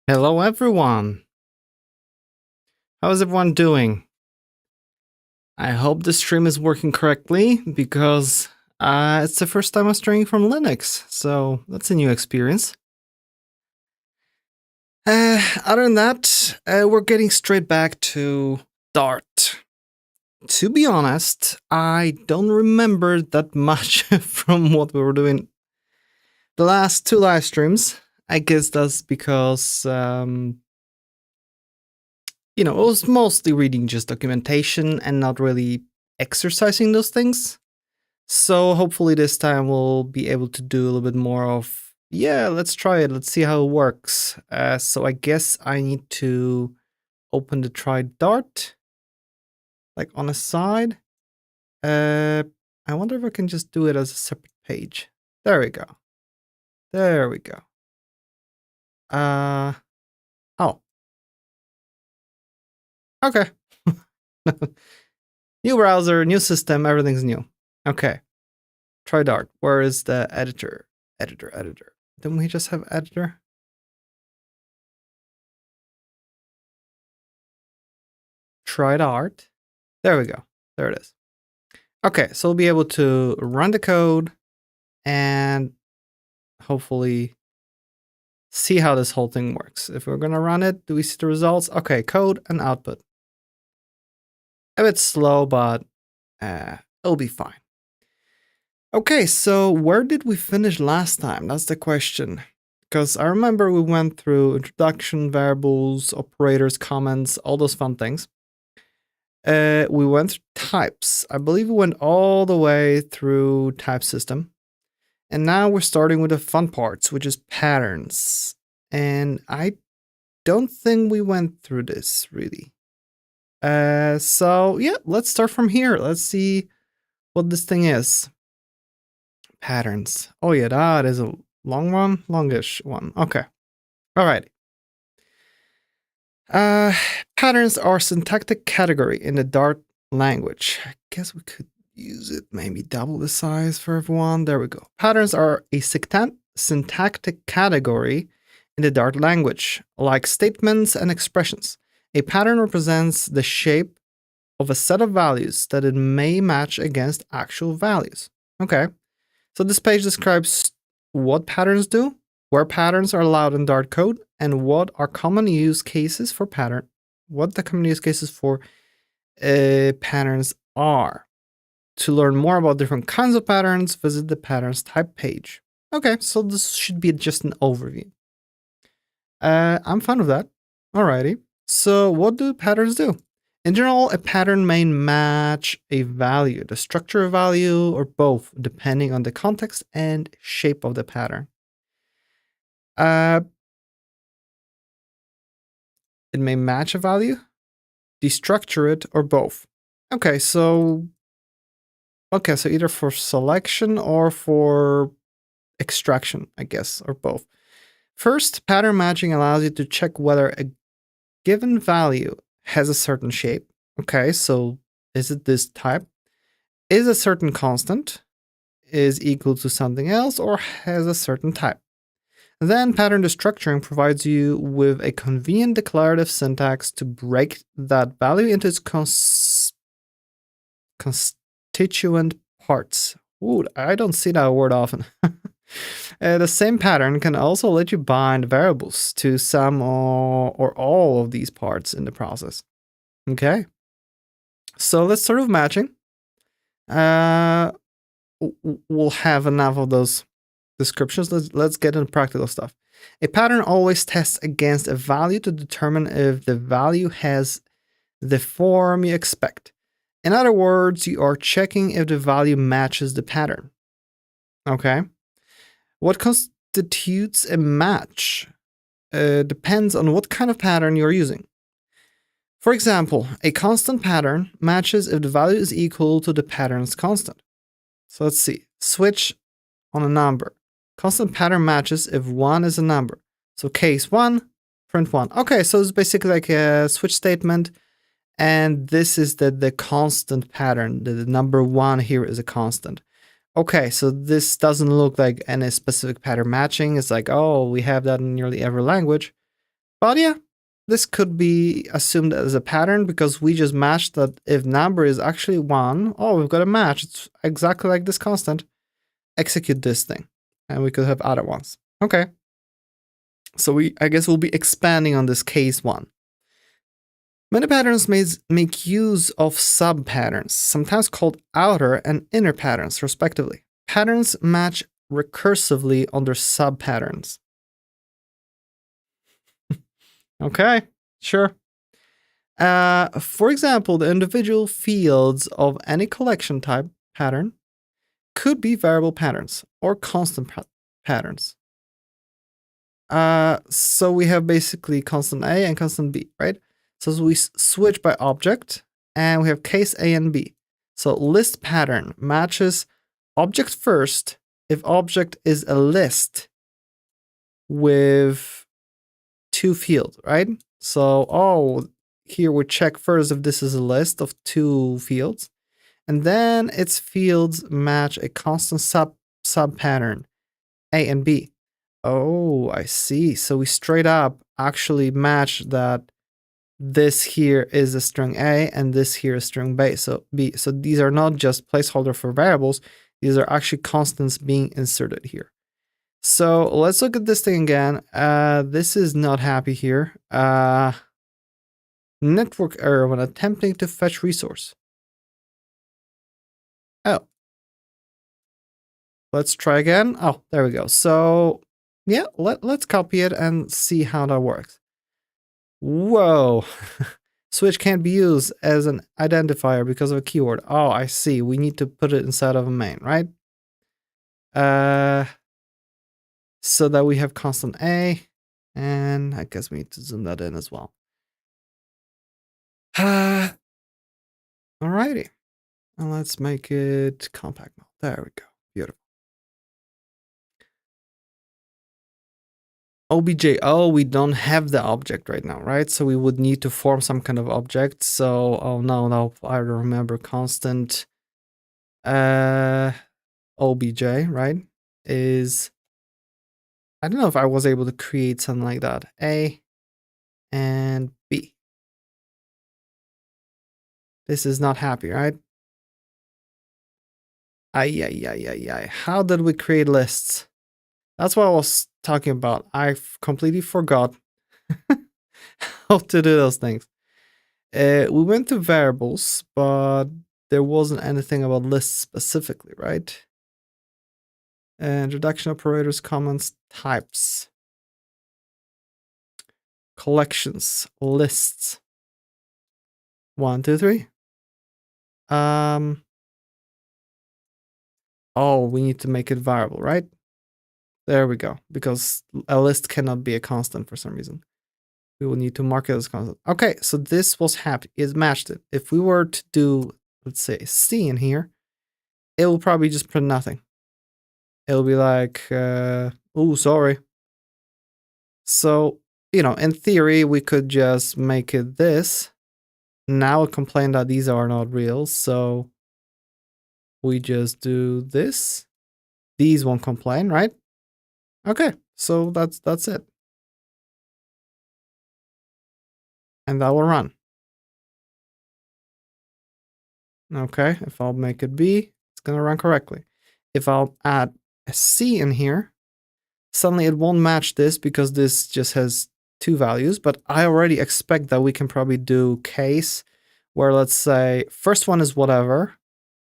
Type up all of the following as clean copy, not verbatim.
Hello everyone! How's everyone doing? I hope the stream is working correctly because it's the first time I'm streaming from Linux, so that's a new experience. Other than that, we're getting straight back to Dart. To be honest, I don't remember that much from what we were doing the last two live streams. I guess that's because I was mostly reading just documentation and not really exercising those things. So hopefully this time we'll be able to do a little bit more of, yeah, let's try it. Let's see how it works. So I guess I need to open the try Dart, like on a side. I wonder if I can just do it as a separate page. There we go. There we go. Oh. Okay. New browser, new system, everything's new. Okay. Try Dart. Where is the editor? Editor. Didn't we just have editor? Try Dart. There we go. There it is. Okay, so we'll be able to run the code and hopefully see how this whole thing works. If we're gonna run it, do we see the results? Okay, code and output. A bit slow, but it'll be fine. Okay, so where did we finish last time? That's the question. Because I remember we went through introduction, variables, operators, comments, all those fun things. We went through types. I believe we went all the way through type system. And now we're starting with the fun parts, which is patterns. And I don't think we went through this really. So yeah, let's start from here. Let's see what this thing is. Patterns. Oh yeah, that is a long one, longish one. Okay. All right. Patterns are syntactic category in the Dart language. I guess we could use it, maybe double the size for everyone. There we go. Patterns are a syntactic category in the Dart language, like statements and expressions. A pattern represents the shape of a set of values that it may match against actual values. Okay, so this page describes what patterns do, where patterns are allowed in Dart code, and what are common use cases for pattern. What the common use cases for patterns are. To learn more about different kinds of patterns, visit the patterns type page. Okay, so this should be just an overview. I'm fine with that. Alrighty. So what do patterns do? In general, a pattern may match a value, the structure of value, or both, depending on the context and shape of the pattern. It may match a value, destructure it, or both. Okay, so either for selection or for extraction, I guess, or both. First, pattern matching allows you to check whether a given value has a certain shape. Okay, so is it this type? Is a certain constant, is equal to something else, or has a certain type? Then pattern destructuring provides you with a convenient declarative syntax to break that value into its constituent parts. Ooh, I don't see that word often. The same pattern can also let you bind variables to some or all of these parts in the process. Okay, so let's start with matching. We'll have enough of those descriptions. Let's get into practical stuff. A pattern always tests against a value to determine if the value has the form you expect. In other words, you are checking if the value matches the pattern. Okay. What constitutes a match depends on what kind of pattern you're using. For example, a constant pattern matches if the value is equal to the pattern's constant. So let's see. Switch on a number. Constant pattern matches if 1 is a number. So case 1, print 1. Okay, so it's basically like a switch statement. And this is the constant pattern. The number 1 here is a constant. Okay, so this doesn't look like any specific pattern matching. It's like, oh, we have that in nearly every language. But yeah, this could be assumed as a pattern because we just matched that if number is actually 1, oh, we've got a match. It's exactly like this constant. Execute this thing. And we could have other ones. Okay. So I guess we'll be expanding on this case 1. Many patterns make use of subpatterns, sometimes called outer and inner patterns, respectively. Patterns match recursively under subpatterns. Okay, sure. For example, the individual fields of any collection type pattern could be variable patterns or constant patterns. So we have basically constant A and constant B, right? So we switch by object and we have case A and B. So list pattern matches object first if object is a list with 2 fields, right? So, here we check first if this is a list of 2 fields. And then its fields match a constant sub pattern, A and B. Oh, I see. So we straight up actually match that this here is a string A and this here is string B. So these are not just placeholder for variables. These are actually constants being inserted here. So let's look at this thing again. This is not happy here. Network error when attempting to fetch resource. Oh. Let's try again. Oh, there we go. So yeah, let's copy it and see how that works. Whoa. Switch can't be used as an identifier because of a keyword. Oh, I see. We need to put it inside of a main, right? So that we have constant A, and I guess we need to zoom that in as well. Alrighty. And let's make it compact mode. There we go. Beautiful. OBJ. Oh, we don't have the object right now, right? So we would need to form some kind of object. So, oh no, I remember constant OBJ, right? Is, I don't know if I was able to create something like that. A and B. This is not happy, right? Ay. How did we create lists? That's what I was talking about. I completely forgot how to do those things. We went to variables, but there wasn't anything about lists specifically, right? Introduction operators, comments, types, collections, lists. 1, 2, 3. Oh, we need to make it variable, right? There we go, because a list cannot be a constant for some reason. We will need to mark it as constant. Okay, so this was happy. It matched it. If we were to do, let's say, C in here, it will probably just print nothing. It'll be like, oh, sorry. So, in theory, we could just make it this. Now complain that these are not real, so we just do this. These won't complain, right? Okay, so that's it. And that will run. Okay, if I'll make it B, it's gonna run correctly. If I'll add a C in here, suddenly it won't match this because this just has 2 values, but I already expect that we can probably do case where, let's say, first one is whatever,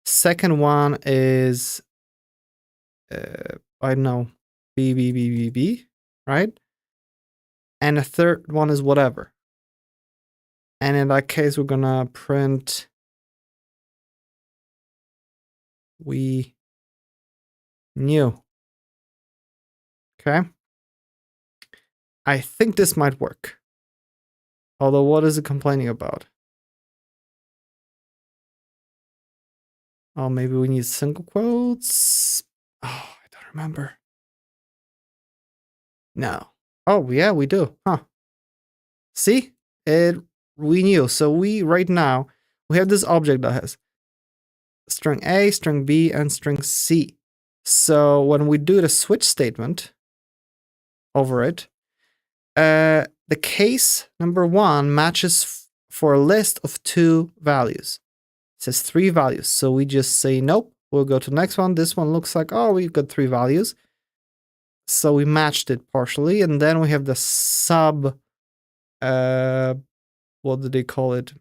second one is, I don't know, B, right? And a third one is whatever. And in that case, we're gonna print we knew. Okay. I think this might work. Although, what is it complaining about? Oh, maybe we need single quotes. Oh, I don't remember. No. Oh, yeah, we do. Huh. See? We knew. So right now, we have this object that has string A, string B, and string C. So when we do the switch statement over it, The case number 1 matches for a list of 2 values. It says 3 values. So we just say nope. We'll go to the next one. This one looks like, oh, we've got 3 values. So we matched it partially. And then we have the sub, what do they call it?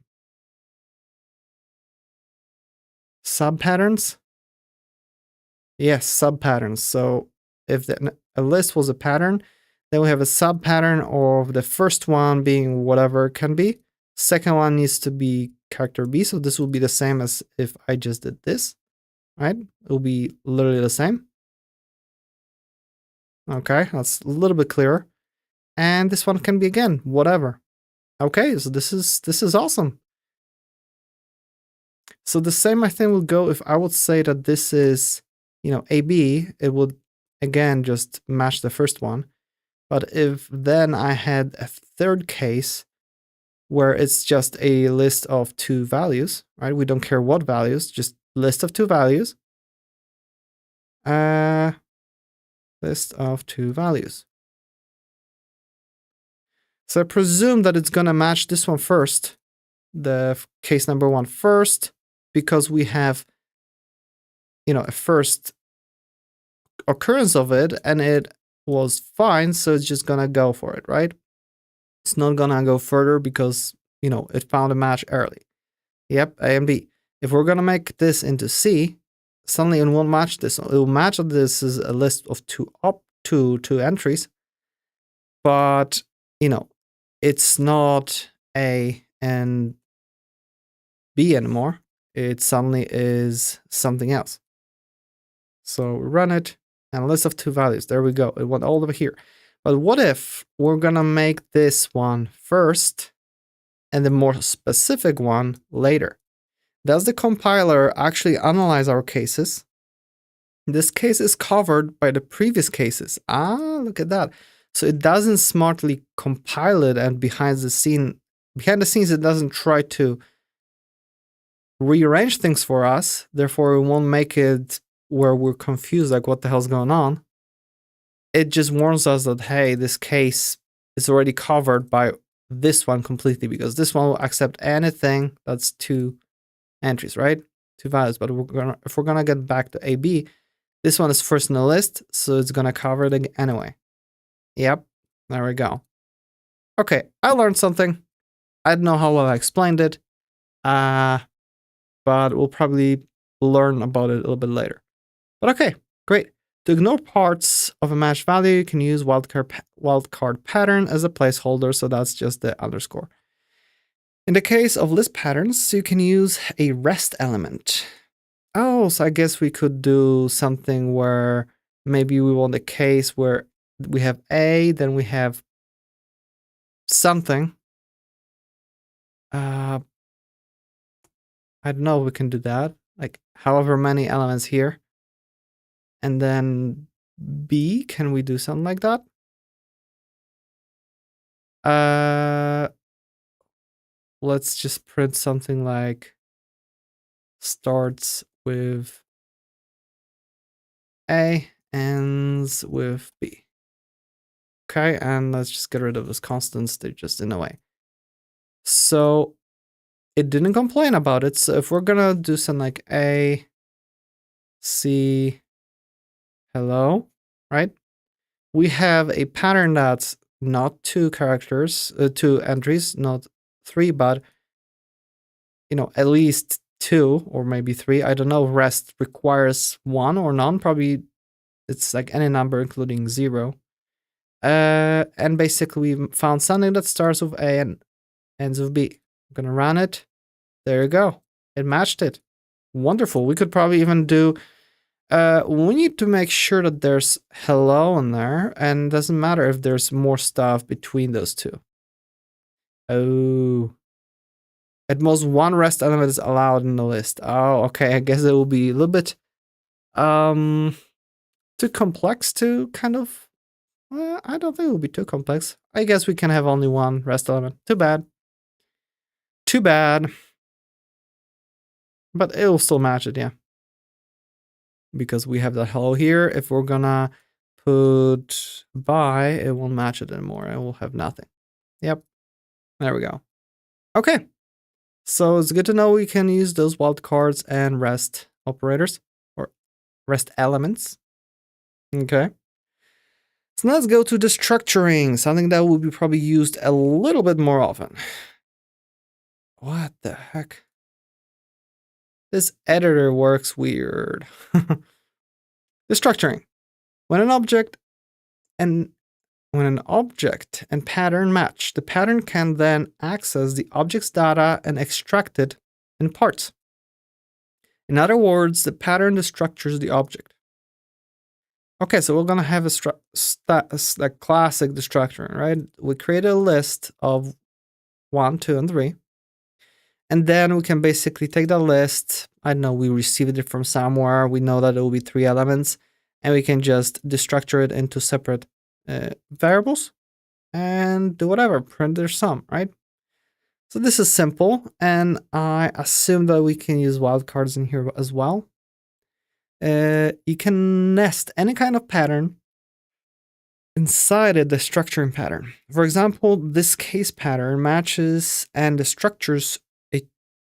Sub patterns? Yes, sub patterns. So if a list was a pattern, then we have a sub pattern of the first one being whatever it can be. Second one needs to be character B. So this will be the same as if I just did this, right? It will be literally the same. Okay, that's a little bit clearer. And this one can be again, whatever. Okay, so this is awesome. So the same I think will go if I would say that this is, AB, it would again just match the first one. But if then I had a third case where it's just a list of 2 values, right? We don't care what values, just list of 2 values. List of 2 values. So I presume that it's gonna match this one first, the case number 1 first, because we have, a first occurrence of it and it was fine, so it's just gonna go for it, right? It's not gonna go further because, it found a match early. Yep, A and B. If we're gonna make this into C, suddenly it won't match this. It will match that this is a list of 2 entries, but, it's not A and B anymore. It suddenly is something else. So run it, and a list of 2 values. There we go. It went all over here. But what if we're gonna make this one first and the more specific one later? Does the compiler actually analyze our cases? This case is covered by the previous cases. Ah, look at that. So it doesn't smartly compile it, and behind the scenes, it doesn't try to rearrange things for us. Therefore, it won't make it where we're confused, like what the hell's going on. It just warns us that, hey, this case is already covered by this one completely, because this one will accept anything that's 2 entries, right? 2 values. But if we're gonna get back to AB, this one is first in the list, so it's gonna cover it anyway. Yep, there we go. Okay, I learned something. I don't know how well I explained it, but we'll probably learn about it a little bit later. But okay, great. To ignore parts of a matched value, you can use wildcard pattern as a placeholder, so that's just the underscore. In the case of list patterns, you can use a rest element. Oh, so I guess we could do something where maybe we want a case where we have A, then we have something. I don't know if we can do that. Like however many elements here. And then B, can we do something like that? Let's just print something like starts with A, ends with B. Okay, and let's just get rid of those constants. They're just in the way. So it didn't complain about it. So if we're gonna do something like A, C, hello, right? We have a pattern that's not 2 characters, 2 entries, not 3, but, at least 2 or maybe 3. I don't know. Rest requires 1 or none. Probably it's like any number, including 0. And basically we found something that starts with A and ends with B. I'm gonna run it. There you go. It matched it. Wonderful. We could probably even do, we need to make sure that there's hello in there, and it doesn't matter if there's more stuff between those 2. Oh. At most 1 rest element is allowed in the list. Oh, okay. I guess it will be a little bit too complex to kind of, I don't think it will be too complex. I guess we can have only 1 rest element. Too bad. Too bad. But it will still match it, yeah. Because we have that hello here. If we're gonna put by, it won't match it anymore. I will have nothing. Yep. There we go. Okay. So it's good to know we can use those wildcards and rest operators or rest elements. Okay. So let's go to the structuring, something that will be probably used a little bit more often. What the heck? This editor works weird. The structuring. When an object and pattern match, the pattern can then access the object's data and extract it in parts. In other words, the pattern destructures the object. Okay, so we're gonna have a classic destructuring, right? We create a list of 1, 2, and 3. And then we can basically take that list. I don't know, we received it from somewhere. We know that it will be 3 elements. And we can just destructure it into separate variables and do whatever, print their sum, right? So this is simple. And I assume that we can use wildcards in here as well. You can nest any kind of pattern inside the structuring pattern. For example, this case pattern matches and destructures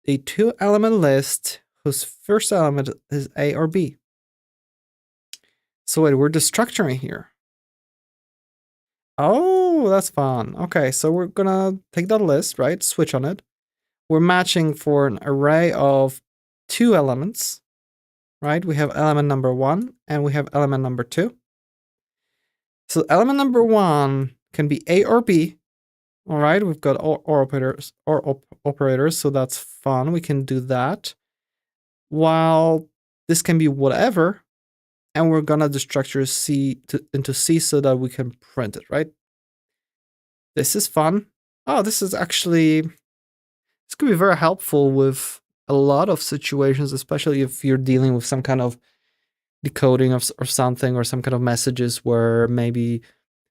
a 2-element list whose first element is A or B. So wait, we're destructuring here. Oh, that's fun. Okay, so we're gonna take that list, right? Switch on it. We're matching for an array of 2 elements, right? We have element number 1 and we have element number 2. So element number 1 can be A or B. All right, we've got or operators, so that's fun. We can do that. While this can be whatever, and we're gonna destructure C into C so that we can print it, right? This is fun. Oh, this is actually, this could be very helpful with a lot of situations, especially if you're dealing with some kind of decoding or something, or some kind of messages where maybe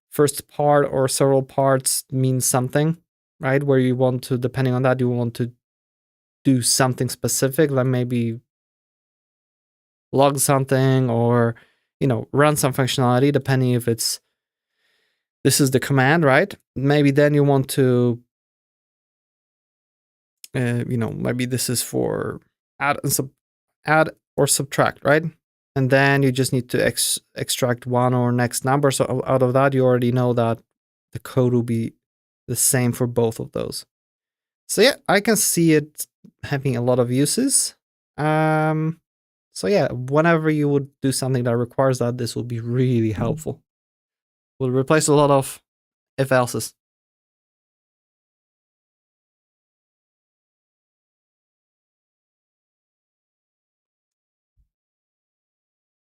first part or several parts mean something, right? Where you want to, depending on that, you want to do something specific, like maybe log something or, you know, run some functionality, depending if it's, this is the command, right? Maybe then you want to, you know, maybe this is for add or subtract, right? And then you just need to extract one or next number. So out of that, you already know that the code will be the same for both of those. So yeah, I can see it having a lot of uses. So yeah, whenever you would do something that requires that, this will be really helpful. Will replace a lot of if else's.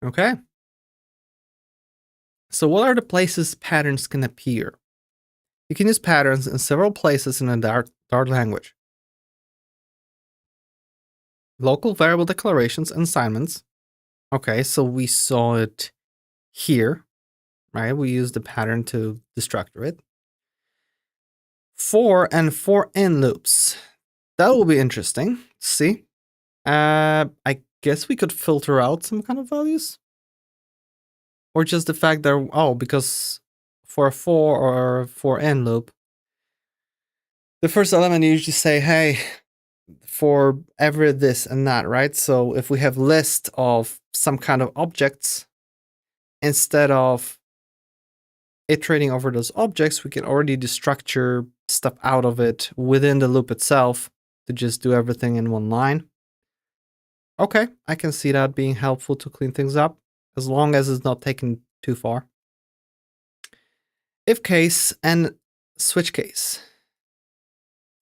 Okay. So what are the places patterns can appear? You can use patterns in several places in a Dart language. Local variable declarations and assignments. Okay, so we saw it here, right? We used the pattern to destructure it. For and for in loops. That will be interesting. See? I guess we could filter out some kind of values. Or just the fact that, oh, because for a for or for in loop, the first element you usually say, hey, for every this and that, right? So if we have list of some kind of objects, instead of iterating over those objects, we can already destructure stuff out of it within the loop itself to just do everything in one line. Okay, I can see that being helpful to clean things up, as long as it's not taken too far. If case and switch case.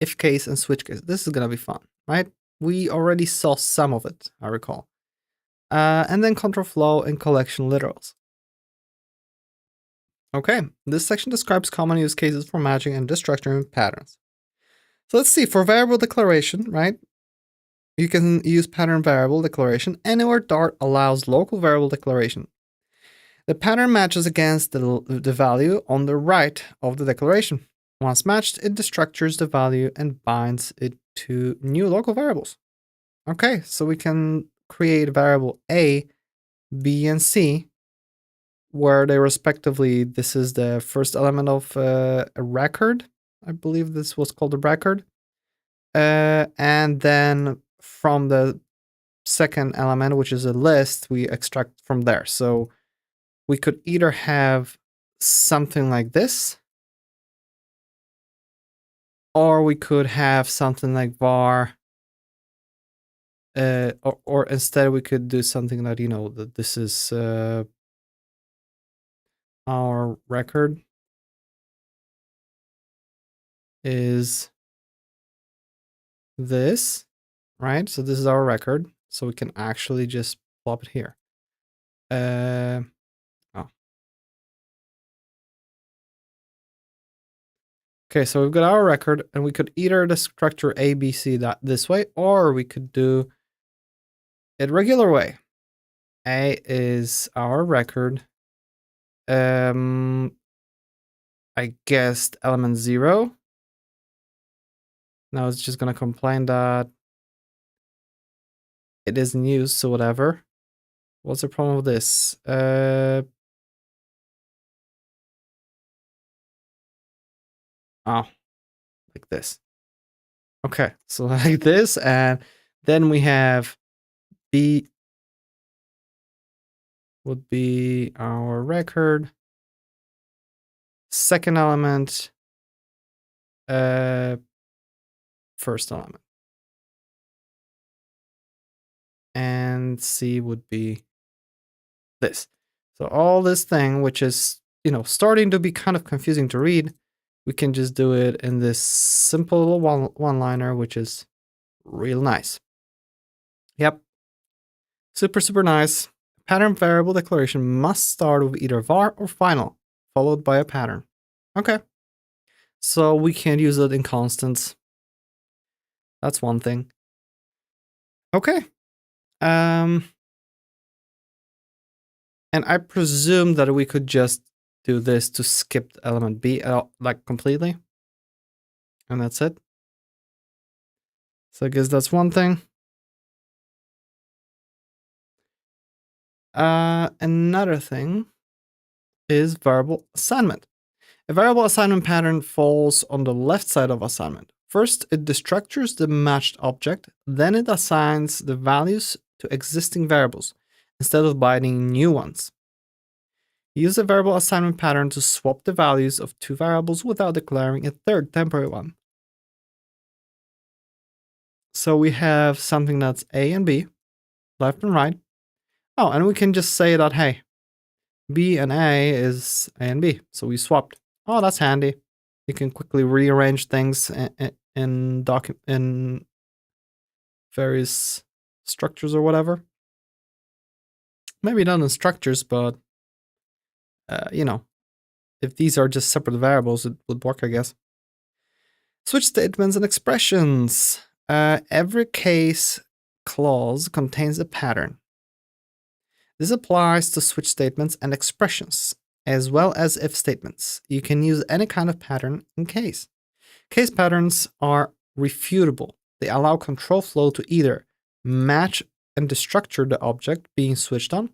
If case and switch case. This is gonna be fun, right? We already saw some of it, I recall. And then control flow and collection literals. Okay, this section describes common use cases for matching and destructuring patterns. So let's see, for variable declaration, right? You can use pattern variable declaration anywhere Dart allows local variable declaration. The pattern matches against the value on the right of the declaration. Once matched, it destructures the value and binds it to new local variables. Okay, so we can create variable A, B, and C where they respectively, this is the first element of a record. I believe this was called a record. And then from the second element, which is a list, we extract from there. So we could either have something like this, or we could have something like var, or instead we could do something that, you know, that this is our record is this, right? So this is our record. So we can actually just plop it here. Oh. Okay, so we've got our record, and we could either the structure ABC that this way, or we could do it regular way. A is our record. I guessed element 0. Now it's just gonna complain that it isn't used, so whatever. What's the problem with this? Oh, like this. Okay, so like this, and then we have B would be our record. Second element, first element. And C would be this. So all this thing, which is, you know, starting to be kind of confusing to read, we can just do it in this simple little one-liner, which is real nice. Yep. Super, super nice. Pattern variable declaration must start with either var or final, followed by a pattern. Okay. So we can't use it in constants. That's one thing. Okay. And I presume that we could just do this to skip element B like completely. And that's it. So I guess that's one thing. Another thing is variable assignment. A variable assignment pattern falls on the left side of assignment. First, it destructures the matched object, then it assigns the values to existing variables instead of binding new ones. Use a variable assignment pattern to swap the values of two variables without declaring a third temporary one. So we have something that's A and B, left and right. Oh, and we can just say that, hey, B and A is A and B. So we swapped. Oh, that's handy. You can quickly rearrange things in various structures or whatever. Maybe not in structures, but you know, if these are just separate variables, it would work, I guess. Switch statements and expressions. Every case clause contains a pattern. This applies to switch statements and expressions, as well as if statements. You can use any kind of pattern in case. Case patterns are refutable. They allow control flow to either match and destructure the object being switched on,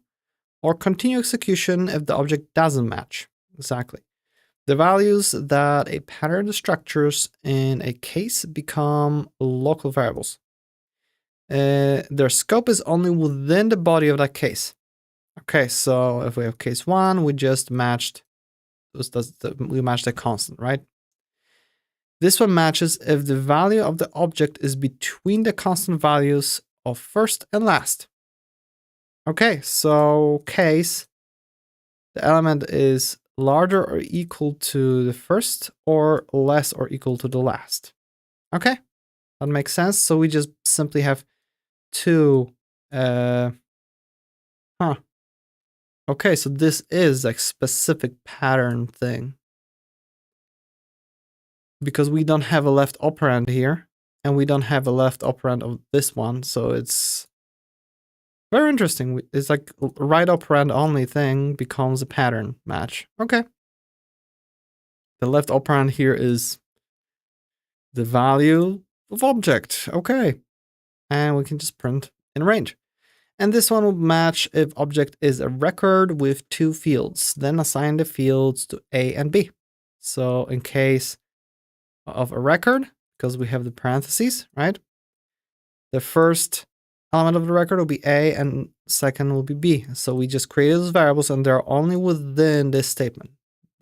or continue execution if the object doesn't match. Exactly. The values that a pattern destructures in a case become local variables. Their scope is only within the body of that case. Okay, so if we have case 1, we just matched, we matched a constant, right? This one matches if the value of the object is between the constant values of first and last. Okay, so case, the element is larger or equal to the first or less or equal to the last. Okay, that makes sense. So we just simply have two, Okay, so this is like specific pattern thing. Because we don't have a left operand here, and we don't have a left operand of this one, so it's very interesting. It's like right operand only thing becomes a pattern match. Okay. The left operand here is the value of object. Okay. And we can just print in range. And this one will match if object is a record with 2 fields. Then assign the fields to A and B. So in case of a record, because we have the parentheses, right? The first element of the record will be A and second will be B. So we just created those variables and they're only within this statement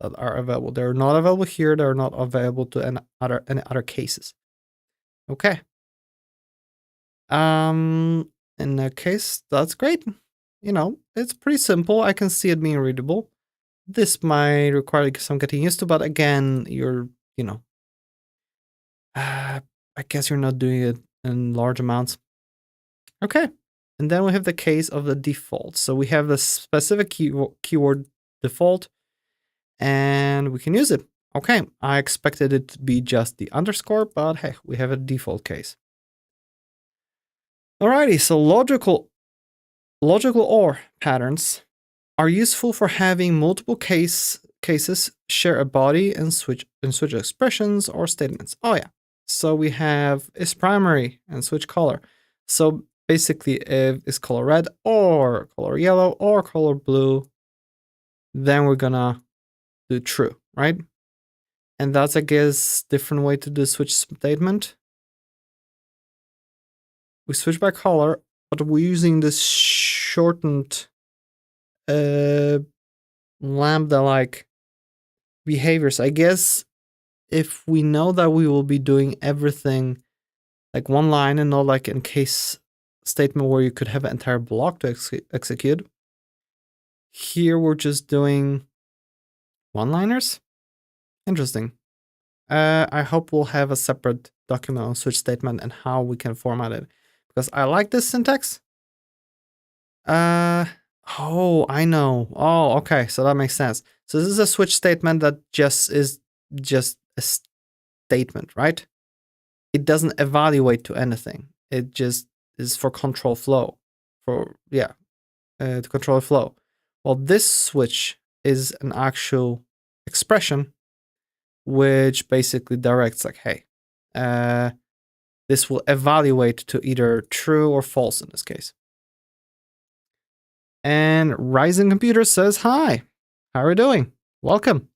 that are available. They're not available here. They're not available to any other cases. Okay. In that case, that's great. You know, it's pretty simple. I can see it being readable. This might require some getting used to, but again, you're, you know, I guess you're not doing it in large amounts. Okay. And then we have the case of the default. So we have the specific keyword default and we can use it. Okay. I expected it to be just the underscore, but hey, we have a default case. Alrighty. So logical OR patterns are useful for having multiple cases share a body and switch expressions or statements. Oh yeah. So we have is primary and switch color. So basically if it's color red or color yellow or color blue, then we're gonna do true, right? And that's, I guess, different way to do switch statement. We switch by color, but we're using this shortened lambda-like behaviors. I guess if we know that we will be doing everything like one line and not like in case statement where you could have an entire block to execute, here we're just doing one-liners. Interesting. I hope we'll have a separate document on switch statement and how we can format it, because I like this syntax. Oh, I know. Oh, okay, so that makes sense. So this is a switch statement that is just a statement, right? It doesn't evaluate to anything. It just is for control flow. To control flow. Well, this switch is an actual expression which basically directs like, hey, this will evaluate to either true or false in this case. And Ryzen Computer says, hi, how are you doing? Welcome.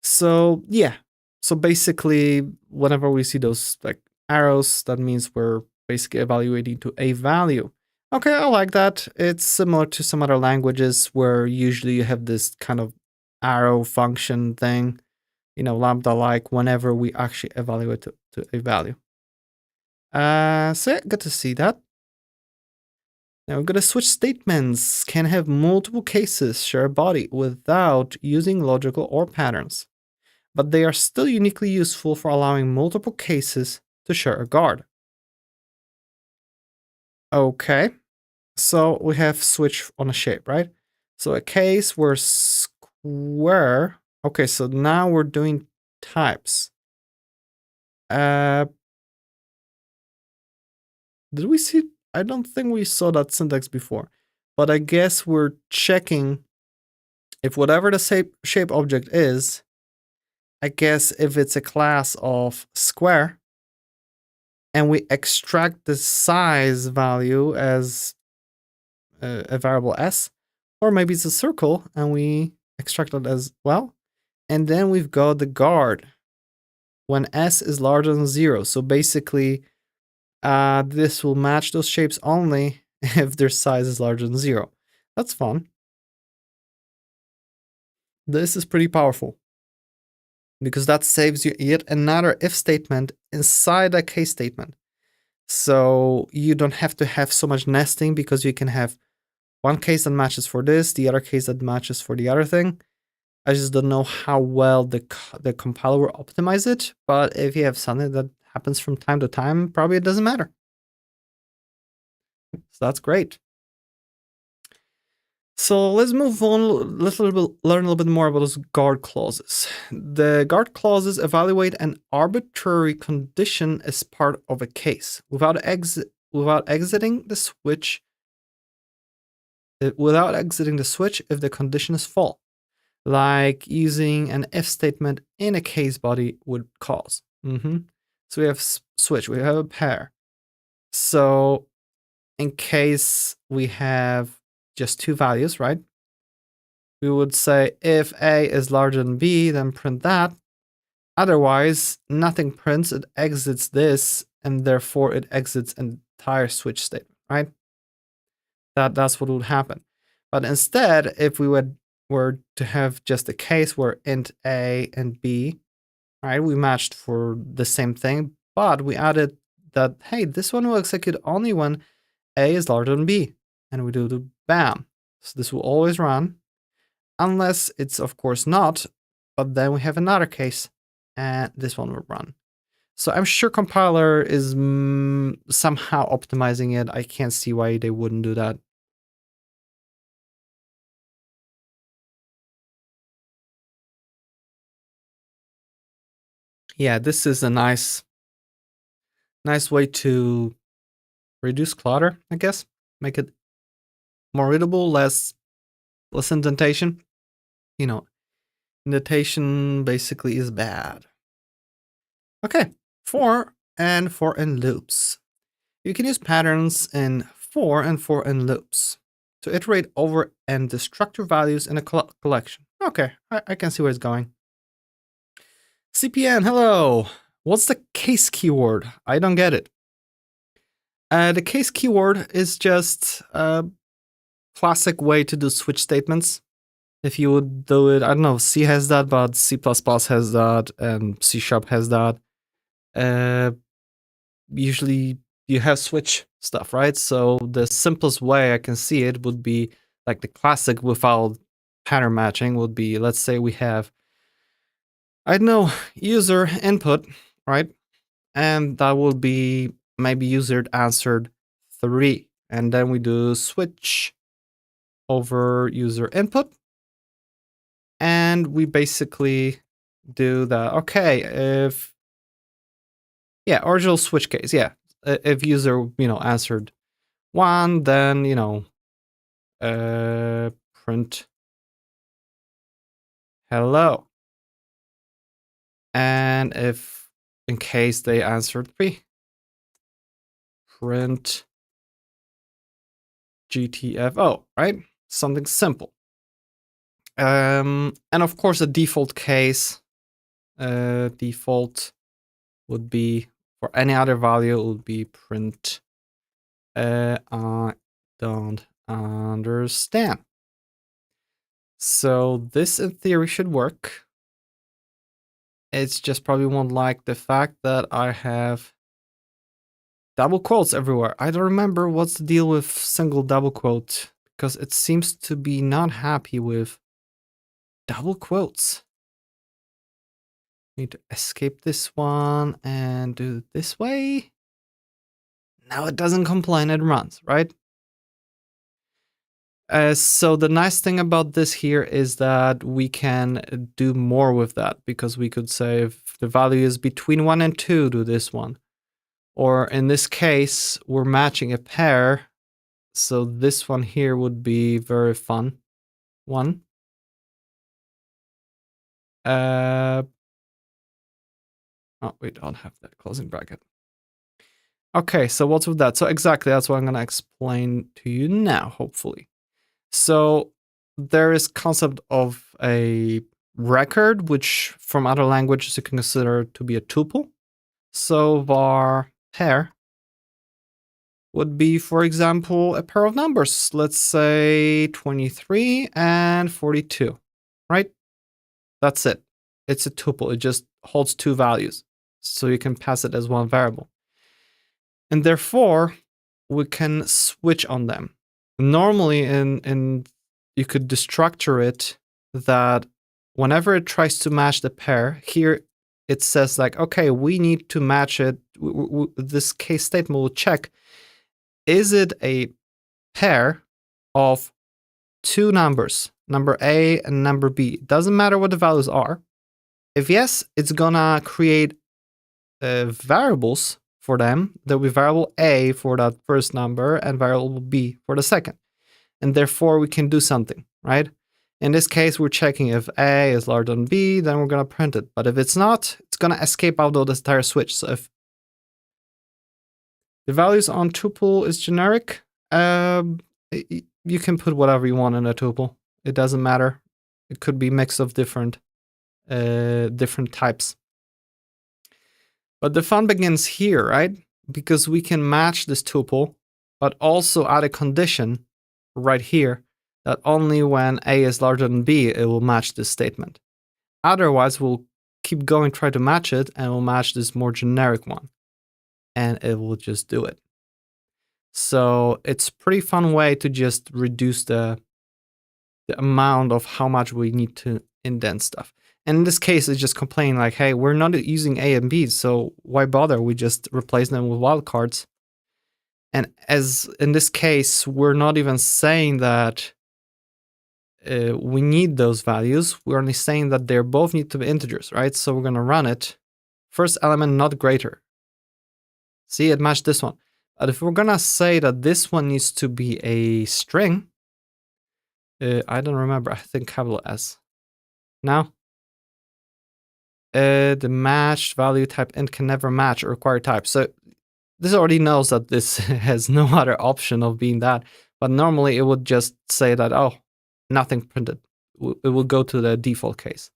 So yeah, so basically whenever we see those like arrows, that means we're basically evaluating to a value. Okay, I like that. It's similar to some other languages where usually you have this kind of arrow function thing, you know, lambda-like, whenever we actually evaluate to a value. So yeah, good to see that. Now we're going to switch statements can have multiple cases share a body without using logical OR patterns, but they are still uniquely useful for allowing multiple cases to share a guard. Okay, so we have switch on a shape, right? So a case where square. Okay, so now we're doing types. Did we see? I don't think we saw that syntax before, but I guess we're checking if whatever the shape object is, I guess if it's a class of square and we extract the size value as a variable s, or maybe it's a circle and we extract it as well. And then we've got the guard when s is larger than 0. So basically, this will match those shapes only if their size is larger than 0. That's fun. This is pretty powerful because that saves you yet another if statement inside a case statement. So you don't have to have so much nesting because you can have one case that matches for this, the other case that matches for the other thing. I just don't know how well the compiler will optimize it, but if you have something that happens from time to time, probably it doesn't matter. So that's great. So let's move on. Let's learn a little bit more about those guard clauses. The guard clauses evaluate an arbitrary condition as part of a case without exiting the switch. Without exiting the switch if the condition is false, like using an if statement in a case body would cause. So we have switch, we have a pair. So in case we have just two values, right? We would say if A is larger than B, then print that. Otherwise, nothing prints, it exits this, and therefore it exits an entire switch statement, right? That's what would happen. But instead, if we were to have just a case where int A and B, right, we matched for the same thing, but we added that, hey, this one will execute only when A is larger than B. And we do the bam. So this will always run, unless it's of course not, but then we have another case, and this one will run. So I'm sure compiler is somehow optimizing it. I can't see why they wouldn't do that. Yeah, this is a nice way to reduce clutter, I guess. Make it more readable, less indentation. You know, indentation basically is bad. Okay, for and loops. You can use patterns in for and loops to iterate over and destructor values in a collection. Okay, I can see where it's going. CPN, hello. What's the case keyword? I don't get it. The case keyword is just a classic way to do switch statements. If you would do it, I don't know, C has that, but C++ has that, and C# has that. Usually you have switch stuff, right? So the simplest way I can see it would be like the classic without pattern matching would be, let's say we have, I don't know, user input, right? And that will be maybe user answered 3. And then we do switch over user input. And we basically do the, okay, if, yeah, original switch case, yeah. If user, answered 1, then, print hello. And if, in case they answered 3, print GTFO, right? Something simple. And of course, a default case, default would be, for any other value, it would be print I don't understand. So this in theory should work. It's just probably won't like the fact that I have double quotes everywhere. I don't remember what's the deal with single double quote, because it seems to be not happy with double quotes. Need to escape this one and do it this way. Now it doesn't complain, it runs, right? So the nice thing about this here is that we can do more with that, because we could say if the value is between 1 and 2, do this one. Or in this case, we're matching a pair. So this one here would be very fun. 1. Oh, we don't have that closing bracket. Okay, so what's with that? So exactly, that's what I'm going to explain to you now, hopefully. So there is concept of a record, which from other languages you can consider to be a tuple. So var pair would be, for example, a pair of numbers. Let's say 23 and 42, right? That's it. It's a tuple. It just holds two values. So you can pass it as one variable. And therefore, we can switch on them. Normally, in you could destructure it that whenever it tries to match the pair, here it says like, okay, we need to match it. This case statement will check, is it a pair of two numbers, number A and number B? Doesn't matter what the values are. If yes, it's gonna create variables for them. There'll be variable A for that first number and variable B for the second. And therefore we can do something, right? In this case, we're checking if A is larger than B, then we're gonna print it. But if it's not, it's gonna escape out of this entire switch. So if the values on tuple is generic, You can put whatever you want in a tuple. It doesn't matter. It could be mix of different types. But the fun begins here, right? Because we can match this tuple, but also add a condition right here that only when A is larger than B, it will match this statement. Otherwise, we'll keep going, try to match it, and we'll match this more generic one. And it will just do it. So it's a pretty fun way to just reduce the amount of how much we need to indent stuff. And in this case, it's just complaining like, hey, we're not using A and B, so why bother? We just replace them with wildcards. And as in this case, we're not even saying that we need those values. We're only saying that they both need to be integers, right? So we're going to run it. First element not greater. See, it matched this one. But if we're going to say that this one needs to be a string, I don't remember. I think capital S. Now, the matched value type int can never match a required type. So this already knows that this has no other option of being that. But normally it would just say that, oh, nothing printed. It will go to the default case.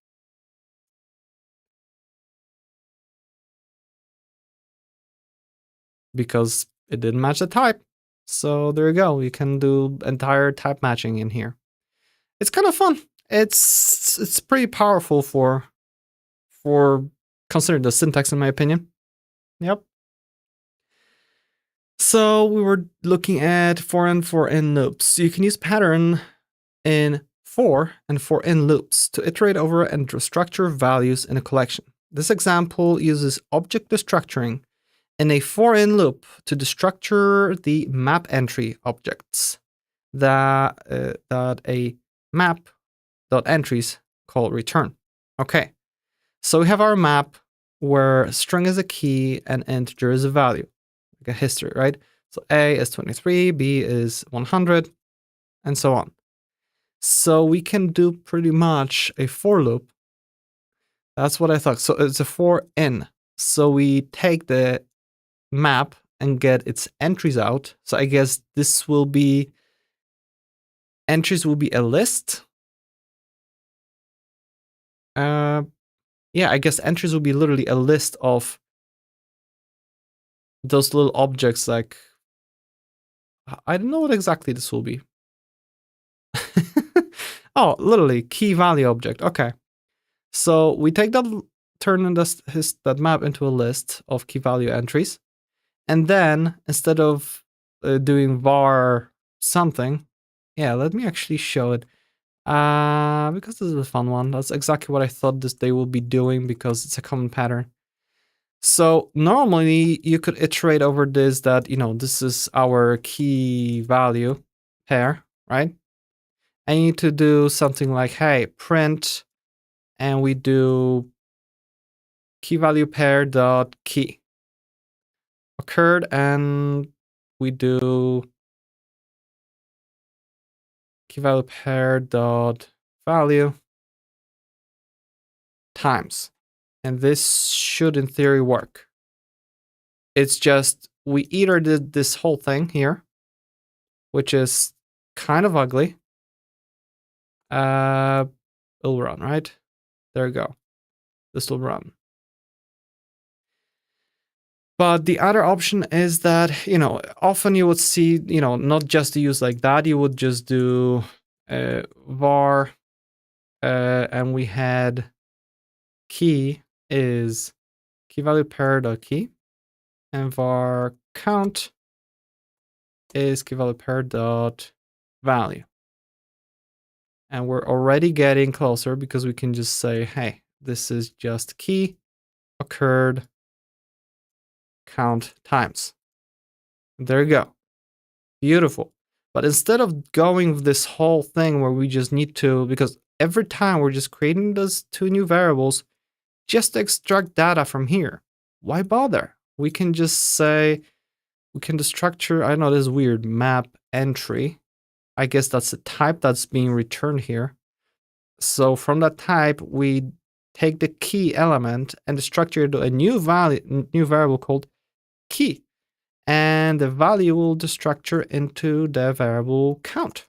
Because it didn't match the type. So there you go. You can do entire type matching in here. It's kind of fun. It's pretty powerful for considering the syntax, in my opinion. Yep. So we were looking at for and for in loops. You can use pattern in for and for in loops to iterate over and destructure values in a collection. This example uses object destructuring in a for in loop to destructure the map entry objects that a map.entries called return. Okay, so we have our map where string is a key and integer is a value, like a history, right? So A is 23, B is 100, and so on. So we can do pretty much a for loop. That's what I thought. So it's a for in. So we take the map and get its entries out. So I guess this will be, entries will be a list. Yeah, I guess entries will be literally a list of those little objects. Like, I don't know what exactly this will be. Oh, literally key value object. Okay. So we take that, turn that map into a list of key value entries. And then instead of doing var something, yeah, let me actually show it. Because this is a fun one. That's exactly what I thought they will be doing because it's a common pattern. So normally you could iterate over this that, this is our key value pair, right? I need to do something like, hey, print, and we do key value pair dot key occurred, and we do key value pair dot value times. And this should in theory work. It's just we either did this whole thing here, which is kind of ugly. It'll run, right? There you go. This will run. But the other option is that, often you would see, not just to use like that, you would just do var, and we had key is key value pair dot key, and var count is key value pair dot value. And we're already getting closer because we can just say, hey, this is just key occurred count times. There you go. Beautiful. But instead of going with this whole thing where we just need to, because every time we're just creating those two new variables just to extract data from here. Why bother? We can just say, we can destructure, I know this is weird, map entry. I guess that's the type that's being returned here. So from that type, we take the key element and structure it to a new variable called key. and the value will destructure into the variable count.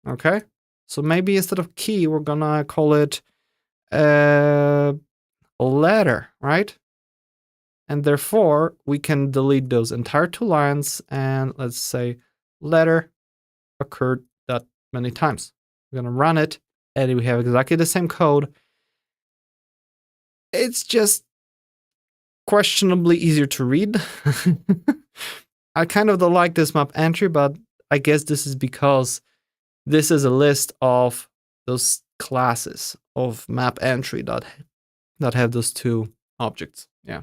Okay, so maybe instead of key, we're gonna call it letter, right? And therefore, we can delete those entire 2 lines and let's say letter occurred that many times. We're gonna run it and we have exactly the same code. It's just questionably easier to read. I kind of don't like this map entry, but I guess this is because this is a list of those classes of map entry that have those 2 objects. Yeah.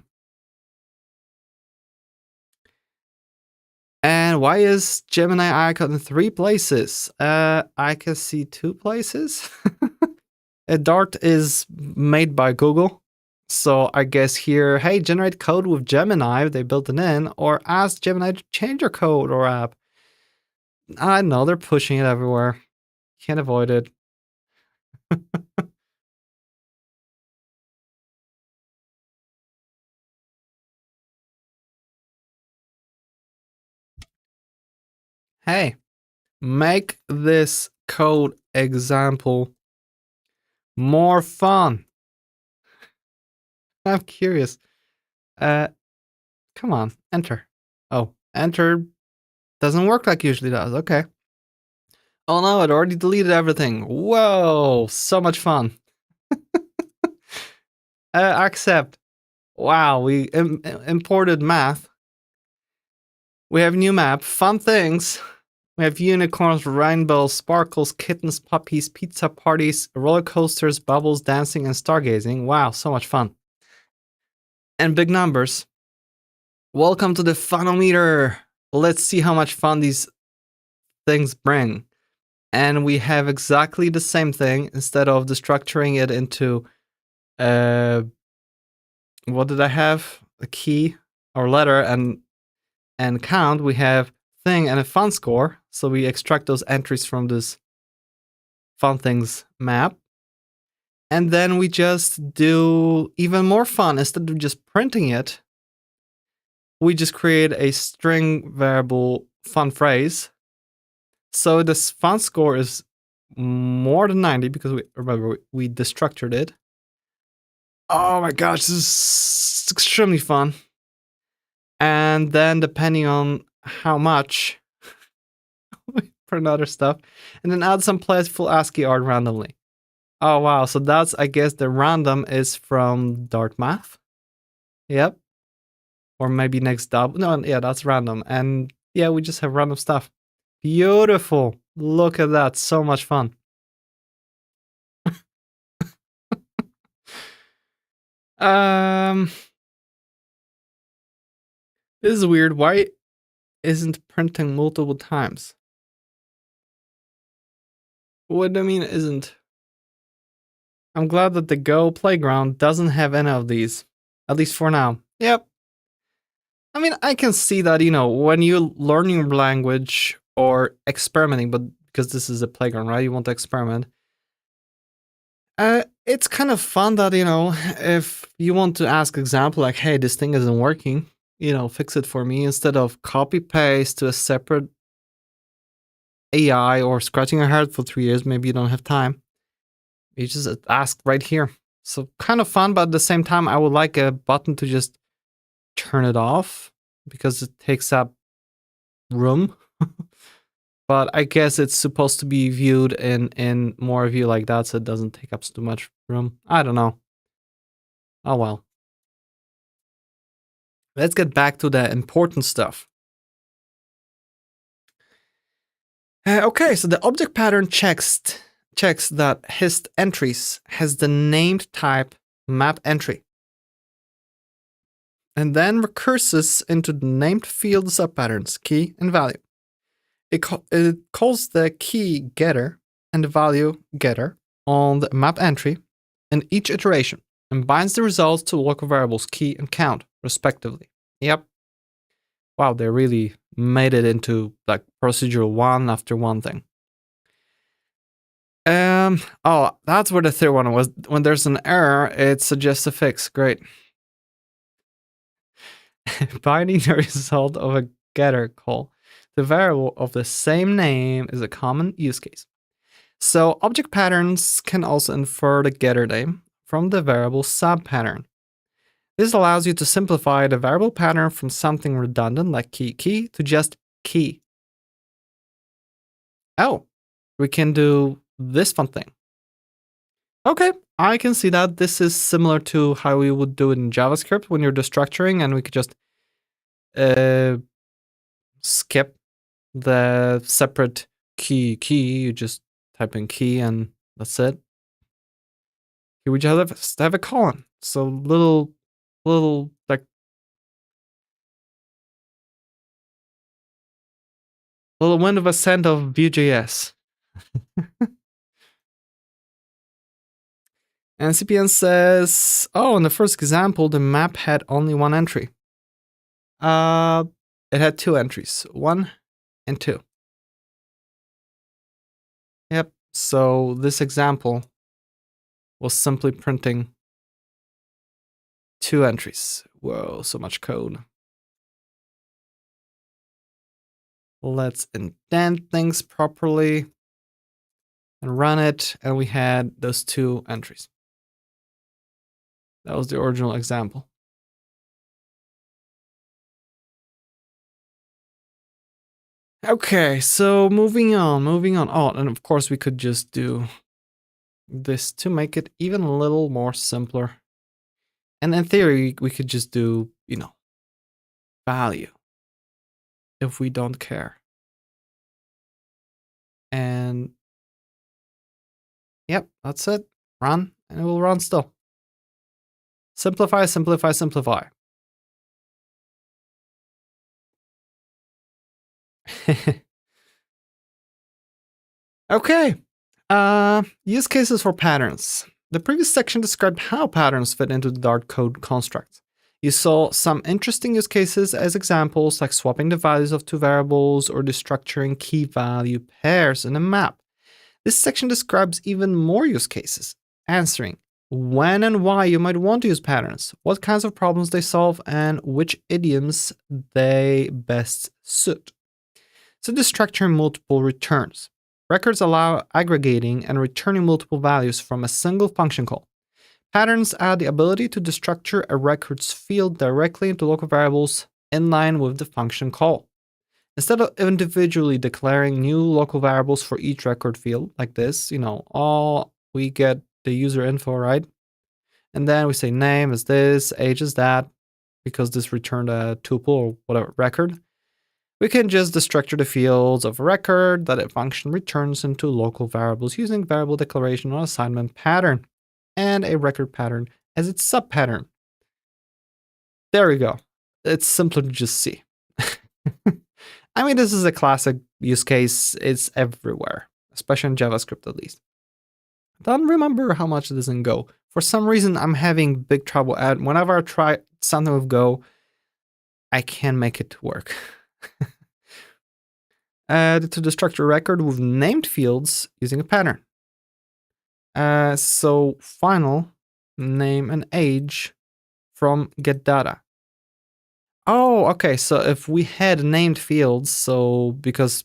And why is Gemini icon in 3 places? I can see 2 places. A Dart is made by Google. So I guess here, hey, generate code with Gemini, they built it in, or ask Gemini to change your code or app. I know, they're pushing it everywhere. Can't avoid it. Hey, make this code example more fun. I'm curious. Come on, enter. Oh, enter doesn't work like usually does. Okay. Oh no, it already deleted everything. Whoa, so much fun. Accept. Wow, we imported math. We have new map, fun things. We have unicorns, rainbows, sparkles, kittens, puppies, pizza parties, roller coasters, bubbles, dancing, and stargazing. Wow, so much fun. And big numbers. Welcome to the funometer. Let's see how much fun these things bring. And we have exactly the same thing instead of destructuring it into what did I have? A key or letter and count. We have thing and a fun score. So we extract those entries from this fun things map. And then we just do even more fun. Instead of just printing it, we just create a string variable fun phrase. So this fun score is more than 90 because we destructured it. Oh my gosh, this is extremely fun. And then depending on how much, we print other stuff. And then add some playful ASCII art randomly. Oh wow, so that's, I guess the random is from Dart Math. Yep. Or maybe next double. No, yeah, that's random. And yeah, we just have random stuff. Beautiful. Look at that. So much fun. This is weird. Why isn't printing multiple times? What do I mean isn't? I'm glad that the Go playground doesn't have any of these. At least for now. Yep. I mean, I can see that, you know, when you learn your language or experimenting, but because this is a playground, right? You want to experiment. It's kind of fun that, you know, if you want to ask example like, hey, this thing isn't working, you know, fix it for me, instead of copy paste to a separate AI or scratching your head for 3 years, maybe you don't have time. You just ask right here. So kind of fun, but at the same time, I would like a button to just turn it off because it takes up room. But I guess it's supposed to be viewed in more view like that, so it doesn't take up too much room. I don't know. Oh well. Let's get back to the important stuff. Okay, so the object pattern checks that hist entries has the named type map entry. And then recurses into the named field subpatterns, key and value. It calls the key getter and the value getter on the map entry in each iteration and binds the results to local variables key and count, respectively. Yep. Wow, they really made it into like procedural one after one thing. Oh, that's where the third one was. When there's an error, it suggests a fix. Great. Binding the result of a getter call to a variable of the same name is a common use case. So object patterns can also infer the getter name from the variable subpattern. This allows you to simplify the variable pattern from something redundant like key to just key. Oh, we can do this fun thing. Okay, I can see that. This is similar to how we would do it in JavaScript when you're destructuring, and we could just skip the separate key. You just type in key and that's it. Here we just have a colon. So little like little wind of ascent of Vue.js. And CPN says, oh, in the first example, the map had only one entry. It had two entries, 1 and 2. Yep, so this example was simply printing 2 entries. Whoa, so much code. Let's indent things properly and run it, and we had those 2 entries. That was the original example. Okay, so moving on. Oh, and of course we could just do this to make it even a little more simpler. And in theory, we could just do, value if we don't care. And yep, that's it. Run, and it will run still. Simplify. Okay. Use cases for patterns. The previous section described how patterns fit into the Dart code construct. You saw some interesting use cases as examples like swapping the values of 2 variables or destructuring key value pairs in a map. This section describes even more use cases, answering when and why you might want to use patterns, what kinds of problems they solve, and which idioms they best suit. So destructuring multiple returns. Records allow aggregating and returning multiple values from a single function call. Patterns add the ability to destructure a record's field directly into local variables in line with the function call. Instead of individually declaring new local variables for each record field, like this, we get the user info, right? And then we say name is this, age is that, because this returned a tuple or whatever record. We can just destructure the fields of a record that a function returns into local variables using variable declaration or assignment pattern and a record pattern as its subpattern. There we go. It's simpler to just see. I mean, this is a classic use case. It's everywhere, especially in JavaScript at least. Don't remember how much it is in Go. For some reason, I'm having big trouble at whenever I try something with Go, I can't make it work. To destruct a record with named fields using a pattern. So final, name, and age from getData. Oh, okay. So if we had named fields, so because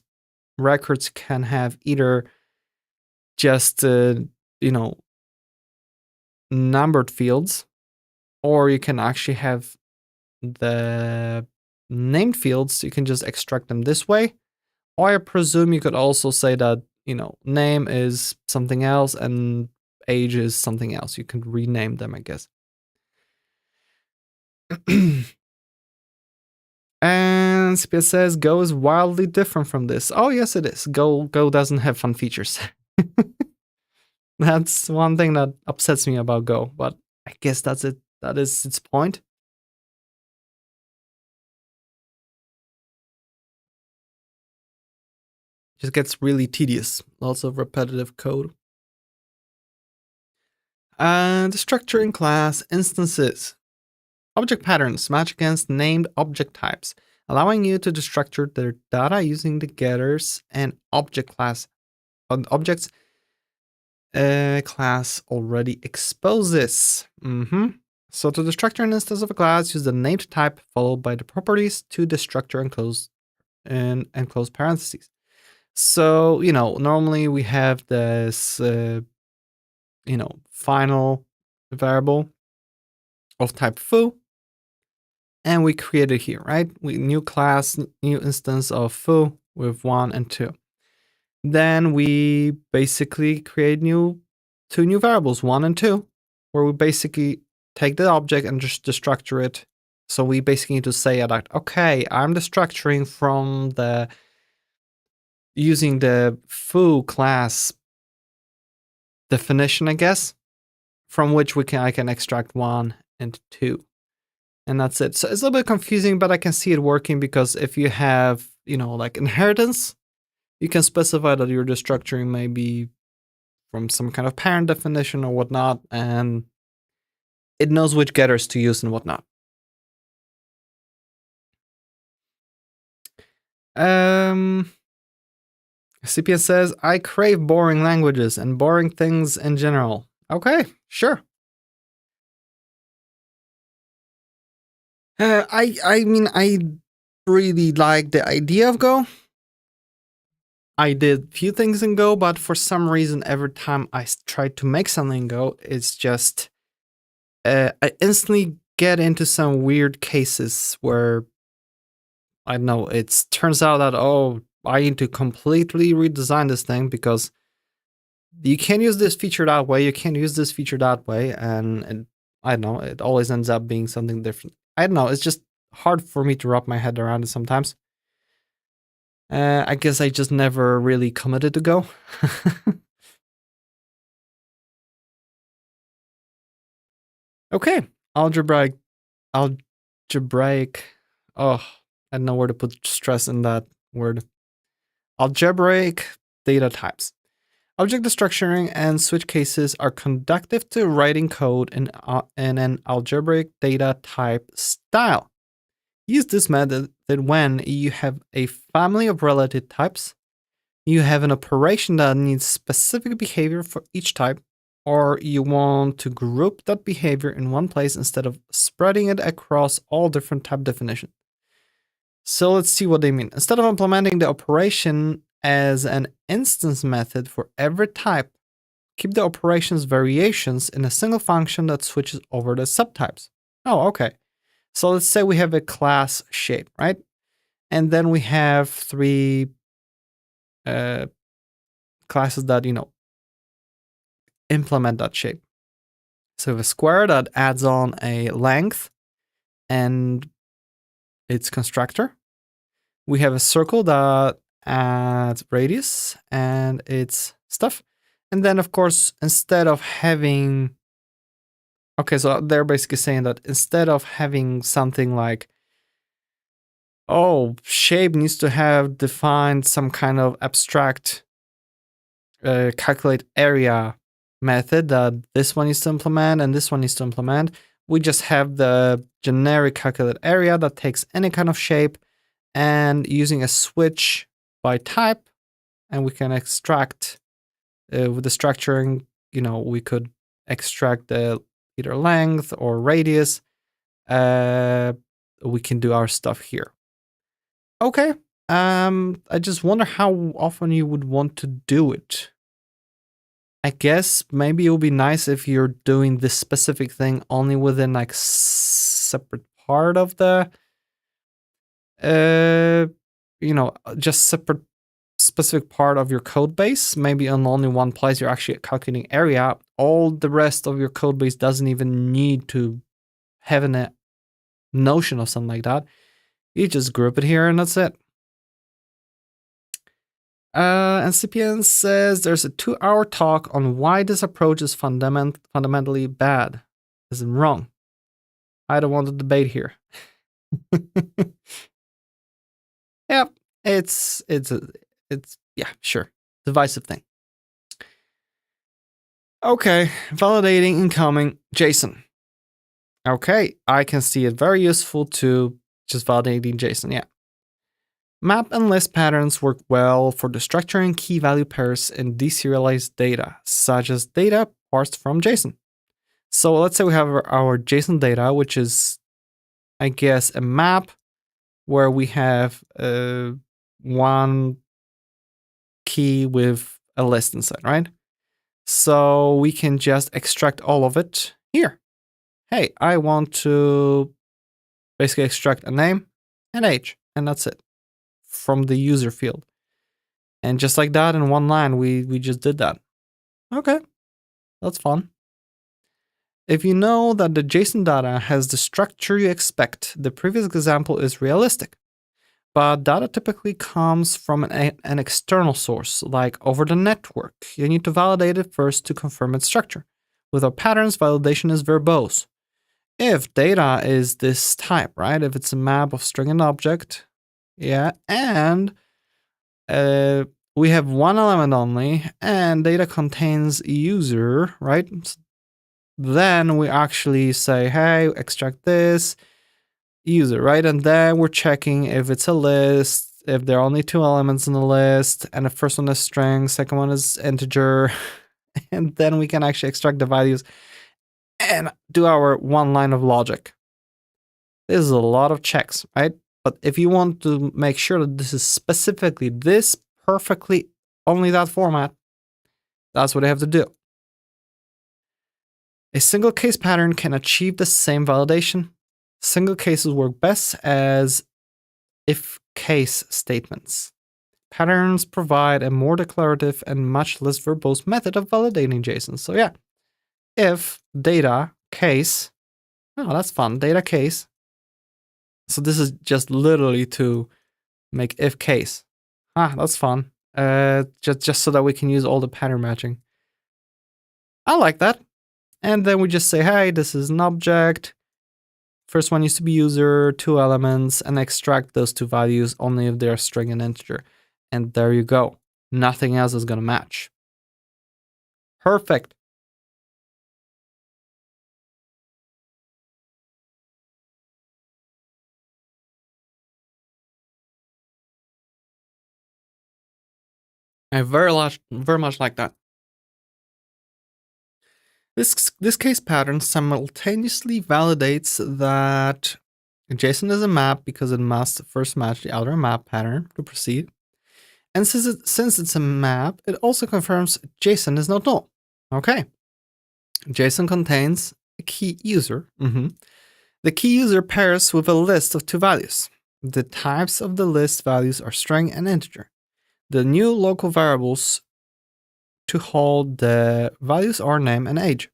records can have either just numbered fields, or you can actually have the named fields. You can just extract them this way. Or I presume you could also say that, name is something else and age is something else. You can rename them, I guess. And CPS says Go is wildly different from this. Oh, yes, it is. Go doesn't have fun features. That's one thing that upsets me about Go, but I guess that's it. That is its point. Just gets really tedious. Lots of repetitive code. And the structuring class instances. Object patterns match against named object types, allowing you to destructure their data using the getters and object class objects class already exposes. So to destructure an instance of a class, use the named type followed by the properties to destructure and close parentheses. So, normally we have this, final variable of type foo, and we create it here, right? New class, new instance of foo with 1 and 2. Then we basically create two new variables, 1 and 2, where we basically take the object and just destructure it. So we basically need to say that, okay, I'm destructuring from using the foo class definition, I guess, from which I can extract 1 and 2. And that's it. So it's a little bit confusing, but I can see it working because if you have, like inheritance, you can specify that you're destructuring maybe from some kind of parent definition or whatnot, and it knows which getters to use and whatnot. CPS says, I crave boring languages and boring things in general. Okay, sure. I mean, I really like the idea of Go. I did a few things in Go, but for some reason, every time I try to make something in Go, it's just I instantly get into some weird cases where I don't know. It turns out that I need to completely redesign this thing because you can't use this feature that way. You can't use this feature that way, and I don't know. It always ends up being something different. I don't know. It's just hard for me to wrap my head around it sometimes. I guess I just never really committed to Go. Okay, algebraic. Oh, I don't know where to put stress in that word. Algebraic data types. Object destructuring and switch cases are conducive to writing code in an algebraic data type style. Use this method when you have a family of related types, you have an operation that needs specific behavior for each type, or you want to group that behavior in one place instead of spreading it across all different type definitions. So let's see what they mean. Instead of implementing the operation as an instance method for every type, keep the operations variations in a single function that switches over the subtypes. Oh, okay. So let's say we have a class shape, right? And then we have 3 classes that, implement that shape. So we have a square that adds on a length and its constructor. We have a circle that adds radius and its stuff. And then, of course, instead of having... Okay, so they're basically saying that instead of having something like, shape needs to have defined some kind of abstract calculate area method that this one needs to implement and this one needs to implement, we just have the generic calculate area that takes any kind of shape, and using a switch by type, and we can extract with the structuring, we could extract the either length or radius. We can do our stuff here. Okay. I just wonder how often you would want to do it. I guess maybe it would be nice if you're doing this specific thing only within like separate part of the, just separate specific part of your code base. Maybe on only one place you're actually calculating area. All the rest of your code base doesn't even need to have a notion of something like that. You just group it here and that's it. And CPN says there's a 2-hour talk on why this approach is fundamentally bad. Is it wrong? I don't want to debate here. Yeah, it's yeah, sure. Divisive thing. Okay, validating incoming JSON. Okay, I can see it very useful to just validating JSON, yeah. Map and list patterns work well for destructuring key value pairs in deserialized data, such as data parsed from JSON. So let's say we have our JSON data, which is, I guess, a map where we have one key with a list inside, right? So we can just extract all of it here. Hey, I want to basically extract a name and age, and that's it from the user field. And just like that, in one line, we just did that. Okay, that's fun. If you know that the JSON data has the structure you expect, the previous example is realistic. But data typically comes from an external source, like over the network. You need to validate it first to confirm its structure. With our patterns, validation is verbose. If data is this type, right? If it's a map of string and object, yeah, and we have one element only, and data contains user, right? Then we actually say, hey, extract this user, right? And then we're checking if it's a list, if there are only two elements in the list, and the first one is string, second one is integer, and then we can actually extract the values and do our one line of logic. This is a lot of checks, right? But if you want to make sure that this is specifically this perfectly only that format, that's what I have to do. A single case pattern can achieve the same validation. Single cases work best as if case statements. Patterns provide a more declarative and much less verbose method of validating JSON. So yeah, if data case, oh, that's fun, data case. So this is just literally to make if case. Ah, that's fun. Just so that we can use all the pattern matching. I like that. And then we just say, hey, this is an object. First one needs to be user, two elements, and extract those two values only if they're string and integer. And there you go. Nothing else is going to match. Perfect. I very much like that. This case pattern simultaneously validates that JSON is a map because it must first match the outer map pattern to proceed. And since it's a map, it also confirms JSON is not null. Okay. JSON contains a key user. The key user pairs with a list of two values. The types of the list values are string and integer. The new local variables to hold the values are name and age.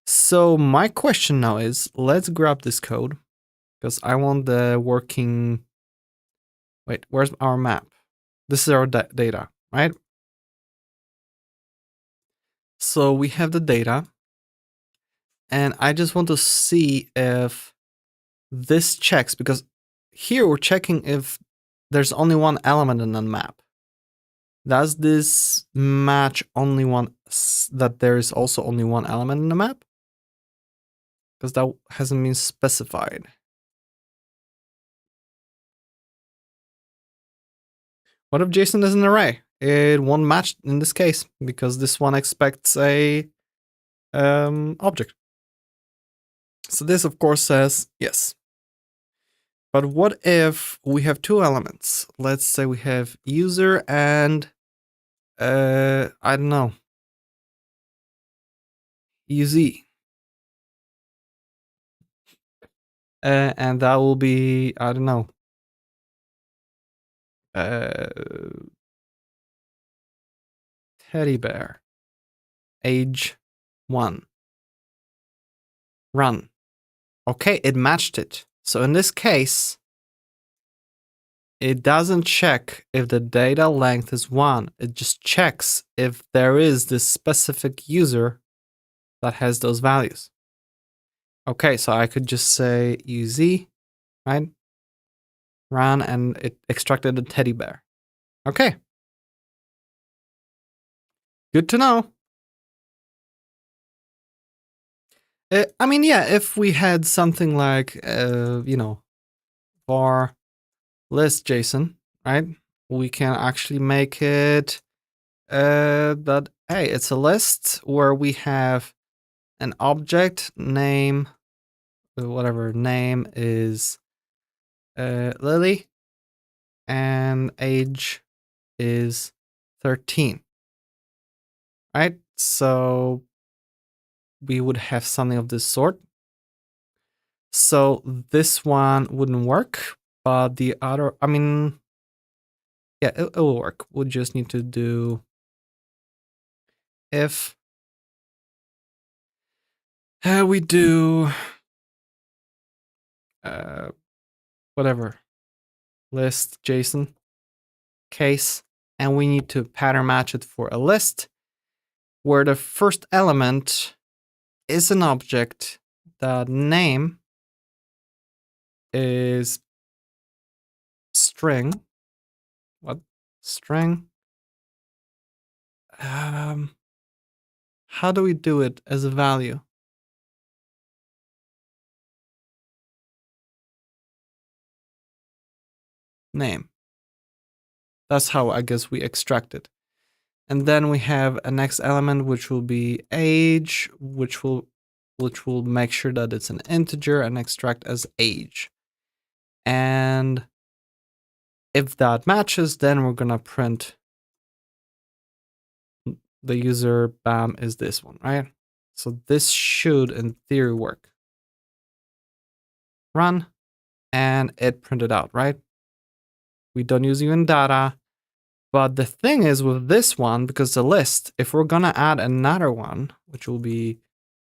So my question now is, let's grab this code because I want the working. Wait, where's our map? This is our data, right? So we have the data, and I just want to see if this checks, because here we're checking if there's only one element in the map. Does this match only one, that there is also only one element in the map? Because that hasn't been specified. What if JSON is an array? It won't match in this case because this one expects a object. So this of course says yes. But what if we have two elements? Let's say we have user and I don't know, uz. And that will be, I don't know, teddy bear, age 1, run. Okay, it matched it. So in this case, it doesn't check if the data length is 1. It just checks if there is this specific user that has those values. Okay, so I could just say uz, right? Run, and it extracted a teddy bear. Okay. Good to know. I mean, yeah, if we had something like, var list JSON, right? We can actually make it that, hey, it's a list where we have an object name, whatever name is Lily, and age is 13, right? So we would have something of this sort. So this one wouldn't work, but the other, I mean, yeah, it will work. We'll just need to do if we do whatever list JSON case, and we need to pattern match it for a list where the first element is an object, the name is string. What? String? How do we do it as a value? Name. That's how I guess we extract it. And then we have a next element which will be age, which will make sure that it's an integer and extract as age. And if that matches, then we're gonna print the user bam is this one, right? So this should in theory work. Run, and it printed out, right? We don't use even data. But the thing is with this one, because the list, if we're gonna add another one, which will be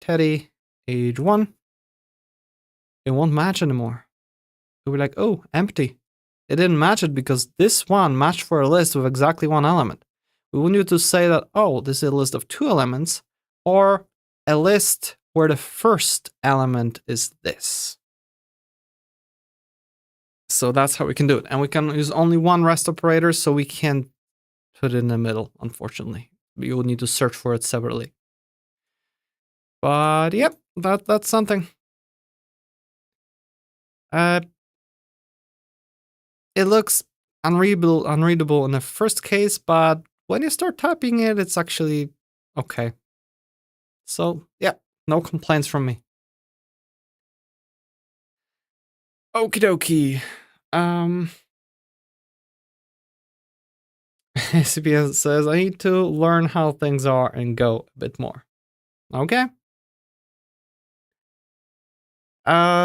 Teddy, age 1, it won't match anymore. We'll be like, oh, empty. It didn't match it because this one matched for a list with exactly one element. We want you to say that, oh, this is a list of 2 elements, or a list where the first element is this. So that's how we can do it. And we can use only one rest operator, so we can't put it in the middle, unfortunately. You will need to search for it separately. But yep, that's something. It looks unreadable in the first case, but when you start typing it, it's actually okay. So yeah, no complaints from me. Okie dokie. CPS says I need to learn how things are and go a bit more. Okay.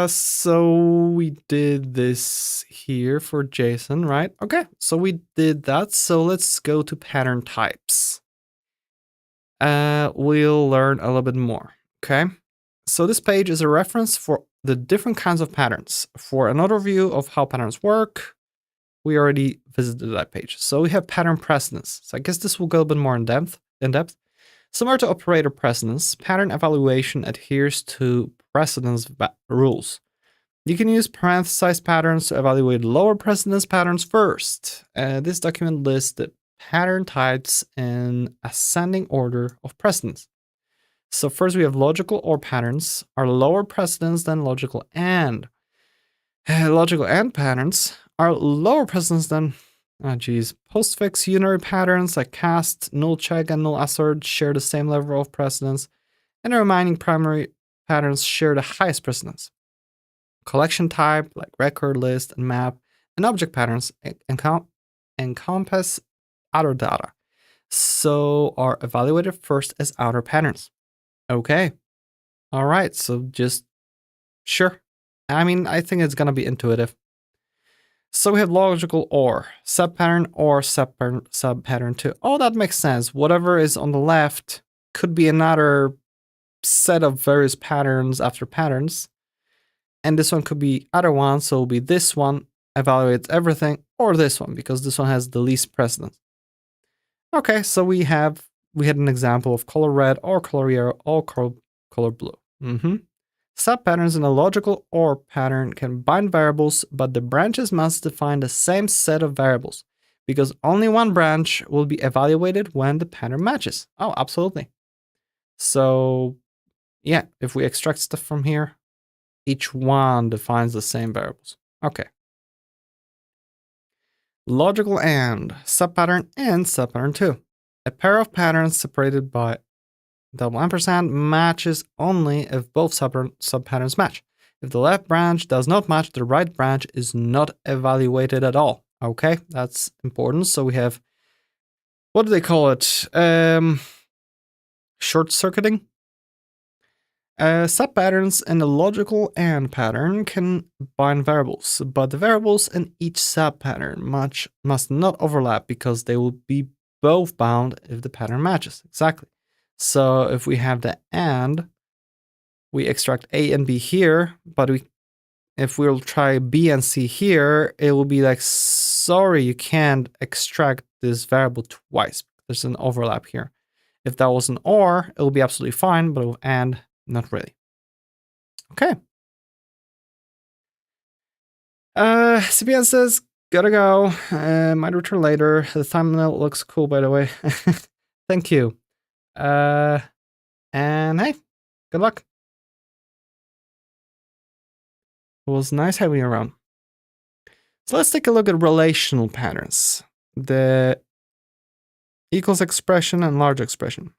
So we did this here for JSON, right? Okay, so we did that. So let's go to pattern types. We'll learn a little bit more, okay? So this page is a reference for the different kinds of patterns. For an overview of how patterns work, we already visited that page. So we have pattern precedence. So I guess this will go a bit more in depth. Similar to operator precedence, pattern evaluation adheres to precedence rules. You can use parenthesized patterns to evaluate lower precedence patterns first. This document lists the pattern types in ascending order of precedence. So first we have logical OR patterns are lower precedence than logical AND. Logical AND patterns are lower precedence than postfix unary patterns like cast, null check, and null assert share the same level of precedence, and the remaining primary patterns share the highest precedence. Collection type like record, list, and map, and object patterns encompass outer data, so are evaluated first as outer patterns. Okay. All right. So just sure. I mean, I think it's gonna be intuitive. So we have logical OR, subpattern or subpattern 2. Oh, that makes sense. Whatever is on the left could be another set of various patterns after patterns. And this one could be other one, so it'll be this one evaluates everything, or this one, because this one has the least precedence. Okay, so we had an example of color red or color yellow or color blue. Subpatterns in a logical OR pattern can bind variables, but the branches must define the same set of variables, because only one branch will be evaluated when the pattern matches. Oh, absolutely. So yeah, if we extract stuff from here, each one defines the same variables. Okay. Logical AND, subpattern and subpattern 2. A pair of patterns separated by double ampersand matches only if both subpatterns match. If the left branch does not match, the right branch is not evaluated at all. Okay, that's important. So we have, what do they call it? Short circuiting. Subpatterns in a logical AND pattern can bind variables, but the variables in each subpattern must not overlap because they will be both bound if the pattern matches. Exactly. So if we have the AND, we extract A and B here, but if we'll try B and C here, it will be like, sorry, you can't extract this variable twice. There's an overlap here. If that was an OR, it will be absolutely fine, but with AND, not really. Okay. CBN says, gotta go. Might return later. The thumbnail looks cool, by the way. Thank you. And hey, good luck. It was nice having you around. So let's take a look at relational patterns. The equals expression and large expression.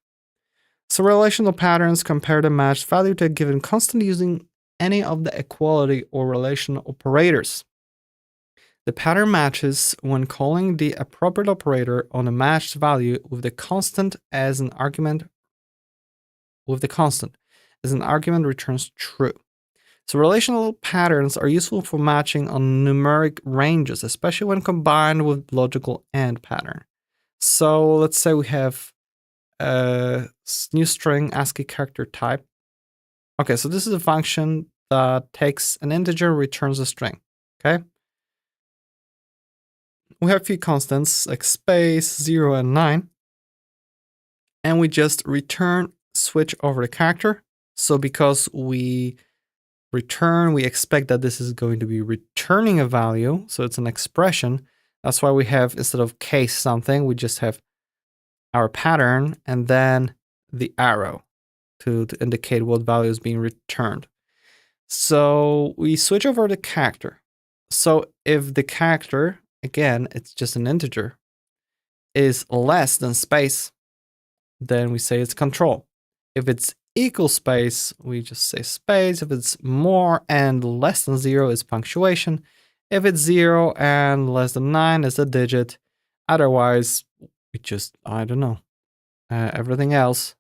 So relational patterns compare the matched value to a given constant using any of the equality or relational operators. The pattern matches when calling the appropriate operator on a matched value with the constant as an argument returns true. So relational patterns are useful for matching on numeric ranges, especially when combined with logical AND pattern. So let's say we have a new string ASCII character type. Okay, so this is a function that takes an integer, returns a string. Okay. We have a few constants like space, 0, and 9. And we just return, switch over the character. So because we return, we expect that this is going to be returning a value. So it's an expression. That's why we have, instead of case something, we just have our pattern and then the arrow to indicate what value is being returned. So we switch over the character. So if the character, again, it's just an integer, is less than space, then we say it's control. If it's equal space, we just say space. If it's more and less than 0, is punctuation. If it's 0 and less than 9, is a digit. Otherwise, we just, I don't know. Everything else,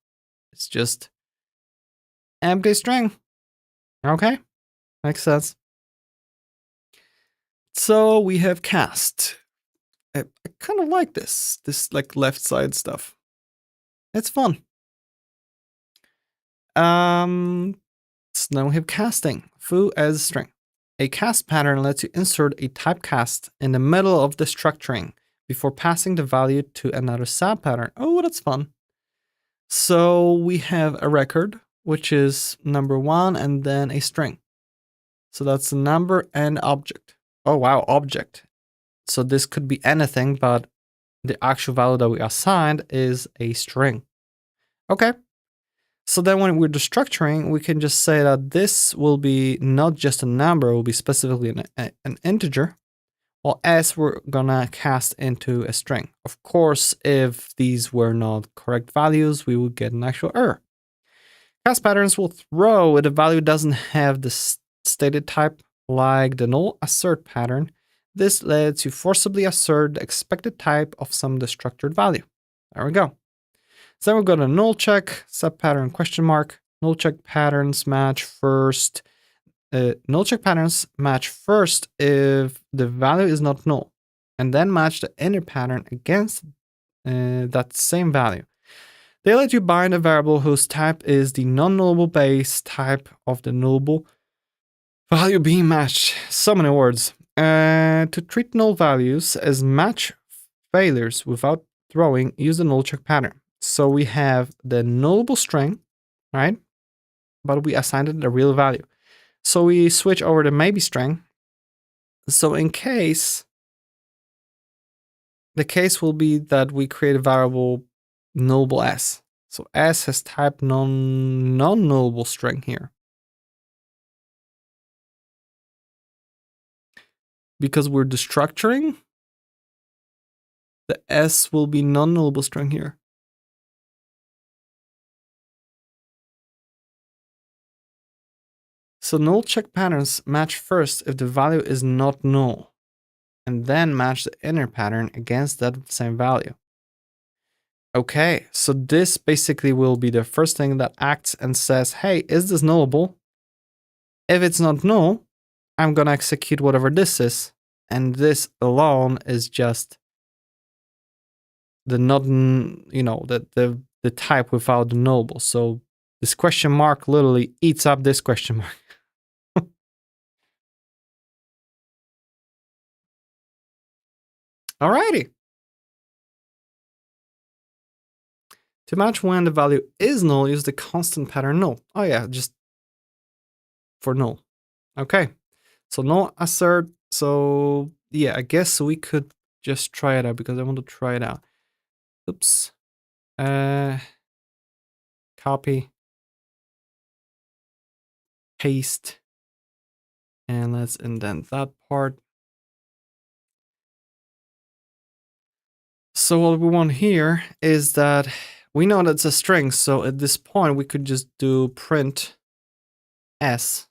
it's just empty string. Okay, makes sense. So we have cast. I kind of like this like left side stuff. It's fun. So now we have casting. Foo as string. A cast pattern lets you insert a typecast in the middle of the structuring before passing the value to another subpattern. Oh, that's fun. So we have a record, which is number 1 and then a string. So that's a number and object. Oh, wow, object. So this could be anything, but the actual value that we assigned is a string. Okay. So then when we're destructuring, we can just say that this will be not just a number, it will be specifically an integer, while s we're gonna cast into a string. Of course, if these were not correct values, we would get an actual error. Cast patterns will throw if the value doesn't have the stated type, like the null assert pattern. This lets you forcibly assert the expected type of some destructured value. There we go. So then we'll go to null check, subpattern question mark, null check patterns match first. Null check patterns match first if the value is not null, and then match the inner pattern against that same value. They let you bind a variable whose type is the non-nullable base type of the nullable value being matched. So many words. To treat null values as match failures without throwing, use the null check pattern. So we have the nullable string, right? But we assigned it a real value. So we switch over to maybe string. So in case, the case will be that we create a variable nullable s. So s has type non-nullable string here. Because we're destructuring, the s will be non-nullable string here. So null check patterns match first if the value is not null, and then match the inner pattern against that same value. Okay, so this basically will be the first thing that acts and says, hey, is this nullable? If it's not null, I'm gonna execute whatever this is, and this alone is just the not, you know, the type without the nullable. So this question mark literally eats up this question mark. Alrighty. To match when the value is null, use the constant pattern null. Oh yeah, just for null. Okay, so null assert. So yeah, I guess we could just try it out because I want to try it out. Oops. Copy. Paste. And let's indent that part. So what we want here is that we know that's a string. So at this point, we could just do print s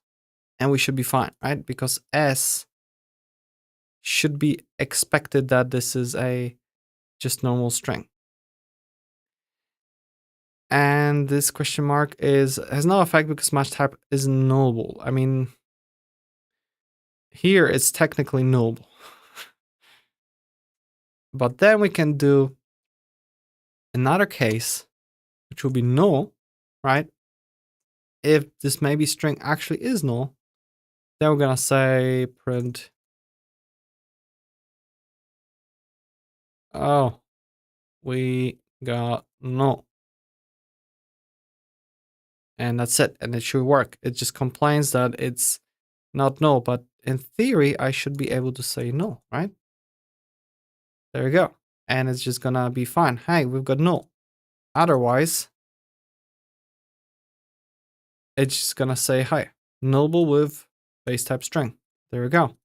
and we should be fine, right? Because s should be expected that this is a just normal string. And this question mark has no effect because match type is nullable. I mean, here it's technically nullable. But then we can do another case, which will be null, right? If this maybe string actually is null, then we're gonna say print. Oh, we got null. And that's it. And it should work. It just complains that it's not null. But in theory, I should be able to say null, right? There we go. And it's just gonna be fine. Hey, we've got null. Otherwise, it's just gonna say hi. Nullable with base type string. There we go.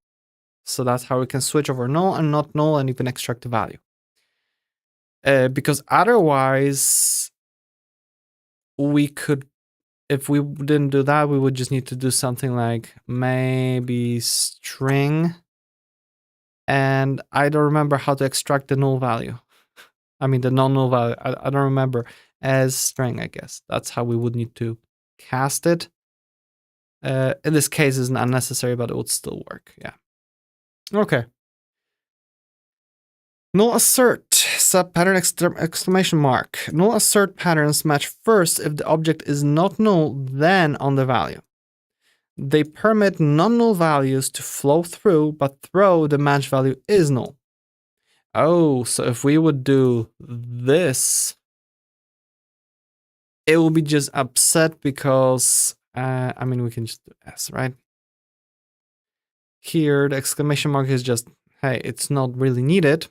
So that's how we can switch over null and not null and even extract the value. Because otherwise, we could, if we didn't do that, we would just need to do something like maybe string. And I don't remember how to extract the null value. I mean, the non-null value. I don't remember as string, I guess. That's how we would need to cast it. In this case, it's unnecessary, but it would still work. Yeah. Okay. Null assert sub pattern exclamation mark. Null assert patterns match first if the object is not null, then on the value. They permit non-null values to flow through, but throw the match value is null. Oh, so if we would do this, it will be just upset because, I mean, we can just do S, right? Here, the exclamation mark is just, hey, it's not really needed.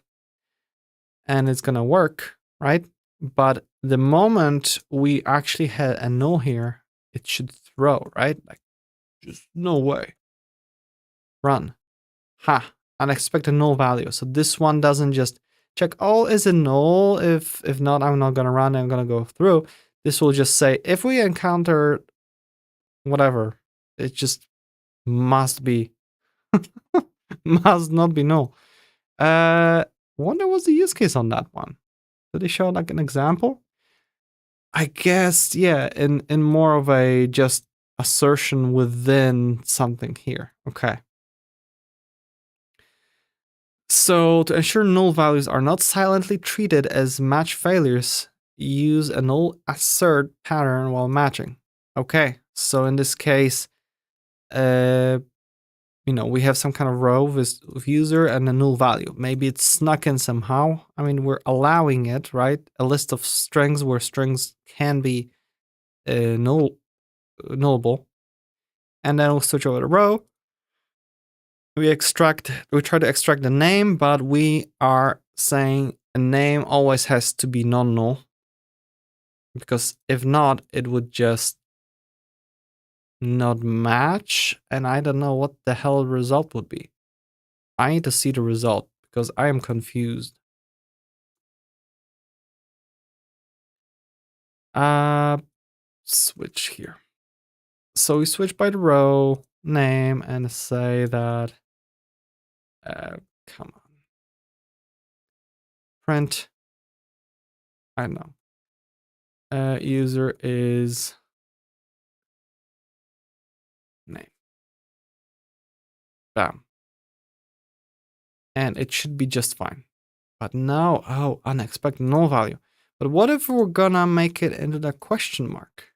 And it's gonna work, right? But the moment we actually had a null here, it should throw, right? Like, just no way. Run. Ha, unexpected null value. So this one doesn't just check, oh, is it null? If not, I'm not gonna run, I'm gonna go through. This will just say, if we encounter whatever, it just must be, must not be null. Wonder what's the use case on that one? Did they show like an example? I guess, yeah, in more of a just assertion within something here. Okay. So to ensure null values are not silently treated as match failures, use a null assert pattern while matching. Okay, so in this case, you know, we have some kind of row with user and a null value. Maybe it's snuck in somehow. I mean, we're allowing it, right? A list of strings where strings can be nullable. And then we'll switch over to row. We try to extract the name, but we are saying a name always has to be non-null. Because if not, it would just not match. And I don't know what the hell the result would be. I need to see the result because I am confused. Switch here. So we switch by the row name and say that, come on, print, I don't know, user is name. Bam. And it should be just fine. But now, oh, unexpected null value. But what if we're gonna make it into the question mark?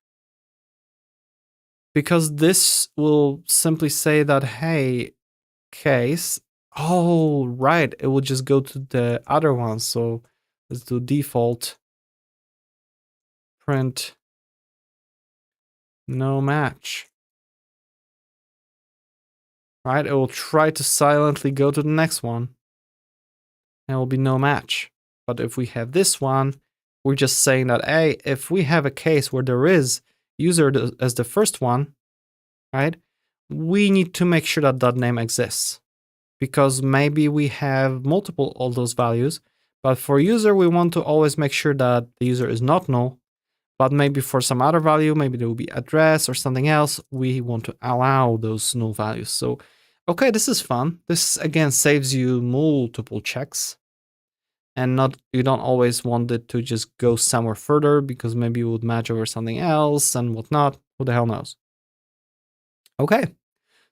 Because this will simply say that, hey, case, oh, right, it will just go to the other one. So let's do default print no match. Right, it will try to silently go to the next one and it will be no match. But if we have this one, we're just saying that, hey, if we have a case where there is user as the first one, right, we need to make sure that that name exists. Because maybe we have multiple all those values, but for user, we want to always make sure that the user is not null. But maybe for some other value, maybe there will be address or something else, we want to allow those null values. So, okay, this is fun. This again saves you multiple checks. And not you don't always want it to just go somewhere further because maybe it would match over something else and whatnot. Who the hell knows? Okay.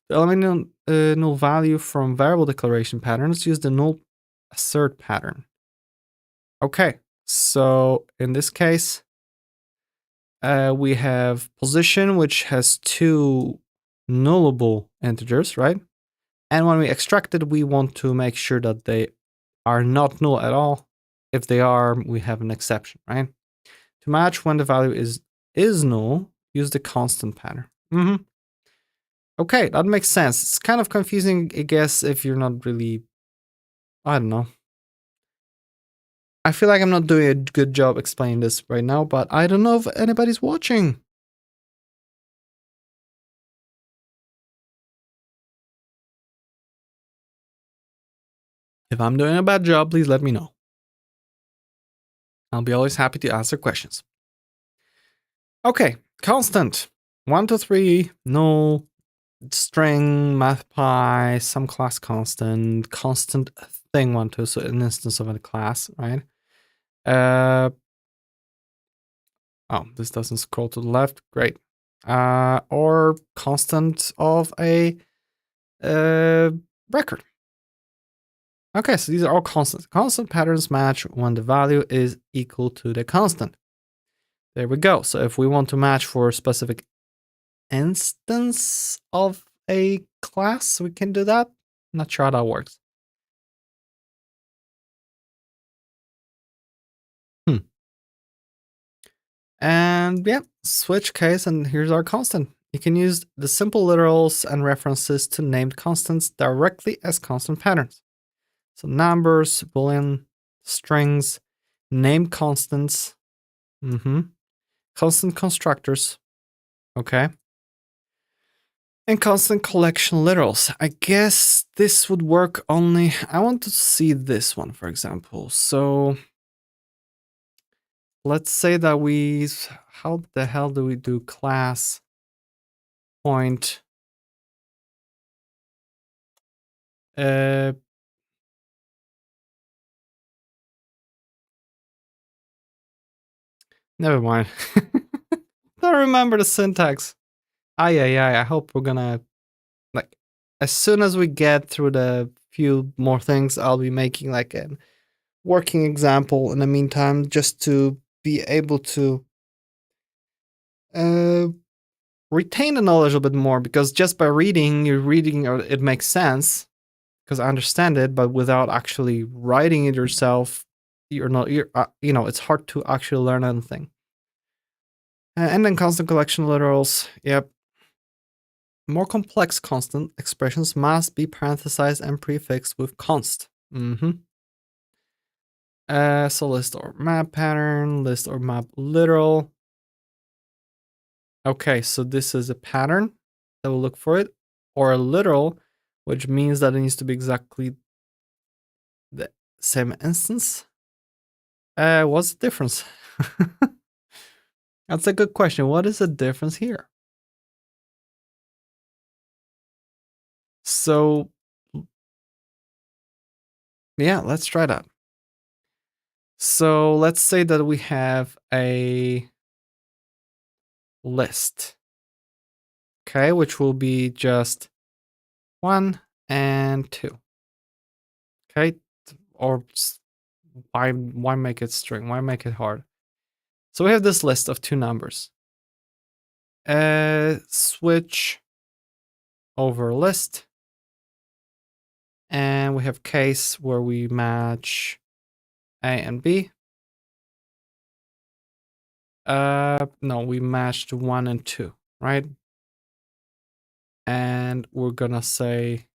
To eliminate null value from variable declaration patterns, use the null assert pattern. Okay, so in this case, we have position, which has two nullable integers, right? And when we extract it, we want to make sure that they are not null at all. If they are, we have an exception, right? To match when the value is null, use the constant pattern. Okay, that makes sense. It's kind of confusing, I guess, if you're not really, I don't know. I feel like I'm not doing a good job explaining this right now, but I don't know if anybody's watching. If I'm doing a bad job, please let me know. I'll be always happy to answer questions. Okay, constant. 1 to 3, null, string, mathpy, some class constant, constant thing 1 to, so an instance of a class, right? Oh, this doesn't scroll to the left. Great. Or constant of a record. Okay, so these are all constants. Constant patterns match when the value is equal to the constant. There we go. So if we want to match for a specific instance of a class, we can do that. Not sure how that works. And yeah, switch case, and here's our constant. You can use the simple literals and references to named constants directly as constant patterns. So numbers, boolean, strings, named constants, constant constructors, okay, and constant collection literals. I guess this would work only, I want to see this one, for example. So let's say that how the hell do we do class point never mind. Don't remember the syntax. I hope we're gonna, like, as soon as we get through the few more things, I'll be making like a working example in the meantime, just to be able to retain the knowledge a little bit more, because just by reading, it makes sense because I understand it, but without actually writing it yourself, it's hard to actually learn anything. And then constant collection literals, yep. More complex constant expressions must be parenthesized and prefixed with const. So list or map pattern, list or map literal. Okay, so this is a pattern that will look for it, or a literal, which means that it needs to be exactly the same instance. What's the difference? That's a good question. What is the difference here? So yeah, let's try that. So let's say that we have a list, okay, which will be just 1 and 2, okay? Or why make it string? Why make it hard? So we have this list of 2 numbers. Switch over list, and we have case where we match A and B. No, we matched 1 and 2, right? And we're gonna say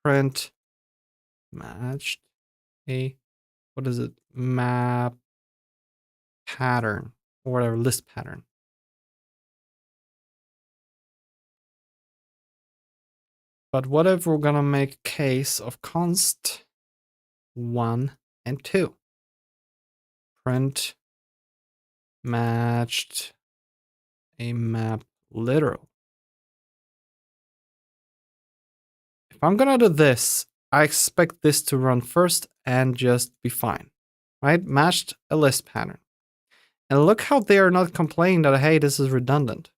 print matched a, what is it? Map pattern, or whatever, list pattern. But what if we're gonna make case of const 1 and 2? Print matched a map literal. If I'm gonna do this, I expect this to run first and just be fine, right? Matched a list pattern. And look how they are not complaining that, hey, this is redundant.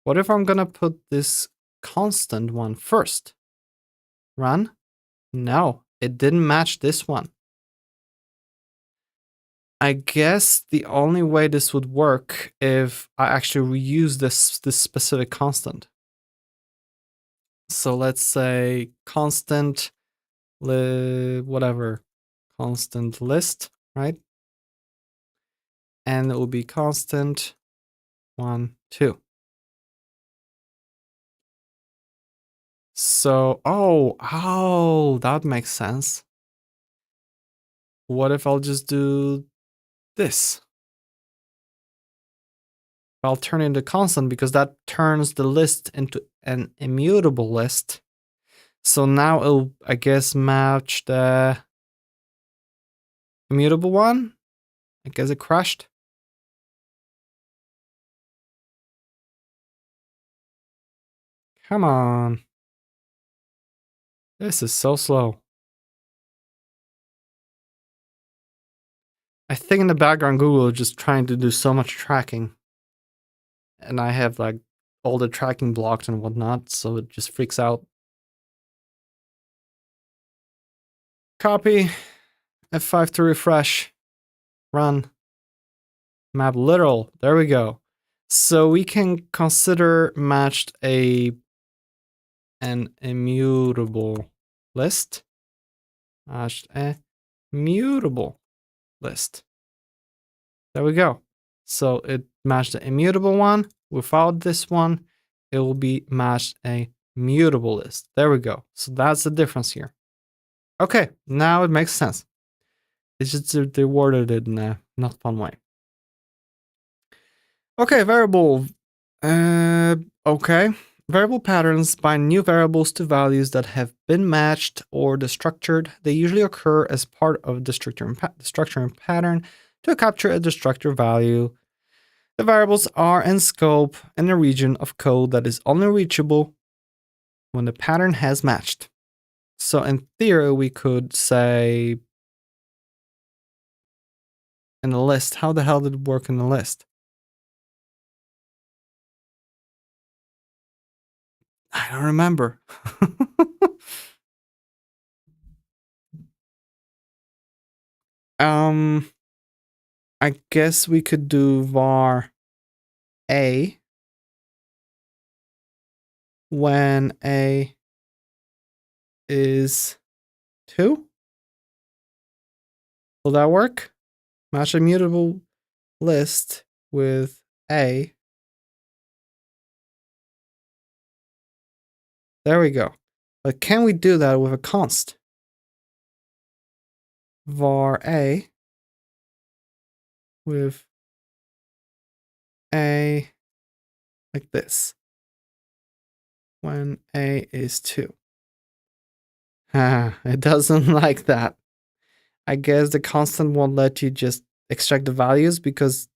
What if I'm gonna put this constant one first? Run? No, it didn't match this one. I guess the only way this would work if I actually reuse this specific constant. So let's say constant whatever, constant list, right? And it will be constant 1, 2. So, oh, that makes sense. What if I'll just do this? I'll turn it into constant because that turns the list into an immutable list. So now it'll, I guess, match the immutable one. I guess it crashed. Come on. This is so slow. I think in the background Google is just trying to do so much tracking. And I have like all the tracking blocked and whatnot, so it just freaks out. Copy, F5 to refresh, run, map literal, there we go. So we can consider matched an immutable list. Matched a mutable list. There we go. So it matched the immutable one. Without this one, it will be matched a mutable list. There we go. So that's the difference here. Okay, now it makes sense. It's just they worded it in a not fun way. Okay, variable. Okay. Variable patterns bind new variables to values that have been matched or destructured. They usually occur as part of the structure and pattern to capture a destructor value. The variables are in scope in a region of code that is only reachable when the pattern has matched. So in theory, we could say in the list, how the hell did it work in the list? I don't remember. I guess we could do var a when a is 2. Will that work? Match a mutable list with a. There we go. But can we do that with a const? Var a with a like this when a is 2. It doesn't like that. I guess the constant won't let you just extract the values because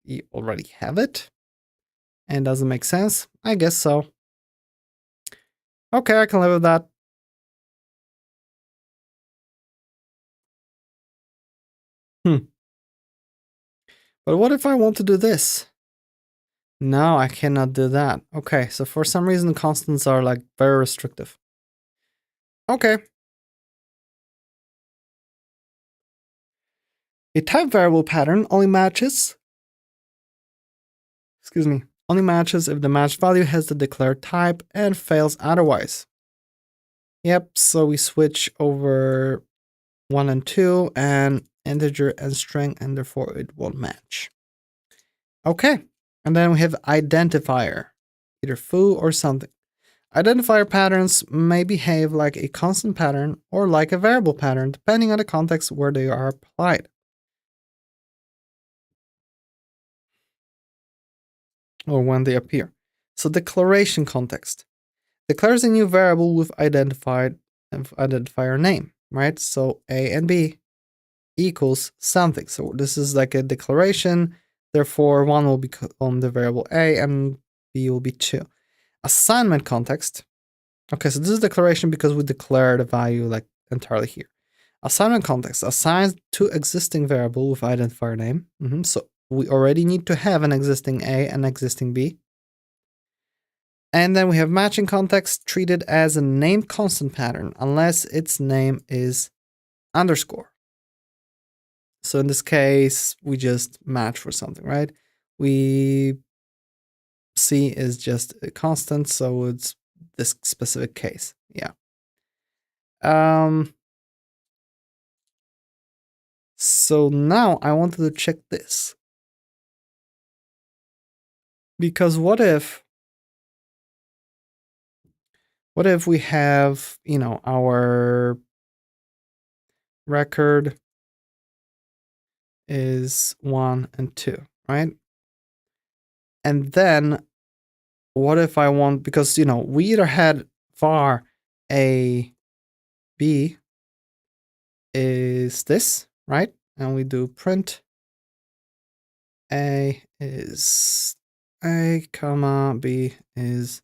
you already have it and doesn't make sense. I guess so. Okay, I can live with that. But what if I want to do this? No, I cannot do that. Okay, so for some reason constants are like very restrictive. Okay. A type variable pattern only matches, only matches if the matched value has the declared type and fails otherwise. Yep, so we switch over 1 and 2 and integer and string, and therefore it won't match. Okay, and then we have identifier, either foo or something. Identifier patterns may behave like a constant pattern or like a variable pattern, depending on the context where they are applied. Or when they appear. So declaration context. Declares a new variable with identifier name, right? So A and B equals something. So this is like a declaration. Therefore, 1 will become the variable A and B will be 2. Assignment context. Okay, so this is declaration because we declare the value like entirely here. Assignment context assigns to existing variable with identifier name. So we already need to have an existing A and existing B. And then we have matching context treated as a named constant pattern unless its name is underscore. So in this case, we just match for something, right? We C is just a constant, so it's this specific case. Yeah. So now I wanted to check this. Because what if we have, our record is 1 and 2, right? And then what if I want, because, we either had var A, B is this, right? And we do print A is A, comma, B is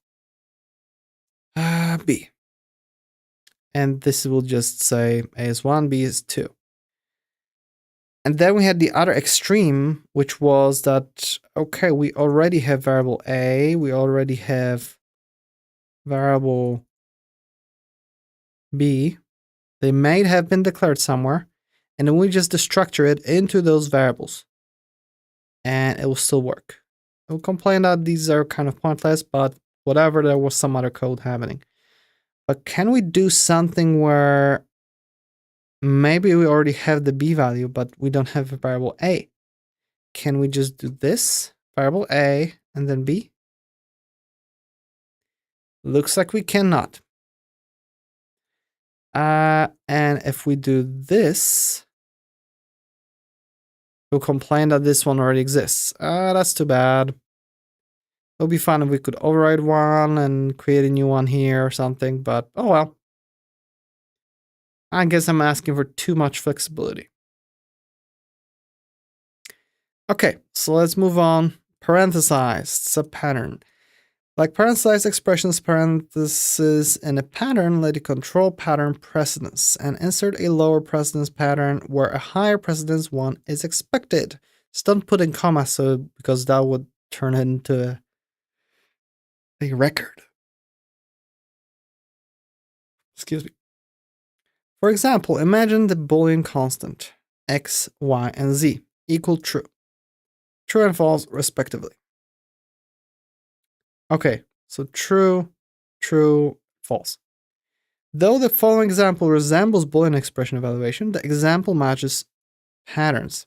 B. And this will just say A is 1, B is 2. And then we had the other extreme, which was that, okay, we already have variable A, we already have variable B. They may have been declared somewhere, and then we just destructure it into those variables, and it will still work. I'll complain that these are kind of pointless, but whatever, there was some other code happening. But can we do something where maybe we already have the B value, but we don't have a variable A? Can we just do this, variable A, and then B? Looks like we cannot. And if we do this, we'll complain that this one already exists. That's too bad. It would be fun if we could override one and create a new one here or something, but oh well. I guess I'm asking for too much flexibility. Okay, so let's move on. Parenthesized, it's a pattern. Like parenthesized expressions, parentheses in a pattern let you control pattern precedence and insert a lower precedence pattern where a higher precedence one is expected. Just don't put in commas, because that would turn it into a record. Excuse me. For example, imagine the Boolean constant x, y, and z equal true. True and false, respectively. Okay, so true, true, false. Though the following example resembles Boolean expression evaluation, the example matches patterns.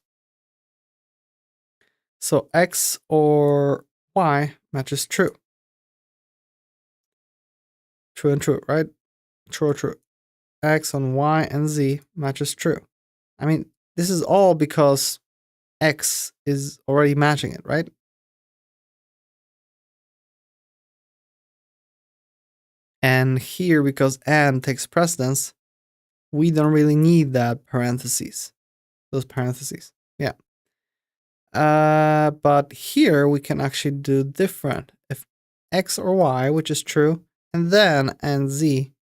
So x or y matches true. True and true, right? True or true. X on y and z matches true. I mean, this is all because x is already matching it, right? And here, because and takes precedence, we don't really need that parentheses. Those parentheses. Yeah. But here we can actually do different. If x or y, which is true, and then and z.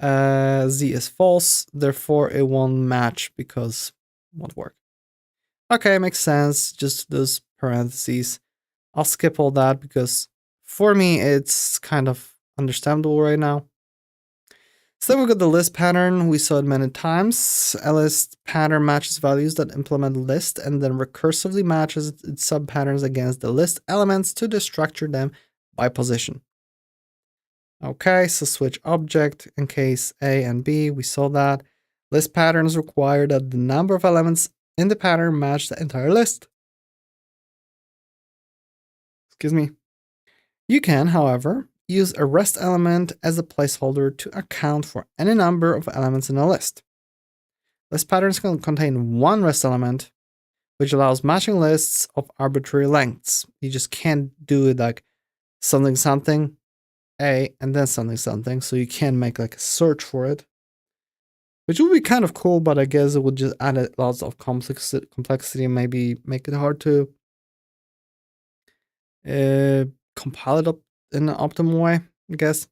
Z is false, therefore it won't match because it won't work. Okay, makes sense. Just those parentheses. I'll skip all that because for me it's kind of understandable right now. So then we've got the list pattern. We saw it many times. A list pattern matches values that implement list and then recursively matches its subpatterns against the list elements to destructure them by position. Okay, so switch object in case A and B, we saw that. List patterns require that the number of elements in the pattern match the entire list. Excuse me. You can, however, use a rest element as a placeholder to account for any number of elements in a list. List patterns can contain one rest element, which allows matching lists of arbitrary lengths. You just can't do it like something something A and then something something, so you can make like a search for it, which would be kind of cool, but I guess it would just add lots of complexity and maybe make it hard to compile it up in an optimal way, I guess.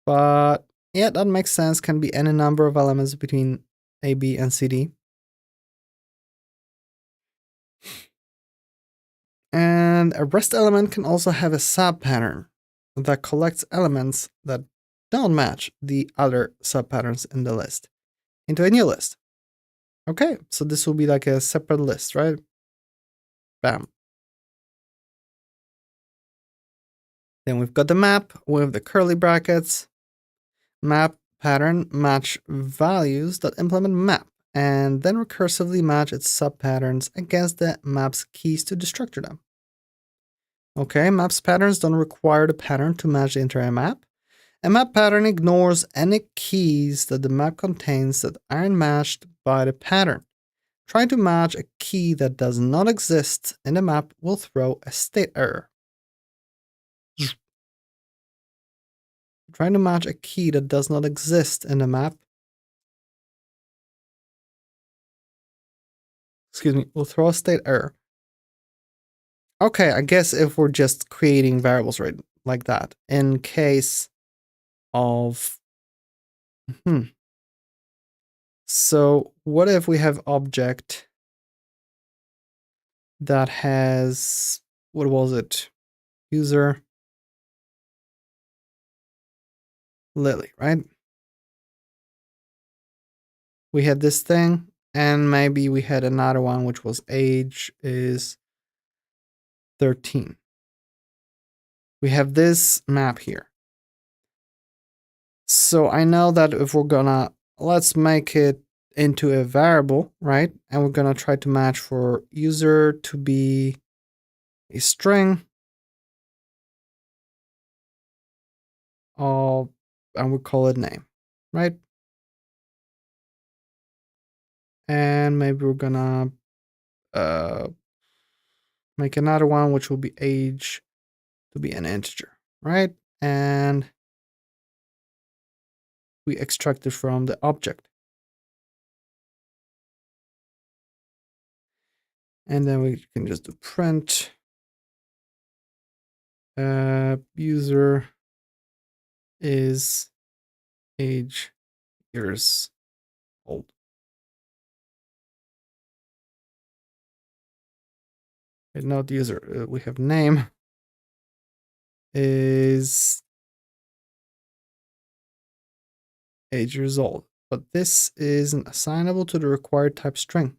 But yeah, that makes sense. Can be any number of elements between A, B, and C, D. And a rest element can also have a subpattern that collects elements that don't match the other subpatterns in the list into a new list. Okay, so this will be like a separate list, right? Bam. Then we've got the map with the curly brackets. Map pattern match values that implement map and then recursively match its subpatterns against the map's keys to destructure them. Okay, maps patterns don't require the pattern to match the entire map. A map pattern ignores any keys that the map contains that aren't matched by the pattern. Trying to match a key that does not exist in the map will throw a state error. Trying to match a key that does not exist in the map, will throw a state error. Okay, I guess if we're just creating variables right like that, in case of so what if we have object that has, what was it? User Lily, right? We had this thing, and maybe we had another one which was age is 13. We have this map here. So I know that if we're gonna, let's make it into a variable, right? And we're gonna try to match for user to be a string of, and we'll call it name, right? And maybe we're gonna make another one which will be age to be an integer, right? And we extract it from the object. And then we can just do print user is age years old. Okay, not user, we have name is age years old, but this isn't assignable to the required type string.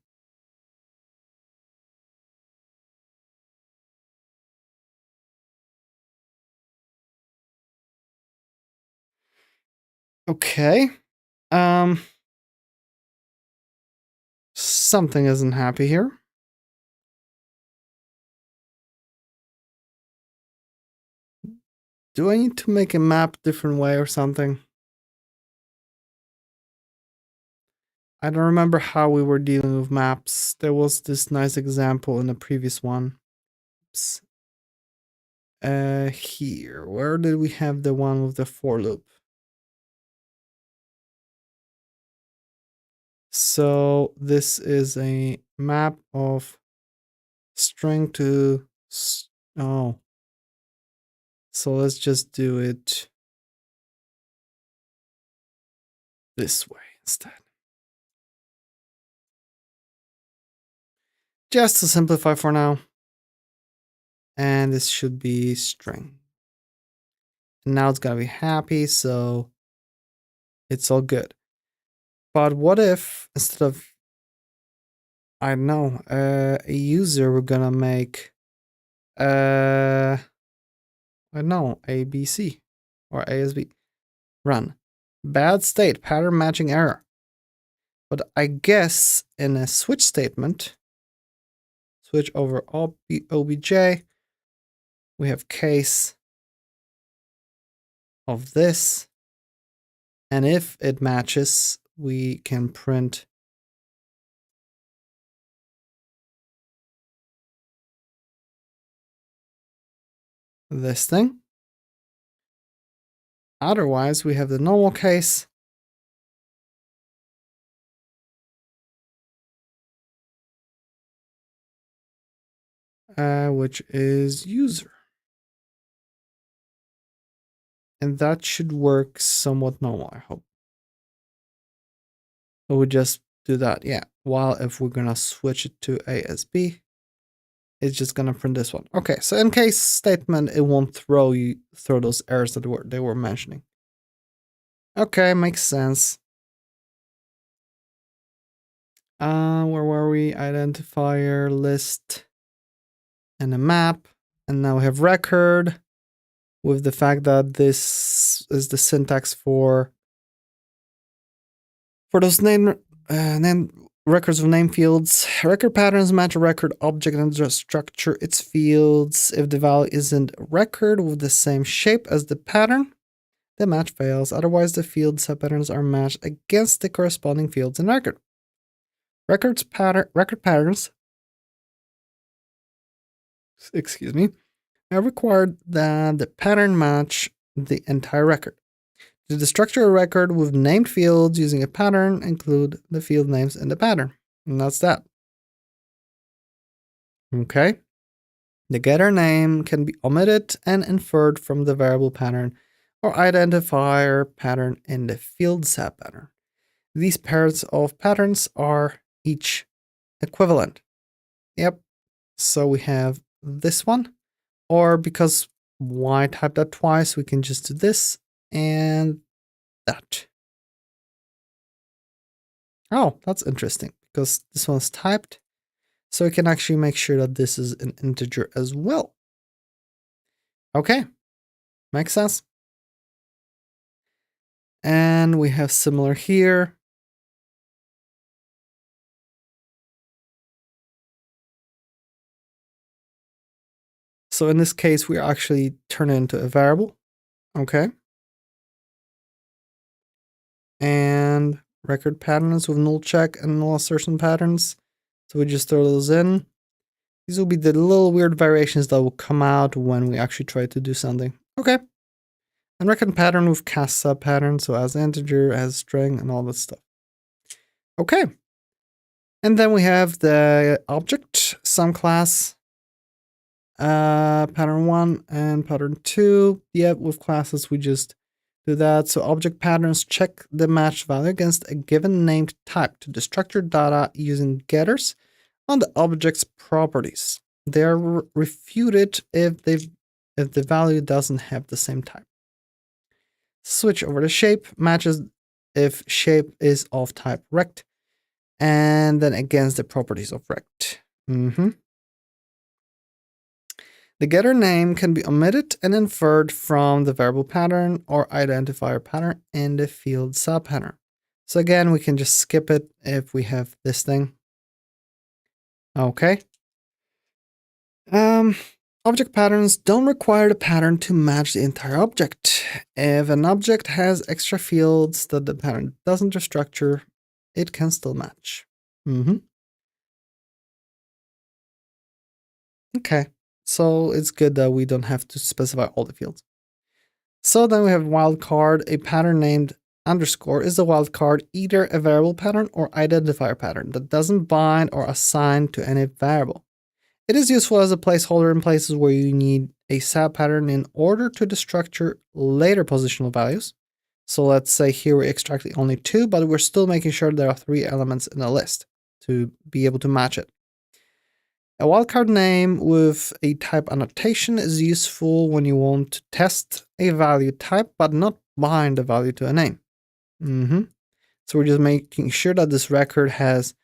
Okay. Something isn't happy here. Do I need to make a map different way or something? I don't remember how we were dealing with maps. There was this nice example in the previous one. Oops. Here, where did we have the one with the for loop? So this is a map of string to, oh, So let's just do it this way instead. Just to simplify for now. And this should be string. And now it's gonna be happy, so it's all good. But what if instead of, I don't know, a user, we're gonna make I don't know, ABC or ASB. Run. Bad state, pattern matching error. But I guess in a switch statement, switch over obj, we have case of this. And if it matches, we can print this thing. Otherwise, we have the normal case. Which is user. And that should work somewhat normal, I hope. But we just do that, yeah. While if we're gonna switch it to ASB, it's just gonna print this one. Okay, so in case statement, it won't throw those errors that they were mentioning. Okay, makes sense. Where were we? Identifier, list, and a map. And now we have record with the fact that this is the syntax for those name records of name fields. Record patterns match a record object and just structure its fields. If the value isn't a record with the same shape as the pattern, the match fails. Otherwise, the field subpatterns are matched against the corresponding fields in record. Record patterns, excuse me, are required that the pattern match the entire record. To structure a record with named fields using a pattern, include the field names in the pattern. And that's that. Okay. The getter name can be omitted and inferred from the variable pattern or identifier pattern in the field subpattern. These pairs of patterns are each equivalent. Yep. So we have this one, or because why type that twice, we can just do this and that. Oh, that's interesting because this one's typed. So we can actually make sure that this is an integer as well. Okay, makes sense. And we have similar here. So in this case, we actually turn it into a variable. Okay. And record patterns with null check and null assertion patterns. So we just throw those in. These will be the little weird variations that will come out when we actually try to do something. Okay. And record pattern with cast subpattern, so as integer, as string, and all that stuff. Okay. And then we have the object, some class, pattern 1 and pattern 2. Yep, with classes we just do that. So object patterns check the match value against a given named type to the structured data using getters on the object's properties. They are refuted if the value doesn't have the same type. Switch over to shape, matches if shape is of type rect, and then against the properties of rect. The getter name can be omitted and inferred from the variable pattern or identifier pattern in the field subpattern. So again, we can just skip it if we have this thing. Okay. Object patterns don't require the pattern to match the entire object. If an object has extra fields that the pattern doesn't restructure, it can still match. Okay, so it's good that we don't have to specify all the fields. So then we have wildcard. A pattern named underscore is a wildcard, either a variable pattern or identifier pattern that doesn't bind or assign to any variable. It is useful as a placeholder in places where you need a sub pattern in order to destructure later positional values. So let's say here we're extracting only 2, but we're still making sure there are 3 elements in the list to be able to match it. A wildcard name with a type annotation is useful when you want to test a value type, but not bind the value to a name. So we're just making sure that this record has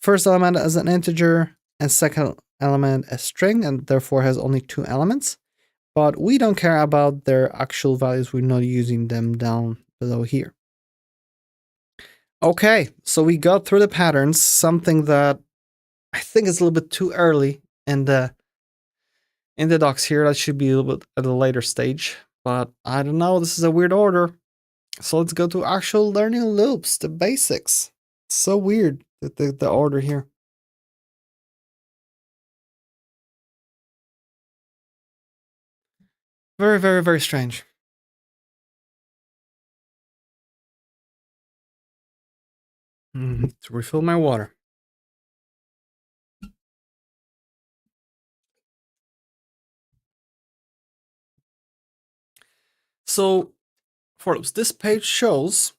first element as an integer and second element as string, and therefore has only 2 elements. But we don't care about their actual values. We're not using them down below here. Okay, so we got through the patterns, something that I think is a little bit too early in the docs here. That should be a little bit at a later stage, but I don't know. This is a weird order. So let's go to actual learning loops, the basics. It's so weird, the order here. Very, very, very strange. To refill my water. So, for loops, this page shows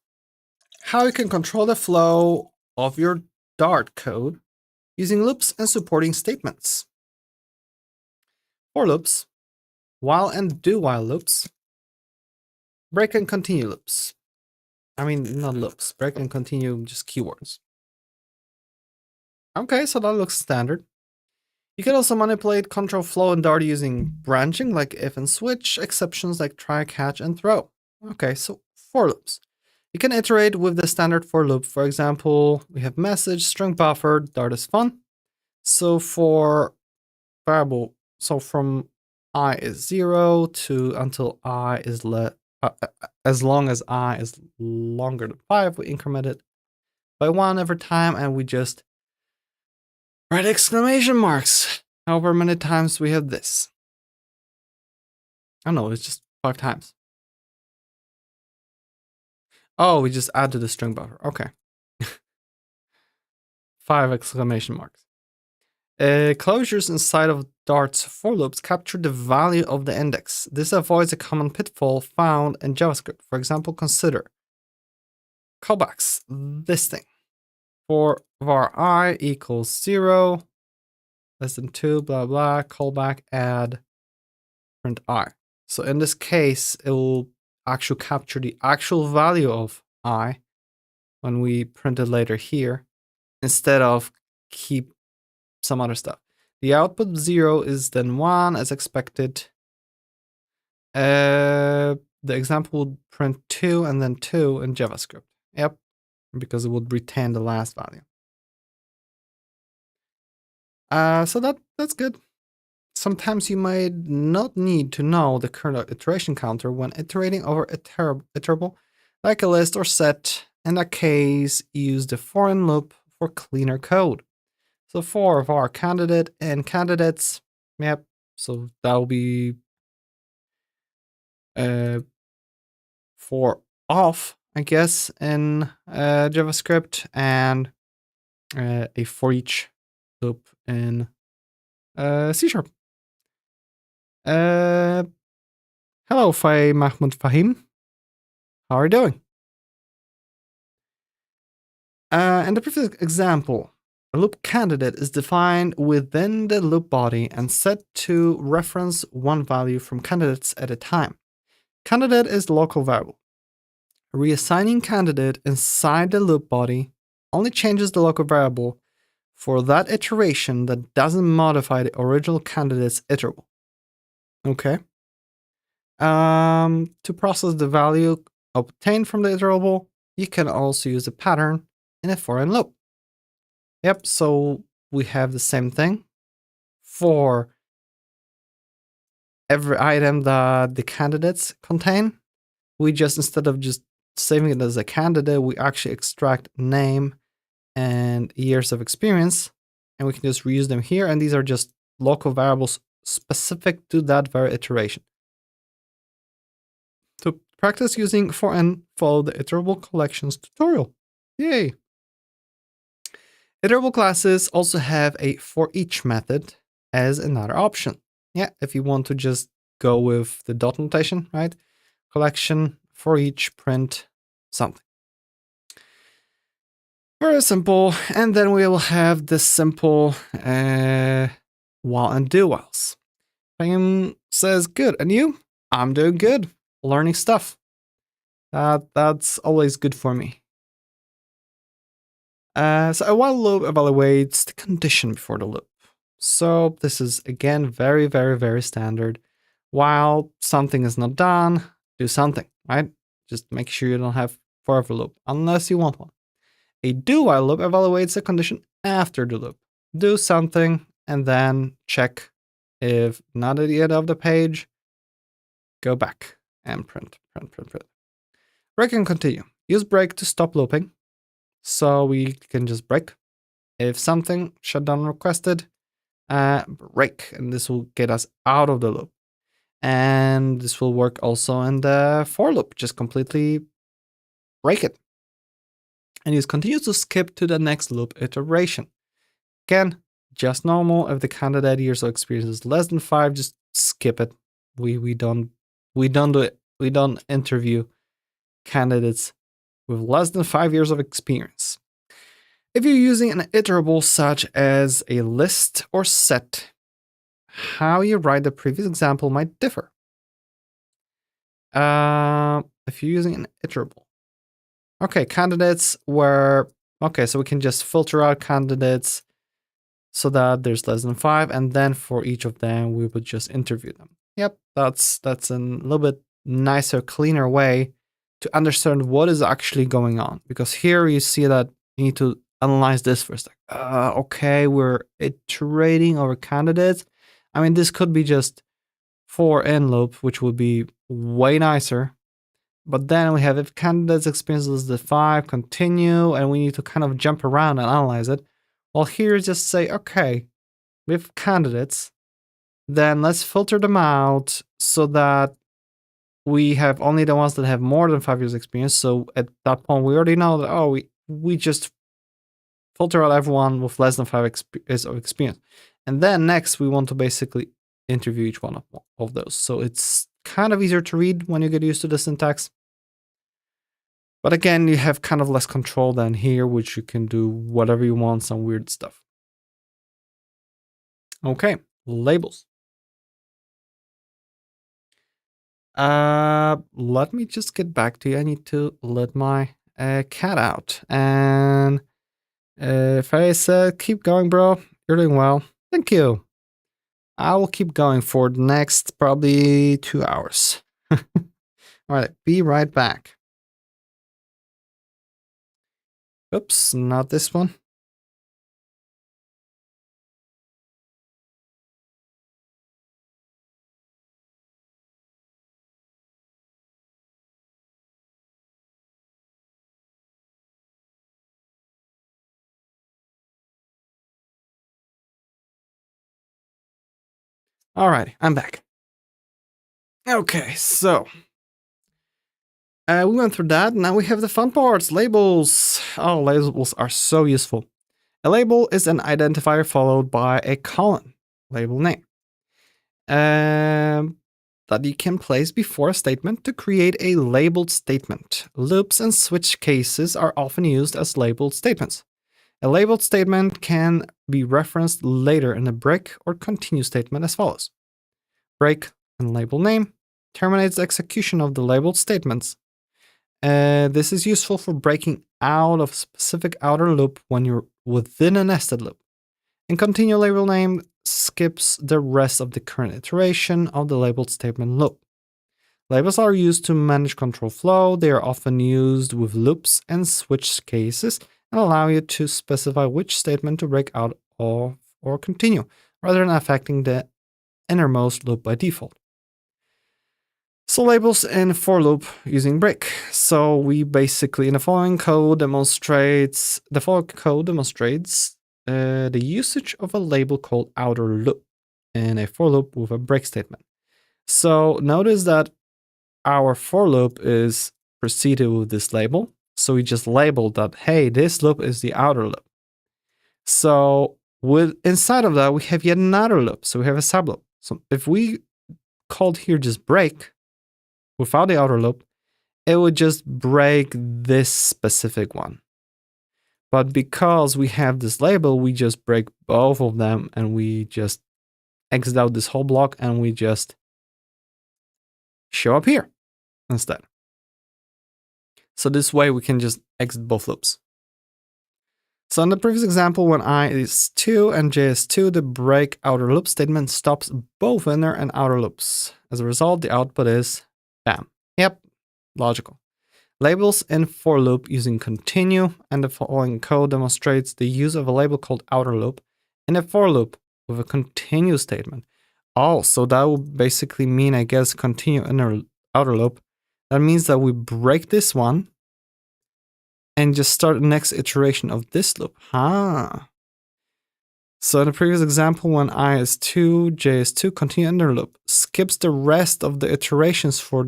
how you can control the flow of your Dart code using loops and supporting statements. For loops, while and do while loops, break and continue loops. I mean, not loops, break and continue, just keywords. Okay, so that looks standard. You can also manipulate control flow in Dart using branching like if and switch, exceptions like try, catch, and throw. Okay, so for loops. You can iterate with the standard for loop. For example, we have message, string buffer, Dart is fun. So for variable, so from I is 0 to until I is as long as I is longer than 5, we increment it by 1 every time, and we just write exclamation marks however many times we have this. I don't know, it's just 5 times. Oh, we just add to the string buffer. Okay. 5 exclamation marks. Closures inside of Dart's for loops capture the value of the index. This avoids a common pitfall found in JavaScript. For example, consider callbacks. This thing. For var I equals 0, less than 2, blah, blah, callback, add, print I. So in this case, it will actually capture the actual value of I when we print it later here, instead of keep some other stuff. The output 0 is then 1 as expected. The example would print 2 and then 2 in JavaScript. Yep, because it would retain the last value. So that's good. Sometimes you might not need to know the current iteration counter when iterating over a iterable, like a list or set. In that case, use the for-in loop for cleaner code. So for var candidate and candidates, yep, so that will be for off, I guess, in JavaScript, and a for each loop in C#. Hello, Mahmoud Fahim. How are you doing? In the previous example, a loop candidate is defined within the loop body and set to reference one value from candidates at a time. Candidate is the local variable. Reassigning candidate inside the loop body only changes the local variable for that iteration that doesn't modify the original candidate's iterable. Okay. To process the value obtained from the iterable, you can also use a pattern in a for-in loop. Yep, so we have the same thing for every item that the candidates contain. We just, instead of just saving it as a candidate, we actually extract name and years of experience, and we can just reuse them here. And these are just local variables specific to that very iteration. To practice using for-in, follow the iterable collections tutorial. Yay! Iterable classes also have a for each method as another option. Yeah, if you want to just go with the dot notation, right? Collection, for each, print, something. Very simple. And then we will have the simple while and do whiles. Pam says, good. And you? I'm doing good. Learning stuff. That's always good for me. So a while loop evaluates the condition before the loop. So this is, again, very, very, very standard. While something is not done, do something, right? Just make sure you don't have forever loop, unless you want one. A do while loop evaluates the condition after the loop. Do something, and then check if not at the end of the page, go back and print. Break and continue. Use break to stop looping. So we can just break. If something shutdown requested, break, and this will get us out of the loop. And this will work also in the for loop. Just completely break it. And use continue to skip to the next loop iteration. Again, just normal. If the candidate years of experience is less than 5, just skip it. We don't do it. We don't interview candidates with less than 5 years of experience. If you're using an iterable such as a list or set, how you write the previous example might differ. If you're using an iterable. Okay, candidates were, okay, so we can just filter out candidates so that there's less than 5, and then for each of them, we would just interview them. Yep, that's a little bit nicer, cleaner way to understand what is actually going on. Because here you see that you need to analyze this first. Like, okay, we're iterating over candidates. I mean, this could be just for in loop, which would be way nicer. But then we have if candidates experience less than 5, continue, and we need to kind of jump around and analyze it. Well, here just say, okay, we have candidates, then let's filter them out so that we have only the ones that have more than 5 years experience. So at that point, we already know that, we just filter out everyone with less than 5 years of experience. And then next, we want to basically interview each one of those. So it's kind of easier to read when you get used to the syntax. But again, you have kind of less control than here, which you can do whatever you want, some weird stuff. Okay, labels. Let me just get back to you. I need to let my cat out. And if I said, keep going, bro, you're doing well. Thank you. I will keep going for the next probably 2 hours. All right, be right back. Oops, not this one. All right, I'm back. Okay, so we went through that. Now we have the fun parts, labels. Oh, labels are so useful. A label is an identifier followed by a colon, label name, that you can place before a statement to create a labeled statement. Loops and switch cases are often used as labeled statements. A labeled statement can be referenced later in a break or continue statement as follows. Break and label name terminates the execution of the labeled statements. This is useful for breaking out of a specific outer loop when you're within a nested loop. And continue label name skips the rest of the current iteration of the labeled statement loop. Labels are used to manage control flow. They are often used with loops and switch cases and allow you to specify which statement to break out of or continue, rather than affecting the innermost loop by default. So labels in for loop using break. So we basically, in the following code demonstrates the usage of a label called outer loop in a for loop with a break statement. So notice that our for loop is preceded with this label. So we just labeled that, hey, this loop is the outer loop. So inside of that, we have yet another loop. So we have a subloop. So if we called here just break without the outer loop, it would just break this specific one. But because we have this label, we just break both of them and we just exit out this whole block and we just show up here instead. So this way we can just exit both loops. So in the previous example, when I is 2 and j is 2, the break outer loop statement stops both inner and outer loops. As a result, the output is bam. Yep, logical. Labels in for loop using continue, and the following code demonstrates the use of a label called outer loop in a for loop with a continue statement. Oh, so that would basically mean, I guess, continue inner outer loop. That means that we break this one and just start the next iteration of this loop. So in the previous example, when I is 2, j is 2, continue inner loop, skips the rest of the iterations for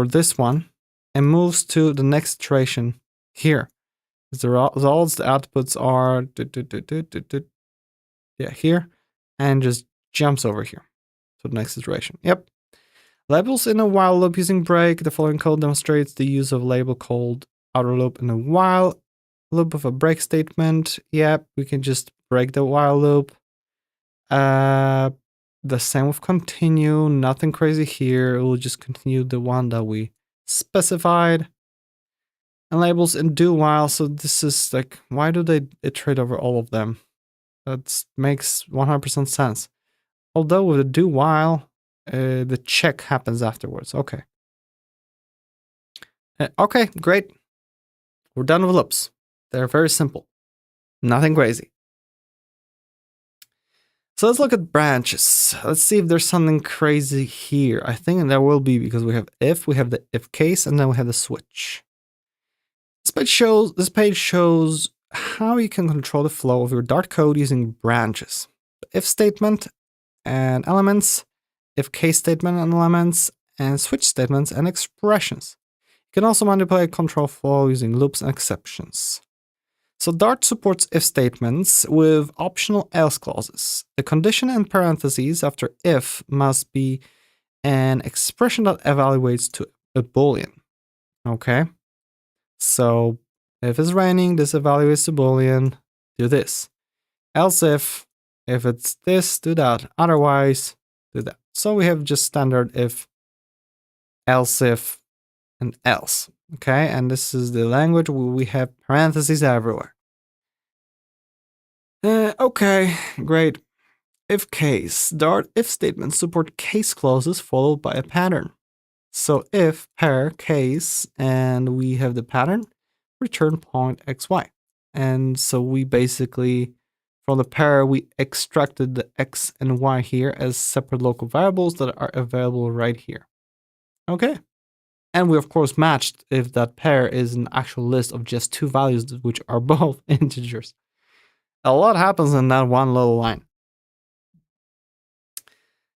this one and moves to the next iteration here. The results, the outputs are here, and just jumps over here to the next iteration. Yep. Labels in a while loop using break. The following code demonstrates the use of a label called outer loop in a while loop with a break statement. Yep, we can just break the while loop. The same with continue, nothing crazy here. We'll just continue the one that we specified. And labels in do while. So this is like, why do they iterate over all of them? That makes 100% sense. Although with the do while, the check happens afterwards. Okay. Okay, great. We're done with loops. They're very simple. Nothing crazy. So let's look at branches. Let's see if there's something crazy here. I think there will be, because we have if, we have the if case, and then we have the switch. This page shows how you can control the flow of your Dart code using branches. The if statement and elements, if case statement and elements, and switch statements and expressions. You can also manipulate control flow using loops and exceptions. So Dart supports if statements with optional else clauses. The condition in parentheses after if must be an expression that evaluates to a boolean. Okay? So if it's raining, this evaluates to boolean, do this. Else if it's this, do that. Otherwise, do that. So we have just standard if, else if, and else. Okay, and this is the language where we have parentheses everywhere. Okay, great. If case, Dart if statements support case clauses followed by a pattern. So if pair case, and we have the pattern, return point xy. And so we basically, from the pair, we extracted the x and y here as separate local variables that are available right here. Okay. And we of course matched if that pair is an actual list of just two values, which are both integers. A lot happens in that one little line.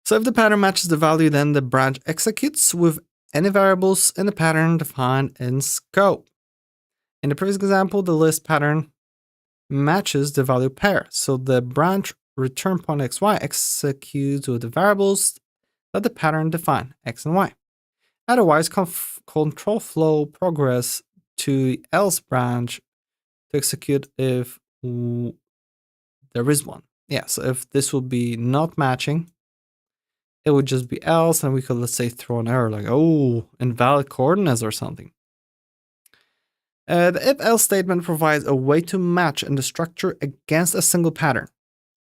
So if the pattern matches the value, then the branch executes with any variables in the pattern defined in scope. In the previous example, the list pattern matches the value pair. So the branch return point xy executes with the variables that the pattern define, x and y. Otherwise, control flow progress to the else branch to execute if there is one. Yeah, so if this would be not matching, it would just be else, and we could, let's say, throw an error like, oh, invalid coordinates or something. The if-else statement provides a way to match in the structure against a single pattern.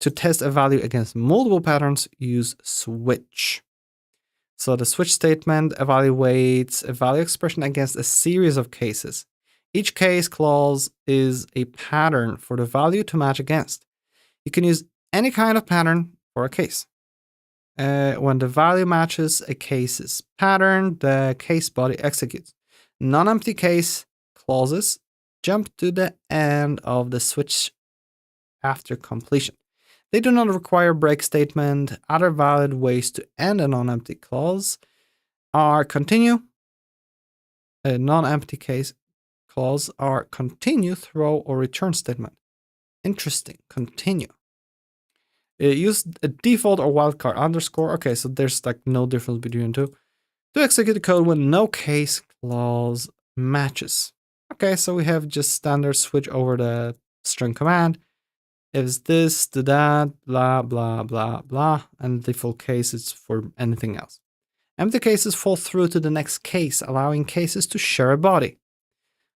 To test a value against multiple patterns, use switch. So the switch statement evaluates a value expression against a series of cases. Each case clause is a pattern for the value to match against. You can use any kind of pattern for a case. When the value matches a case's pattern, the case body executes. Non-empty case clauses jump to the end of the switch after completion. They do not require break statement. Other valid ways to end a non-empty clause are continue. A non-empty case clause are continue, throw, or return statement. Interesting. Continue. use a default or wildcard underscore. Okay, so there's like no difference between the two. To execute the code when no case clause matches. Okay, so we have just standard switch over the string command. If this, do that, blah, blah, blah, blah, and default case is for anything else. Empty cases fall through to the next case, allowing cases to share a body.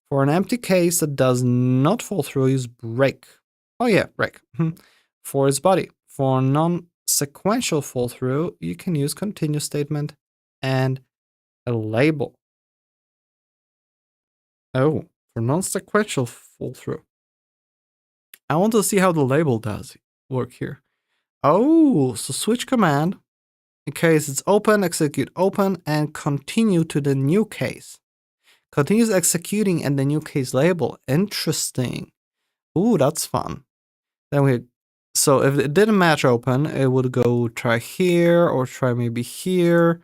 For an empty case that does not fall through, use break. Oh yeah, break. For its body. For non-sequential fall through, you can use continue statement and a label. Oh, for non-sequential fall through. I want to see how the label does work here. Oh, so switch command. In case it's open, execute open and continue to the new case. Continues executing and the new case label. Interesting. Ooh, that's fun. Then so if it didn't match open, it would go try here or try maybe here,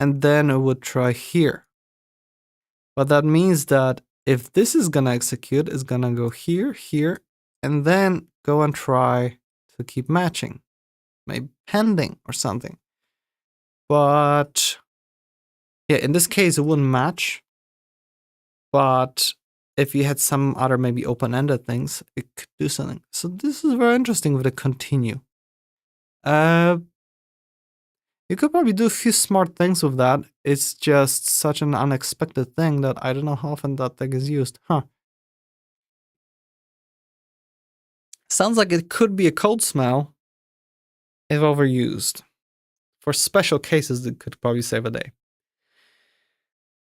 and then it would try here. But that means that if this is gonna execute, it's gonna go here, here, and then go and try to keep matching. Maybe pending or something. But yeah, in this case, it wouldn't match. But if you had some other maybe open-ended things, it could do something. So this is very interesting with the continue. You could probably do a few smart things with that. It's just such an unexpected thing that I don't know how often that thing is used. Sounds like it could be a code smell if overused. For special cases, it could probably save a day.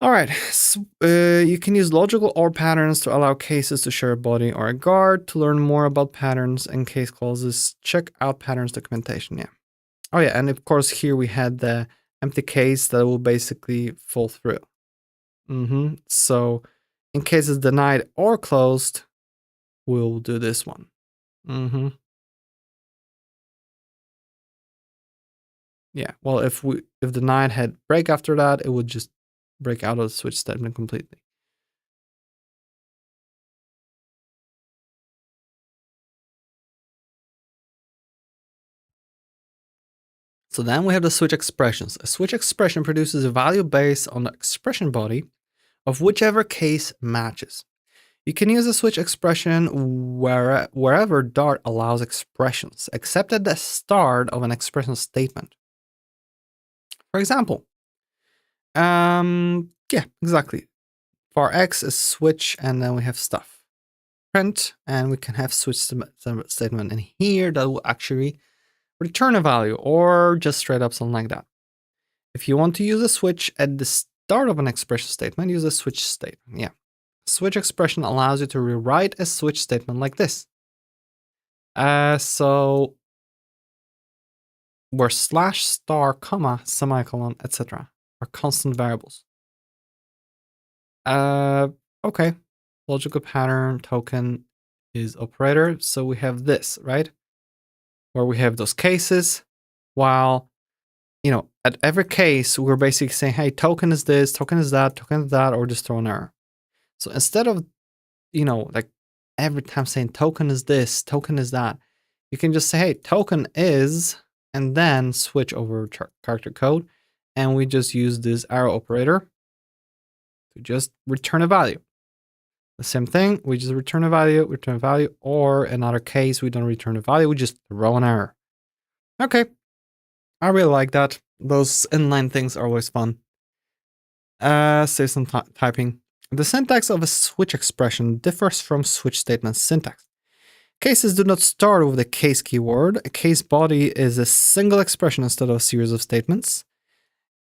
All right, so, you can use logical OR patterns to allow cases to share a body or a guard. To learn more about patterns and case clauses, check out patterns documentation. Yeah. Oh yeah, and of course here we had the empty case that will basically fall through. So in case it's denied or closed, we'll do this one. Yeah, well, if denied had break after that, it would just break out of the switch statement completely. So then we have the switch expressions. A switch expression produces a value based on the expression body of whichever case matches. You can use a switch expression wherever Dart allows expressions, except at the start of an expression statement. For example, yeah, exactly. For X is switch, and then we have stuff. Print, and we can have switch statement in here that will actually return a value, or just straight up something like that. If you want to use a switch at the start of an expression statement, use a switch statement. Yeah. Switch expression allows you to rewrite a switch statement like this. So where slash, star, comma, semicolon, etc. are constant variables. Okay. Logical pattern token is operator. So we have this, right? Where we have those cases, while, at every case, we're basically saying, hey, token is this, token is that, or just throw an error. So instead of, like every time saying token is this, token is that, you can just say, hey, token is, and then switch over character code. And we just use this arrow operator to just return a value. The same thing, we just return a value, or in another case, we don't return a value, we just throw an error. Okay, I really like that. Those inline things are always fun. Save some typing. The syntax of a switch expression differs from switch statement syntax. Cases do not start with the case keyword. A case body is a single expression instead of a series of statements.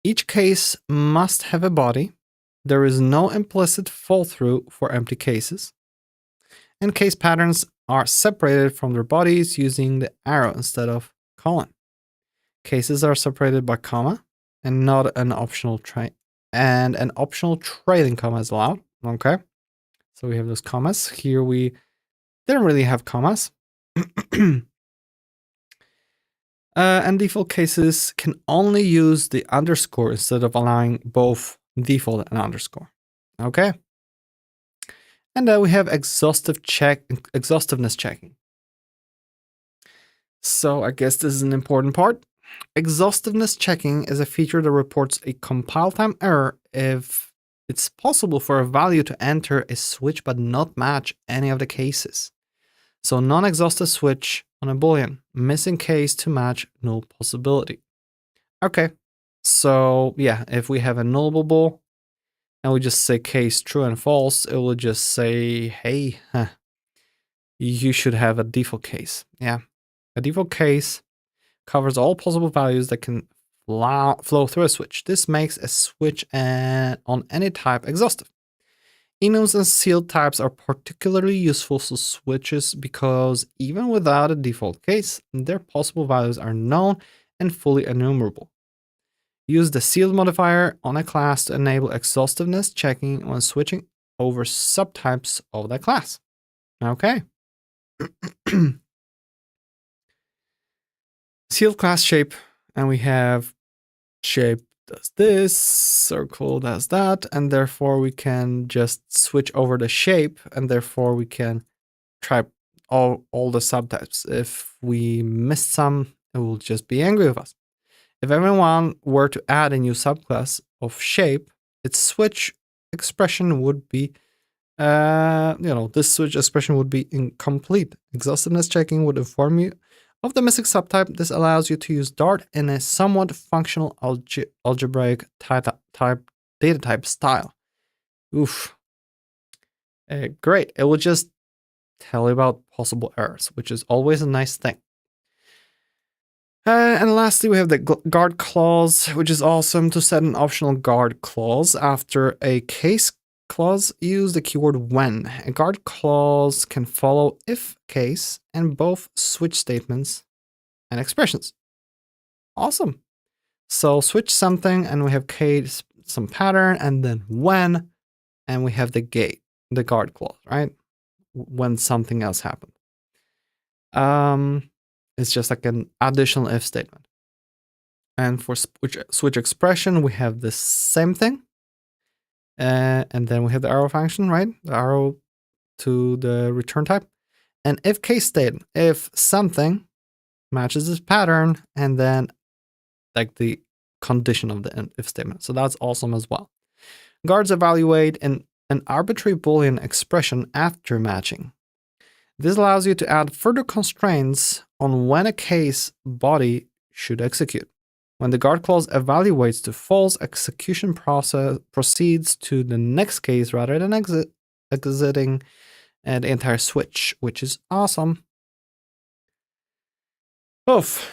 Each case must have a body. There is no implicit fall through for empty cases. And case patterns are separated from their bodies using the arrow instead of colon. Cases are separated by comma and not an optional and an optional trailing comma is allowed. Okay. So we have those commas. Here we didn't really have commas. And default cases can only use the underscore instead of allowing both default and underscore. Okay. And then we have exhaustiveness checking. So I guess this is an important part. Exhaustiveness checking is a feature that reports a compile time error if it's possible for a value to enter a switch but not match any of the cases. So non-exhaustive switch on a boolean, missing case to match null possibility. Okay, so yeah, if we have a nullable and we just say case true and false, it will just say, hey, you should have a default case. Yeah, a default case covers all possible values that can flow through a switch. This makes a switch on any type exhaustive. Enums and sealed types are particularly useful for switches because even without a default case, their possible values are known and fully enumerable. Use the sealed modifier on a class to enable exhaustiveness checking when switching over subtypes of that class. Okay. Sealed class shape, and we have shape does this, circle does that, and therefore we can just switch over the shape, and therefore we can try all the subtypes. If we missed some, it will just be angry with us. If everyone were to add a new subclass of shape, its switch expression would be, this switch expression would be incomplete. Exhaustiveness checking would inform you of the missing subtype. This allows you to use Dart in a somewhat functional algebraic data type style. Oof. Great. It will just tell you about possible errors, which is always a nice thing. And lastly, we have the guard clause, which is awesome. To set an optional guard clause after a case clause, use the keyword when. A guard clause can follow if case and both switch statements and expressions. Awesome. So switch something and we have case, some pattern, and then when, and we have the guard clause, right? When something else happened. It's just like an additional if statement. And for switch expression, we have the same thing. And then we have the arrow function, right? The arrow to the return type. And if case statement, if something matches this pattern, and then like the condition of the if statement. So that's awesome as well. Guards evaluate an arbitrary Boolean expression after matching. This allows you to add further constraints on when a case body should execute. When the guard clause evaluates to false, execution process proceeds to the next case rather than exiting the entire switch, which is awesome. Oof.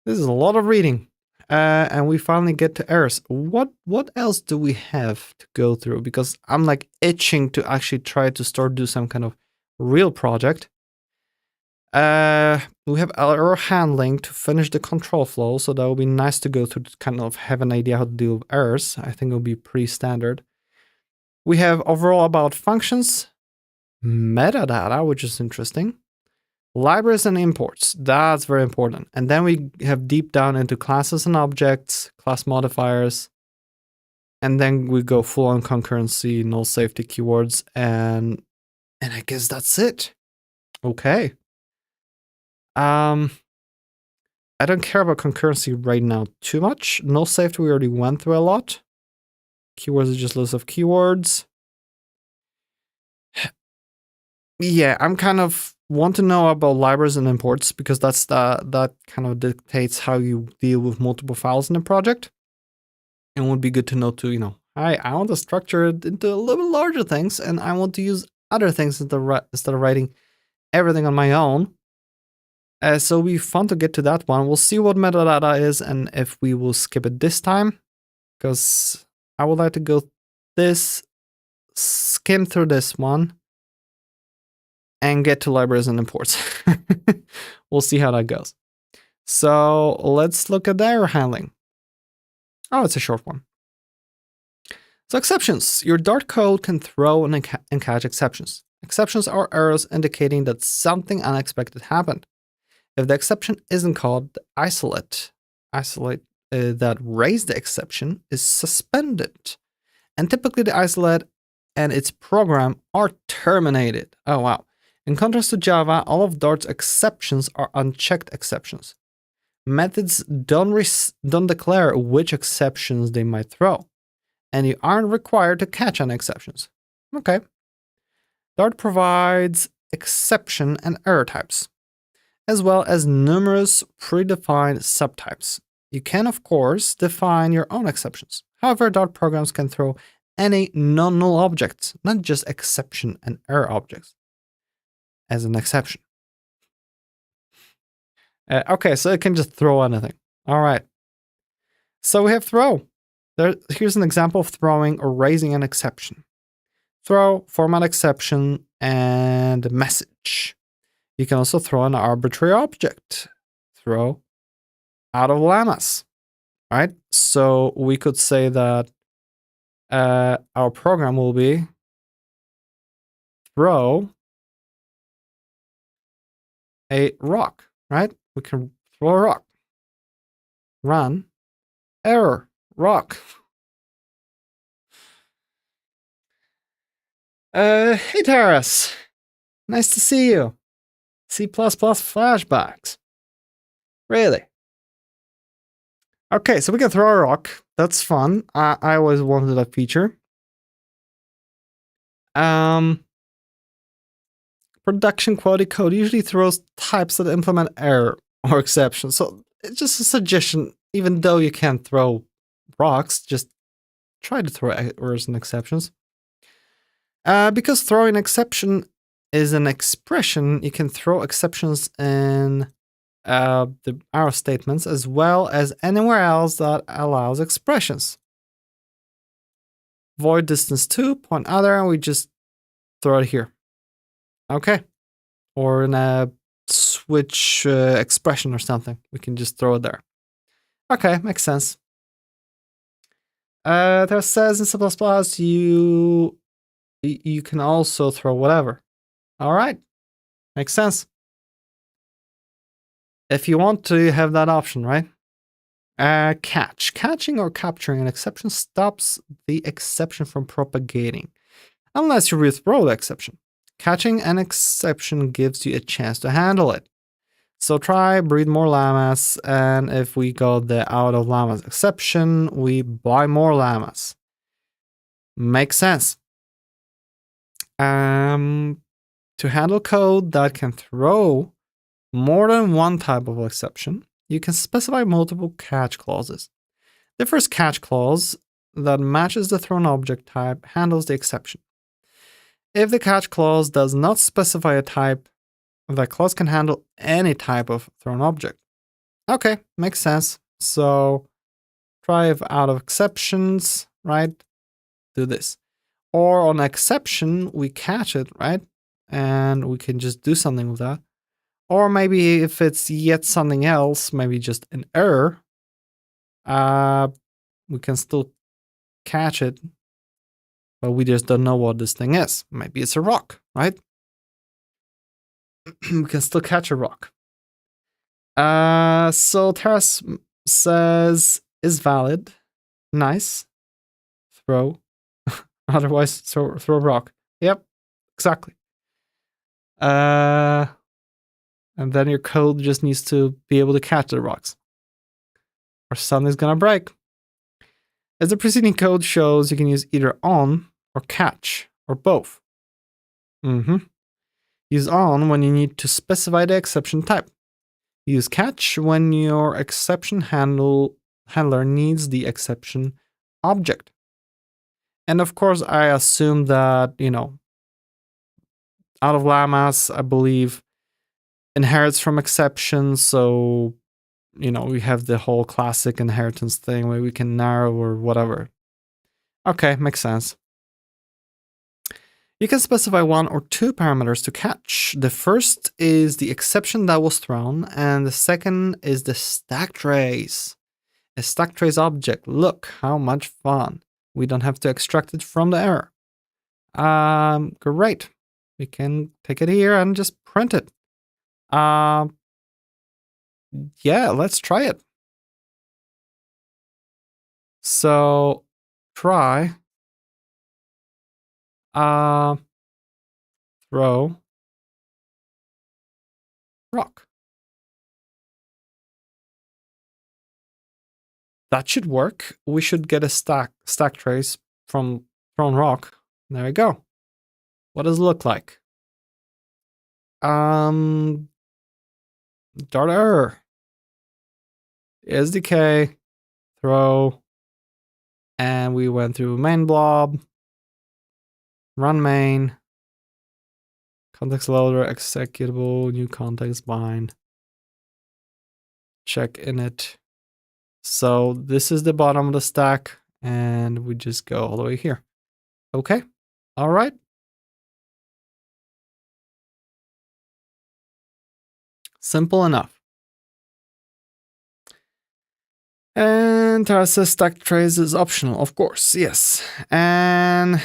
This is a lot of reading. And we finally get to errors. What else do we have to go through? Because I'm like itching to actually try to do some kind of real project. We have error handling to finish the control flow, so that would be nice to go through to kind of have an idea how to deal with errors. I think it will be pretty standard. We have overall about functions, metadata, which is interesting, libraries and imports, that's very important. And then we have deep down into classes and objects, class modifiers, and then we go full on concurrency, null safety keywords, and I guess that's it. Okay. I don't care about concurrency right now too much. Null safety we already went through a lot. Keywords is just lists of keywords. Yeah, I'm kind of want to know about libraries and imports because that's that kind of dictates how you deal with multiple files in a project. And it would be good to know too, I want to structure it into a little bit larger things, and I want to use other things instead of writing everything on my own. So it'll be fun to get to that one. We'll see what metadata is and if we will skip it this time, because I would like to go skim through this one and get to libraries and imports. We'll see how that goes. So let's look at the error handling. Oh, it's a short one. So exceptions. Your Dart code can throw and catch exceptions. Exceptions are errors indicating that something unexpected happened. If the exception isn't called, the isolate that raised the exception is suspended. And typically the isolate and its program are terminated. Oh, wow. In contrast to Java, all of Dart's exceptions are unchecked exceptions. Methods don't declare which exceptions they might throw, and you aren't required to catch any exceptions. Okay. Dart provides exception and error types, as well as numerous predefined subtypes. You can, of course, define your own exceptions. However, Dart programs can throw any non-null objects, not just exception and error objects, as an exception. Okay, so it can just throw anything. All right. So we have throw. Here's an example of throwing or raising an exception. Throw, format exception, and message. You can also throw an arbitrary object. Throw out of llamas, right? So we could say that our program will be throw a rock, right? We can throw a rock. Run, error, rock. Hey Taras, nice to see you. C++ flashbacks. Really? Okay, so we can throw a rock. That's fun. I always wanted that feature. Production quality code usually throws types that implement error or exception. So it's just a suggestion. Even though you can't throw rocks, just try to throw errors and exceptions. Because throwing an exception is an expression, you can throw exceptions in the arrow statements as well as anywhere else that allows expressions. Void distance 2, point other, and we just throw it here. Okay. Or in a switch expression or something. We can just throw it there. Okay, makes sense. There says in C++ you can also throw whatever. All right, makes sense. If you want to have that option, right? Catch. Catching or capturing an exception stops the exception from propagating, unless you rethrow the exception. Catching an exception gives you a chance to handle it. So try breed more llamas, and if we got the out of llamas exception, we buy more llamas. Makes sense. To handle code that can throw more than one type of exception, you can specify multiple catch clauses. The first catch clause that matches the thrown object type handles the exception. If the catch clause does not specify a type, that clause can handle any type of thrown object. Okay, makes sense. So try if out of exceptions, right? Do this. Or on exception, we catch it, right? And we can just do something with that. Or maybe if it's yet something else, maybe just an error, we can still catch it, but we just don't know what this thing is. Maybe it's a rock, right? We can still catch a rock. So Taras says is valid. Nice. Throw. Otherwise, throw a rock. Yep, exactly. And then your code just needs to be able to catch the rocks, or something's gonna break. As the preceding code shows, you can use either on or catch, or both. Use on when you need to specify the exception type. Use catch when your exception handler needs the exception object. And of course, I assume that, out of llamas, I believe, inherits from exceptions. So, we have the whole classic inheritance thing where we can narrow or whatever. Okay, makes sense. You can specify one or two parameters to catch. The first is the exception that was thrown, and the second is the stack trace. A stack trace object. Look, how much fun. We don't have to extract it from the error. Great. We can take it here and just print it. Yeah, let's try it. So try throw rock. That should work. We should get a stack trace from thrown rock. There we go. What does it look like? Dart error. SDK, throw, and we went through main blob, run main, context loader, executable, new context bind, check init. So this is the bottom of the stack, and we just go all the way here. Okay, all right. Simple enough. And Tara says stack trace is optional, of course, yes. And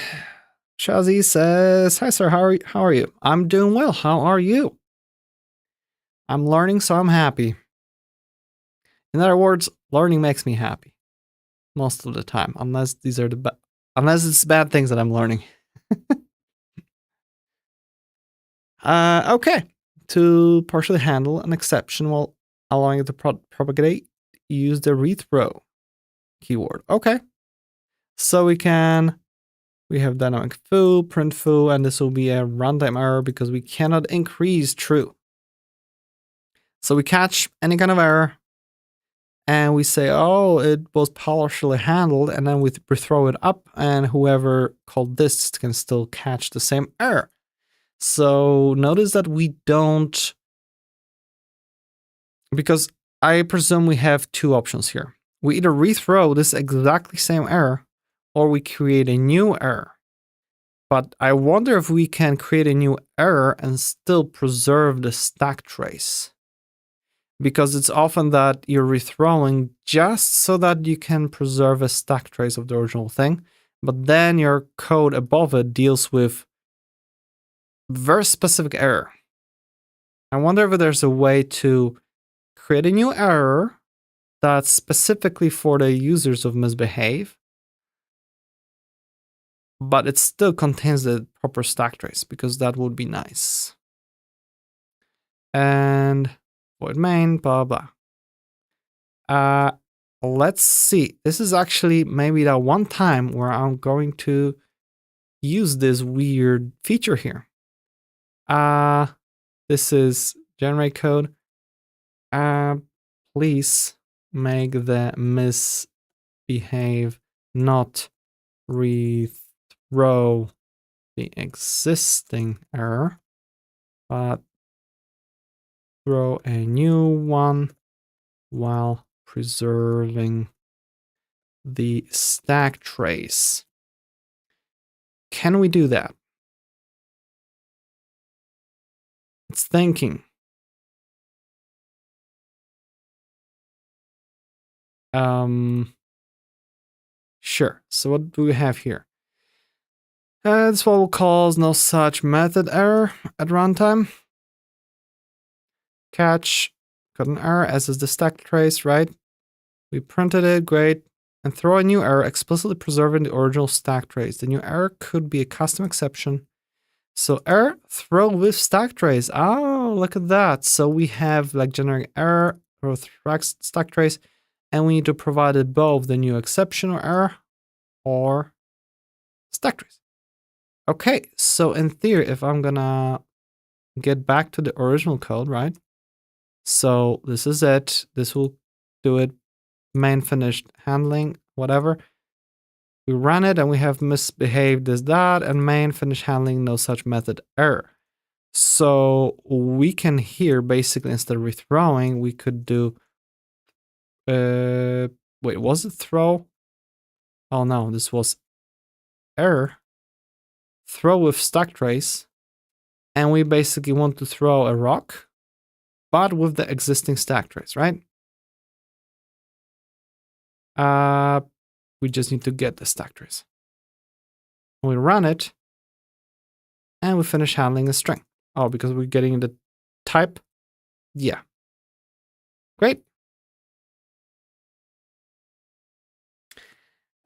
Shazi says, hi sir, how are you? I'm doing well, how are you? I'm learning, so I'm happy. In other words, learning makes me happy. Most of the time, unless these are unless it's bad things that I'm learning. Okay. To partially handle an exception while allowing it to propagate, use the rethrow keyword. Okay. So we have dynamic foo, print foo, and this will be a runtime error because we cannot increase true. So we catch any kind of error and we say, oh, it was partially handled, and then we throw it up, and whoever called this can still catch the same error. So notice that we don't, because I presume we have two options here. We either rethrow this exactly same error or we create a new error. But I wonder if we can create a new error and still preserve the stack trace. Because it's often that you're rethrowing just so that you can preserve a stack trace of the original thing. But then your code above it deals with very specific error. I wonder if there's a way to create a new error that's specifically for the users of misbehave, but it still contains the proper stack trace, because that would be nice. And void main, blah, blah. Let's see. This is actually maybe that one time where I'm going to use this weird feature here. This is generate code. Please make the misbehave not rethrow the existing error, but throw a new one while preserving the stack trace. Can we do that? It's thinking. Sure. So what do we have here? This will cause no such method error at runtime. Catch, got an error, as is the stack trace, right? We printed it, great. And throw a new error, explicitly preserving the original stack trace. The new error could be a custom exception. So error, throw with stack trace. Oh, look at that. So we have like generic error or stack trace, and we need to provide it both the new exception or error or stack trace. Okay, so in theory, if I'm gonna get back to the original code, right? So this is it. This will do it. Main finished handling, whatever. We run it and we have misbehaved this that, and main finish handling no such method error. So we can here basically, instead of rethrowing, we could do wait, was it throw? Oh no, this was error. Throw with stack trace, and we basically want to throw a rock, but with the existing stack trace, right? We just need to get the stack trace. We run it, and we finish handling a string. Oh, because we're getting the type? Yeah. Great.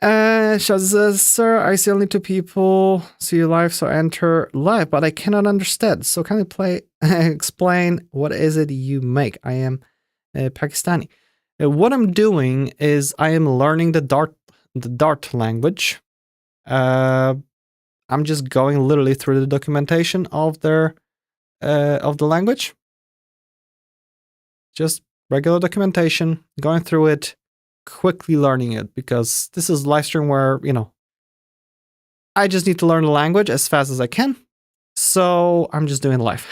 Shaz says, sir, I see only 2 people. See you live, so enter live, but I cannot understand. So can you explain what is it you make? I am Pakistani. What I'm doing is I am learning the Dart language. I'm just going literally through the documentation of the language. Just regular documentation, going through it, quickly learning it, because this is Livestream where, I just need to learn the language as fast as I can. So I'm just doing live.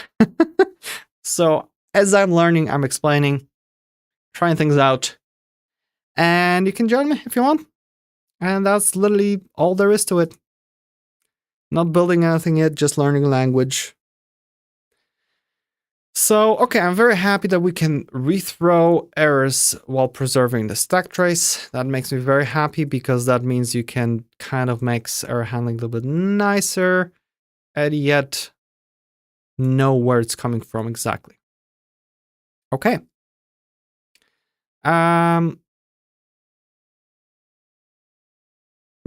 So as I'm learning, I'm explaining, trying things out, and you can join me if you want. And that's literally all there is to it. Not building anything yet, just learning language. So, okay, I'm very happy that we can rethrow errors while preserving the stack trace. That makes me very happy, because that means you can kind of make error handling a little bit nicer and yet know where it's coming from exactly. Okay.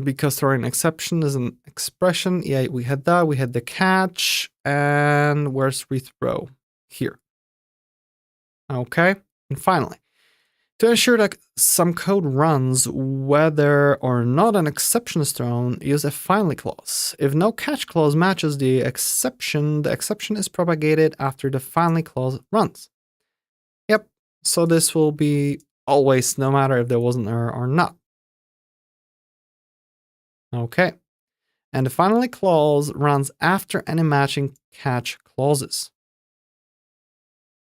Because throwing an exception is an expression. Yeah, we had that. We had the catch. And where's rethrow? Here. Okay. And finally, to ensure that some code runs whether or not an exception is thrown, use a finally clause. If no catch clause matches the exception is propagated after the finally clause runs. Yep. So this will be always, no matter if there was an error or not. Okay. And the finally clause runs after any matching catch clauses.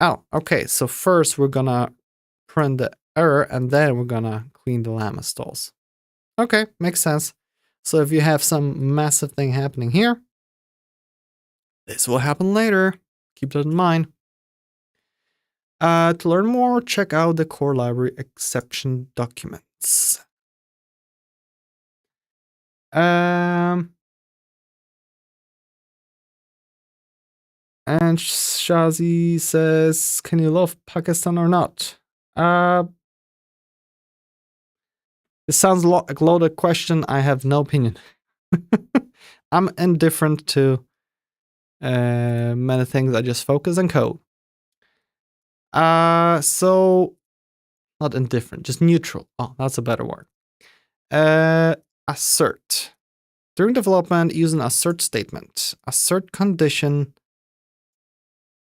Oh, okay. So first we're gonna print the error, and then we're gonna clean the llama stalls. Okay, makes sense. So if you have some massive thing happening here, this will happen later. Keep that in mind. To learn more, check out the core library exception documents. And Shazi says, can you love Pakistan or not? This sounds like a loaded question. I have no opinion. I'm indifferent to many things. I just focus on code. So not indifferent, just neutral. Oh, that's a better word. Assert. During development, use an assert statement. Assert condition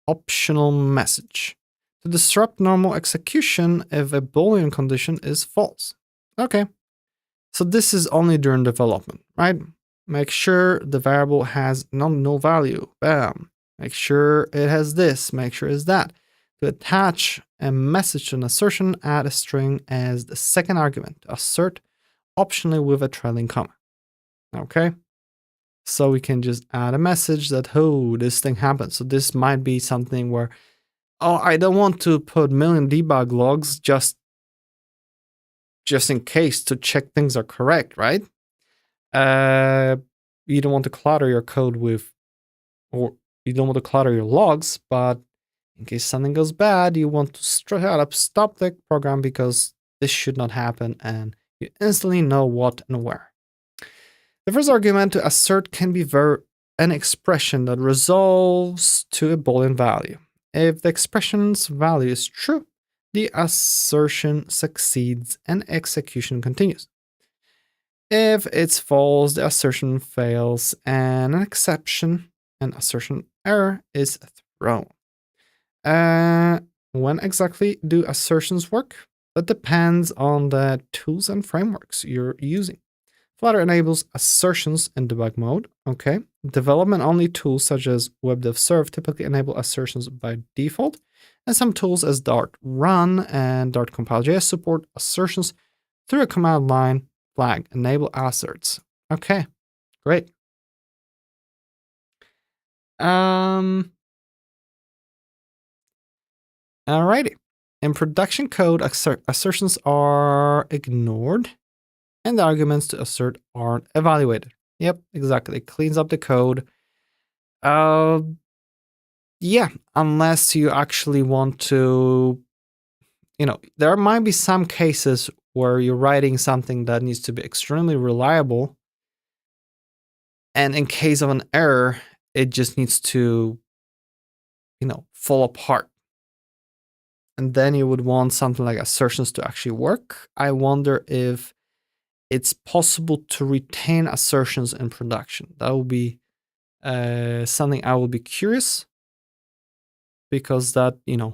optional message to disrupt normal execution if a Boolean condition is false. Okay. So this is only during development, right? Make sure the variable has no value. Bam. Make sure it has this. Make sure it's that. To attach a message to an assertion, add a string as the second argument. Assert optionally with a trailing comma. Okay. So we can just add a message that, oh, this thing happened. So this might be something where, oh, I don't want to put million debug logs just in case to check things are correct, right? You don't want to clutter your code with, or you don't want to clutter your logs, but in case something goes bad, you want to straight up stop the program, because this should not happen, and you instantly know what and where. The first argument to assert can be an expression that resolves to a Boolean value. If the expression's value is true, the assertion succeeds and execution continues. If it's false, the assertion fails and an exception, an assertion error, is thrown. When exactly do assertions work? That depends on the tools and frameworks you're using. Flutter enables assertions in debug mode. Okay. Development-only tools such as WebDevServe typically enable assertions by default, and some tools as Dart Run and Dart Compile.js support assertions through a command line flag. Enable asserts. Okay, great. Alrighty. In production code, assertions are ignored, and the arguments to assert aren't evaluated. Yep, exactly. It cleans up the code. Yeah, unless you actually want to, there might be some cases where you're writing something that needs to be extremely reliable. And in case of an error, it just needs to, fall apart. And then you would want something like assertions to actually work. I wonder if it's possible to retain assertions in production. That would be something I will be curious, because that, in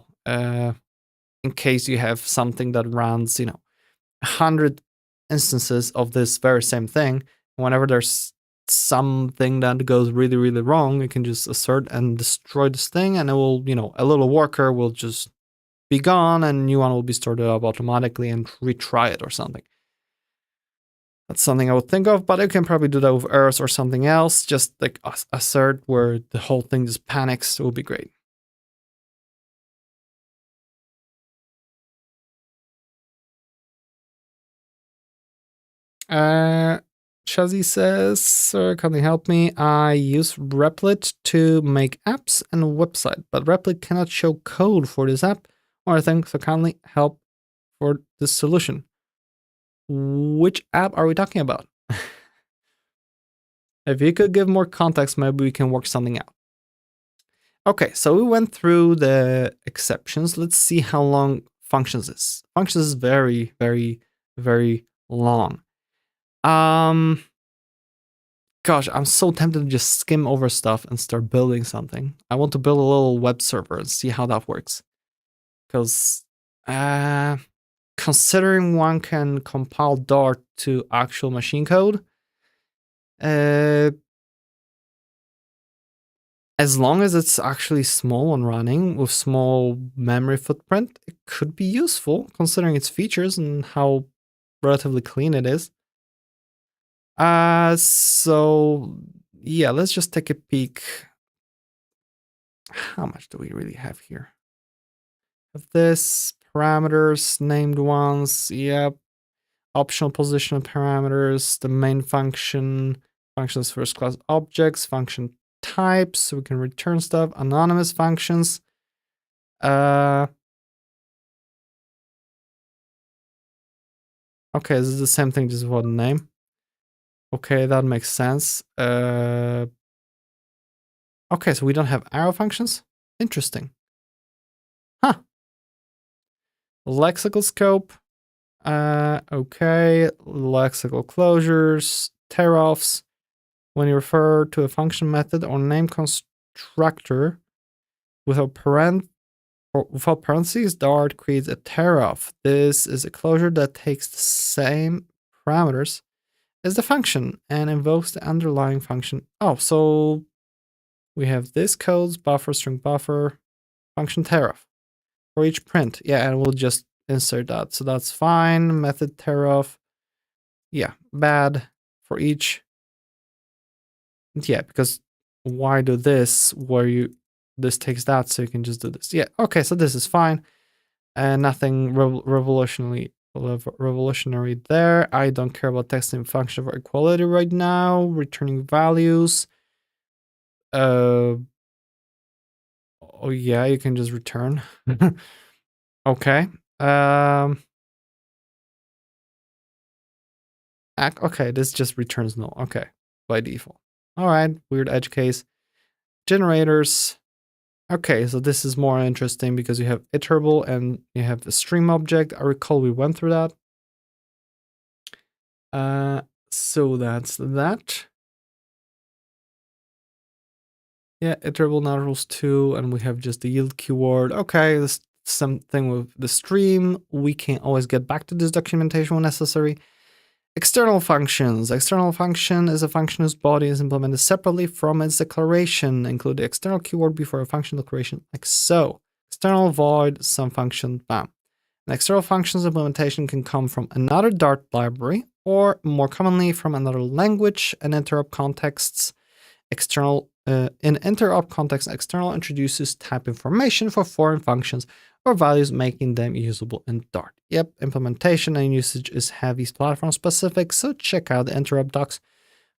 case you have something that runs, 100 instances of this very same thing, whenever there's something that goes really, really wrong, you can just assert and destroy this thing, and it will, a little worker will just be gone, and a new one will be started up automatically and retry it or something. That's something I would think of, but you can probably do that with errors or something else. Just like assert where the whole thing just panics. It would be great. Shazzy says, "Sir, can you help me? I use Replit to make apps and a website, but Replit cannot show code for this app or anything, so kindly help for this solution." Which app are we talking about? If you could give more context, maybe we can work something out. Okay, so we went through the exceptions. Let's see how long functions is. Functions is very, very, very long. Gosh, I'm so tempted to just skim over stuff and start building something. I want to build a little web server and see how that works. Because considering one can compile Dart to actual machine code, as long as it's actually small and running with small memory footprint, it could be useful considering its features and how relatively clean it is. So yeah, let's just take a peek. How much do we really have here? Of this, parameters, named ones, yep. Optional position parameters, the main function, functions first class objects, function types, so we can return stuff, anonymous functions. Okay, this is the same thing, just one name. Okay, that makes sense. Okay, so we don't have arrow functions? Interesting. Huh. Lexical scope. Okay, lexical closures, tear-offs. When you refer to a function method or name constructor without parentheses, Dart creates a tear-off. This is a closure that takes the same parameters as the function and invokes the underlying function. Oh, so we have this codes, buffer, string buffer, function tear-off for each print. Yeah, and we'll just insert that. So that's fine. Method tear-off. Yeah, bad for each. Yeah, because why do this where this takes that, so you can just do this. Yeah, okay, so this is fine. And nothing revolutionary there. I don't care about testing function for equality right now. Returning values. Oh yeah, you can just return. Okay. Okay, this just returns null. Okay, by default. All right, weird edge case. Generators. Okay, so this is more interesting because you have iterable and you have the stream object. I recall we went through that. So that's that. Yeah, iterable naturals too, and we have just the yield keyword. Okay, this something with the stream. We can always get back to this documentation when necessary. External functions. External function is a function whose body is implemented separately from its declaration. Include the external keyword before a function declaration, like so. External void, some function, bam. An external function's implementation can come from another Dart library, or more commonly from another language and interop contexts. External in interop context, external introduces type information for foreign functions or values, making them usable in Dart. Yep, implementation and usage is heavy platform specific, so check out the interop docs,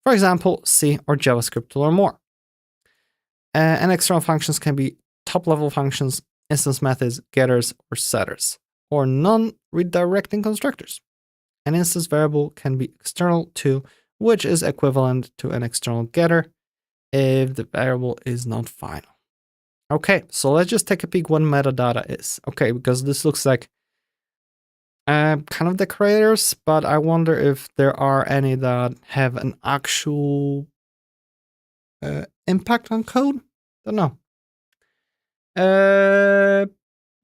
for example, C or JavaScript to learn more. And external functions can be top-level functions, instance methods, getters, or setters, or non-redirecting constructors. An instance variable can be external to, which is equivalent to an external getter if the variable is not final. Okay, so let's just take a peek what metadata is. Okay, because this looks like kind of decorators, but I wonder if there are any that have an actual impact on code. Don't know.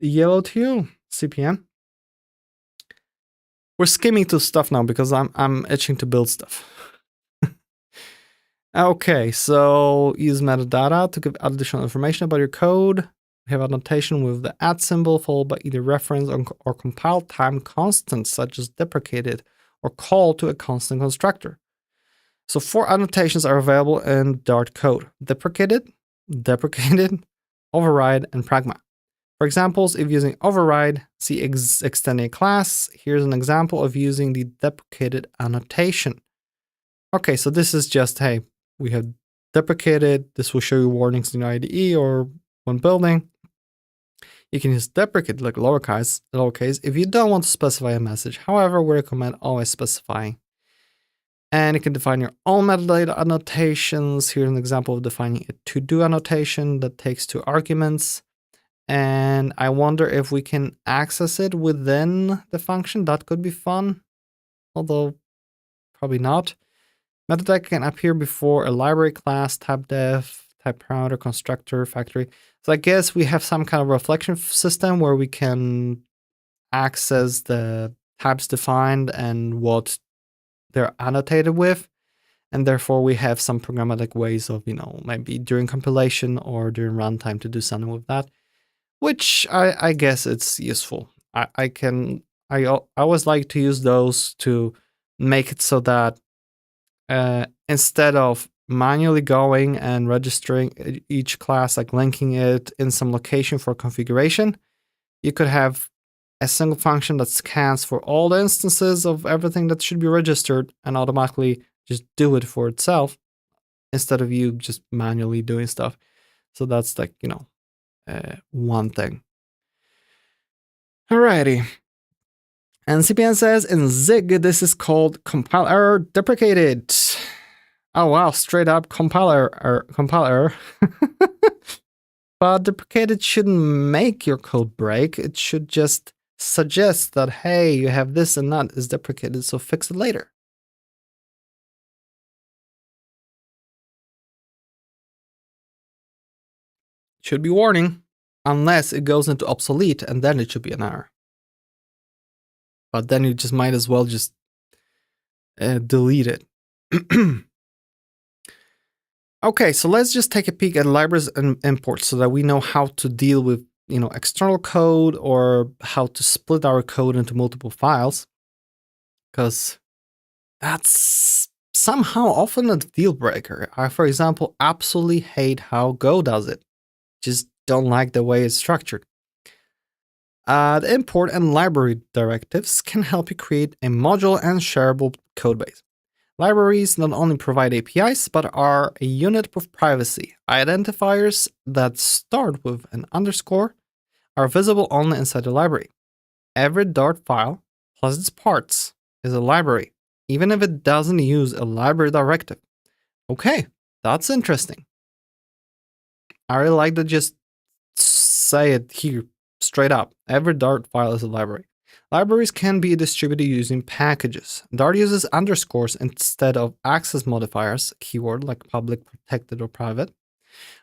Yellow to you, CPM. We're skimming to stuff now because I'm itching to build stuff. Okay, so use metadata to give additional information about your code. We have annotation with the @ symbol followed by either reference or compile time constants such as deprecated or call to a constant constructor. So 4 annotations are available in Dart code: deprecated, override, and pragma. For examples, if using override, see extending a class. Here's an example of using the deprecated annotation. Okay, so this is just, hey, we have deprecated. This will show you warnings in your IDE or when building. You can use deprecate like lowercase if you don't want to specify a message. However, we recommend always specifying. And you can define your own metadata annotations. Here's an example of defining a to-do annotation that takes 2 arguments. And I wonder if we can access it within the function. That could be fun, although probably not. Metadata can appear before a library class, type def, type parameter, constructor, factory. So I guess we have some kind of reflection system where we can access the types defined and what they're annotated with. And therefore we have some programmatic ways of, maybe during compilation or during runtime to do something with that, which I guess it's useful. I always like to use those to make it so that instead of manually going and registering each class, like linking it in some location for configuration, you could have a single function that scans for all the instances of everything that should be registered and automatically just do it for itself instead of you just manually doing stuff. So that's like, one thing. Alrighty. And CPN says in Zig, this is called compile error deprecated. Oh wow, straight up compile error. But deprecated shouldn't make your code break. It should just suggest that, hey, you have this and that is deprecated, so fix it later. Should be warning, unless it goes into obsolete, and then it should be an error. But then you just might as well just delete it. Okay, so let's just take a peek at libraries and imports so that we know how to deal with, external code or how to split our code into multiple files. Because that's somehow often a deal breaker. I, for example, absolutely hate how Go does it. Just don't like the way it's structured. The import and library directives can help you create a modular and shareable codebase. Libraries not only provide APIs, but are a unit of privacy. Identifiers that start with an underscore are visible only inside the library. Every Dart file, plus its parts, is a library, even if it doesn't use a library directive. Okay, that's interesting. I really like to just say it here straight up. Every Dart file is a library. Libraries can be distributed using packages. Dart uses underscores instead of access modifiers, keyword like public, protected, or private.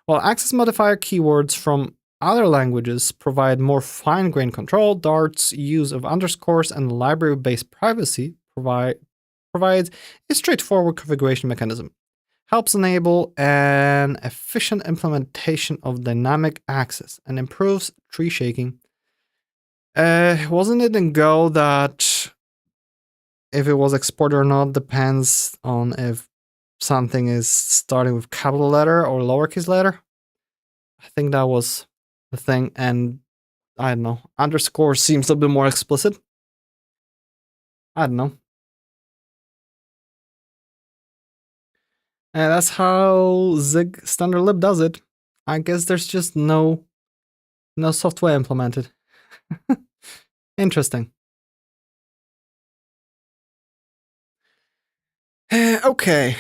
While access modifier keywords from other languages provide more fine-grained control, Dart's use of underscores and library-based privacy provides a straightforward configuration mechanism. Helps enable an efficient implementation of dynamic access and improves tree shaking. Wasn't it in Go that if it was exported or not depends on if something is starting with capital letter or lowercase letter? I think that was the thing, and I don't know, underscore seems a bit more explicit. I don't know. And that's how Zig standard lib does it. I guess there's just no software implemented. Interesting. Okay.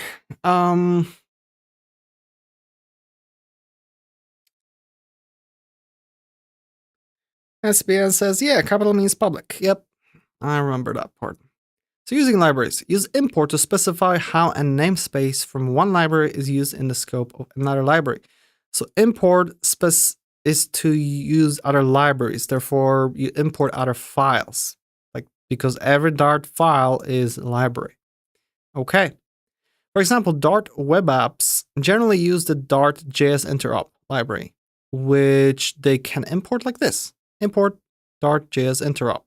SBN says, yeah, capital means public. Yep, I remember that part. So using libraries, use import to specify how a namespace from one library is used in the scope of another library. So import is to use other libraries. Therefore, you import other files, like because every Dart file is a library. Okay. For example, Dart web apps generally use the Dart JS interop library, which they can import like this. Import Dart JS interop.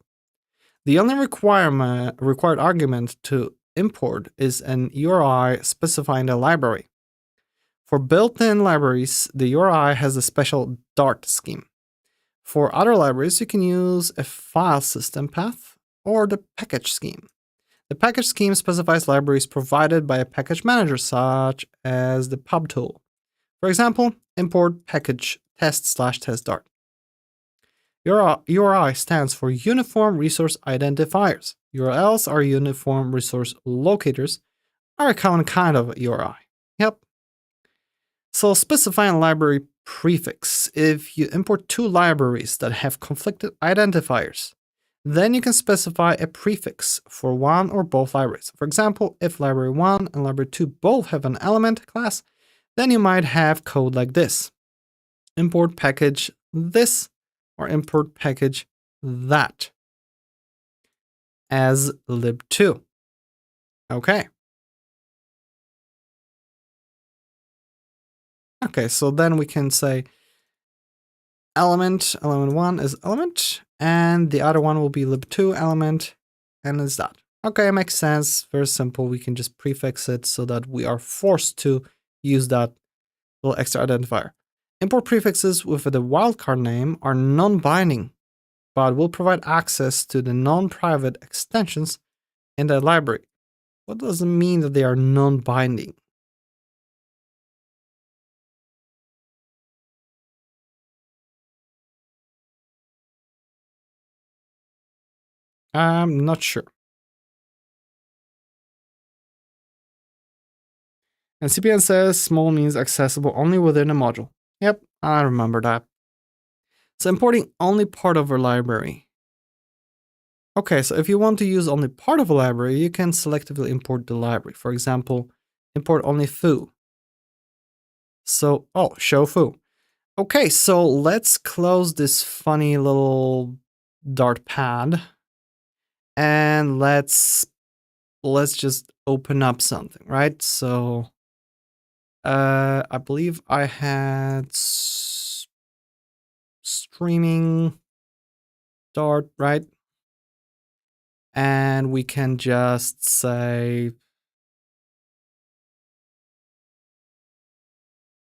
The only required argument to import is an URI specifying the library. For built-in libraries, the URI has a special Dart scheme. For other libraries, you can use a file system path or the package scheme. The package scheme specifies libraries provided by a package manager, such as the pub tool. For example, import package test/test-dart. URI stands for Uniform Resource Identifiers. URLs are Uniform Resource Locators, are a common kind of URI. Yep. So specifying library prefix. If you import two libraries that have conflicted identifiers, then you can specify a prefix for one or both libraries. For example, if library 1 and library 2 both have an element class, then you might have code like this. Import package this or import package that as lib2. Okay. Okay, so then we can say element 1 is element, and the other one will be lib2 element, and it's that. Okay, it makes sense. Very simple. We can just prefix it so that we are forced to use that little extra identifier. Import prefixes with the wildcard name are non-binding, but will provide access to the non-private extensions in the library. What does it mean that they are non-binding? I'm not sure. And CPN says small means accessible only within a module. Yep, I remember that. So importing only part of a library. Okay, so if you want to use only part of a library, you can selectively import the library. For example, import only foo. So, show foo. Okay, so let's close this funny little Dart pad. And let's just open up something, right? So I believe I had streaming Dart, right? And we can just say,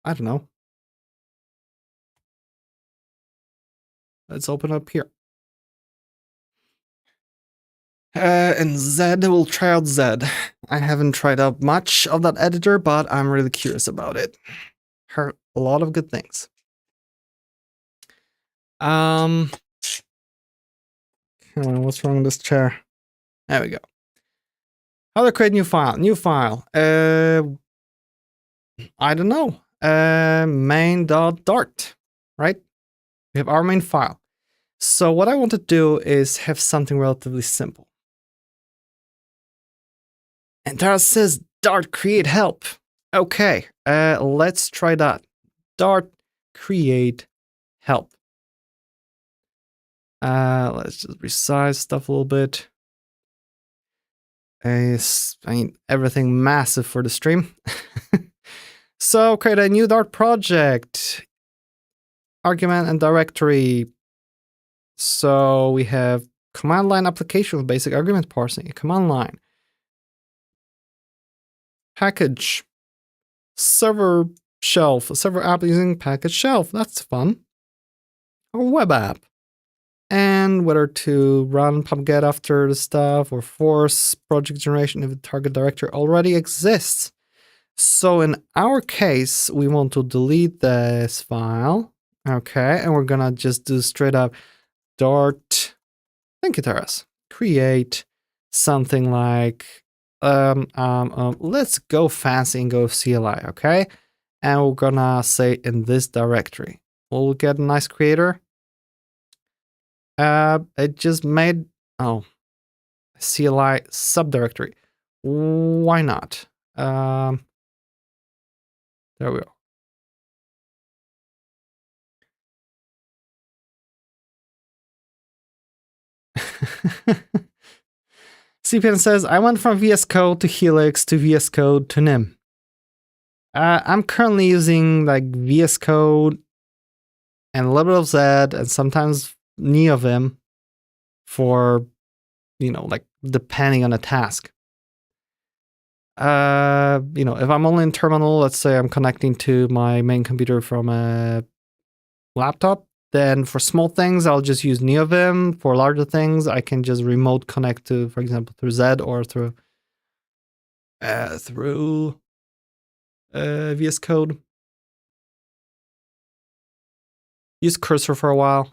I don't know. Let's open up here. And Z, we'll try out Z. I haven't tried out much of that editor, but I'm really curious about it. Heard a lot of good things. What's wrong with this chair? There we go. How to create new file? New file. I don't know. Main.dart, right? We have our main file. So what I want to do is have something relatively simple. And Dart says Dart create help. Okay, let's try that. Dart create help. Let's just resize stuff a little bit. I mean, everything massive for the stream. So create a new Dart project. Argument and directory. So we have command line application with basic argument parsing. Command line. Package. Server shelf. A server app using package shelf. That's fun. A web app. And whether to run pubget after the stuff or force project generation if the target directory already exists. So in our case, we want to delete this file. Okay, and we're gonna just do straight up Dart, thank you, Taras, create something like let's go fancy and go CLI, okay? And we're gonna say in this directory. We'll get a nice creator. It just made, oh, CLI subdirectory. Why not? There we go. CPN says, I went from VS Code to Helix to VS Code to Nim. I'm currently using like VS Code and a little bit of Z and sometimes NeoVim for, like depending on a task. If I'm only in terminal, let's say I'm connecting to my main computer from a laptop, then for small things, I'll just use NeoVim. For larger things, I can just remote connect to, for example, through Z or through VS Code. Use cursor for a while.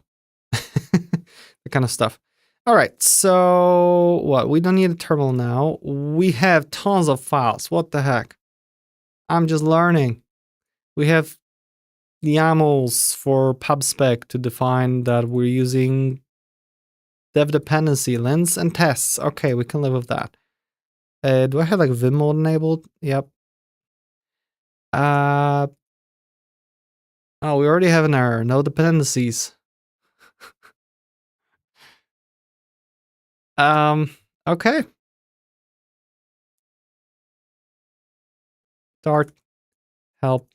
That kind of stuff. All right, so what? We don't need a terminal now. We have tons of files. What the heck? I'm just learning. We have YAMLs for pubspec to define that we're using dev dependency, lins, and tests. Okay, we can live with that. Do I have like Vim mode enabled? Yep. Oh, we already have an error. No dependencies. Okay. Dart help.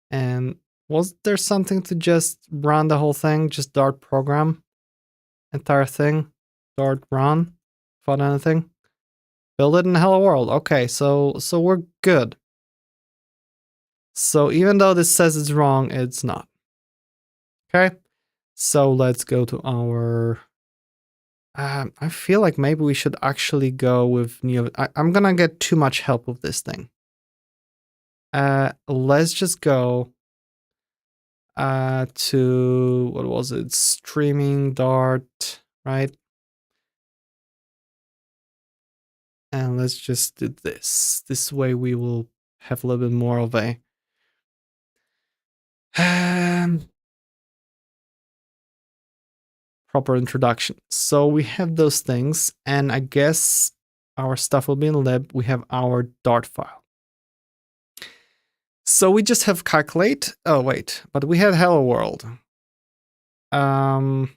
And was there something to just run the whole thing? Just Dart program? Entire thing? Dart run? Without anything? Build it in hello world. Okay, so we're good. So even though this says it's wrong, it's not. Okay, so let's go to our... I feel like maybe we should actually go with Neo. I'm gonna get too much help with this thing. Let's just go to, what was it? Streaming Dart, right? And let's just do this. This way we will have a little bit more of a proper introduction. So we have those things, and I guess our stuff will be in lib. We have our Dart file. So we just have calculate. Oh, wait, but we had hello world. Oh,